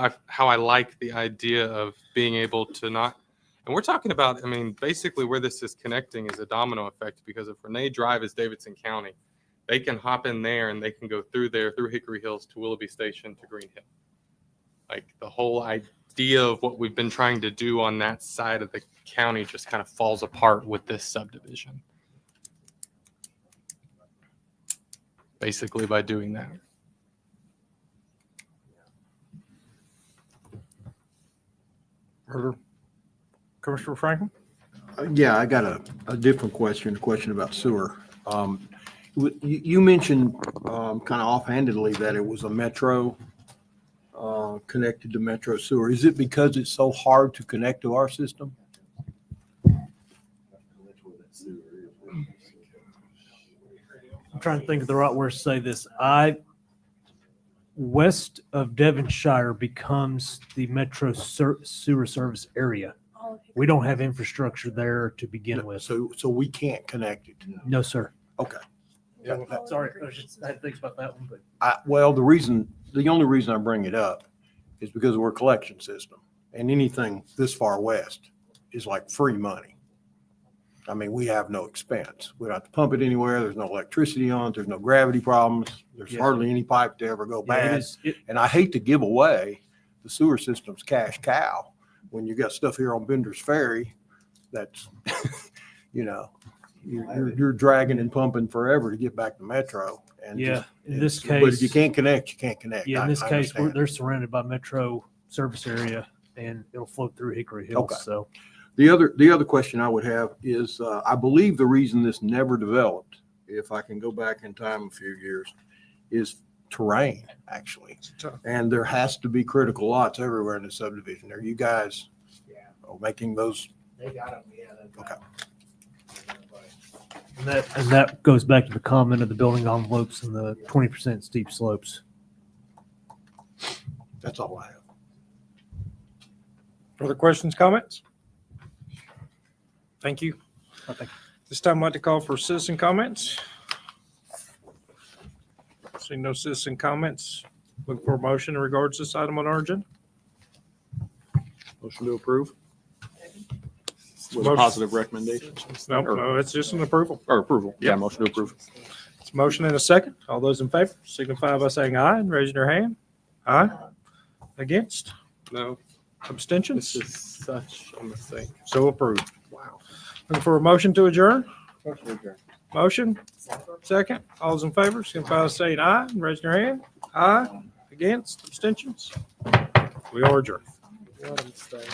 I like the idea of being able to not, and we're talking about, I mean, basically where this is connecting is a domino effect, because if Renee Drive is Davidson County, they can hop in there and they can go through there, through Hickory Hills to Willoughby Station to Green Hill. Like the whole idea of what we've been trying to do on that side of the county just kind of falls apart with this subdivision. Basically by doing that. Commissioner Franklin? Yeah, I got a different question, a question about sewer. You mentioned kind of offhandedly that it was a metro, connected to metro sewer. Is it because it's so hard to connect to our system? I'm trying to think of the right words to say this. West of Devonshire becomes the metro sewer service area. We don't have infrastructure there to begin with. So we can't connect it? No, sir. Okay. Yeah, sorry, I had to think about that one, but. Well, the only reason I bring it up is because we're a collection system, and anything this far west is like free money. I mean, we have no expense. We don't have to pump it anywhere. There's no electricity on it. There's no gravity problems. There's Yeah. hardly any pipe to ever go Yeah, it bad. is- And I hate to give away the sewer system's cash cow when you got stuff here on Bender's Ferry that's, you're dragging and pumping forever to get back to Metro. And Yeah, just- in this but if case- you can't connect, you can't connect. Yeah, in I- this I case, understand. they're surrounded by Metro service area and it'll flow through Hickory Hills. Okay. So The other question I would have is, I believe the reason this never developed, if I can go back in time a few years, is terrain, actually. And there has to be critical lots everywhere in the subdivision. Are you guys making those? They got them, yeah. Okay. and that goes back to the comment of the building envelopes and the 20% steep slopes. That's all I have. Further questions, comments? Thank you. This time I'd like to call for citizen comments. Seeing no citizen comments, look for a motion in regards to this item on our agenda. Motion to approve with a Motion. positive recommendation. No, it's just an approval. Or approval. Yeah, motion to approve. It's a motion and a second. All those in favor signify by saying aye and raising their hand. Aye. Against? No. Abstentions? This is such a mistake. So approved. Wow. Looking for a motion to adjourn? Motion to adjourn. Motion? Second. All those in favor signify by saying aye and raising their hand. Aye. Against? Abstentions? We are adjourned. What a mistake.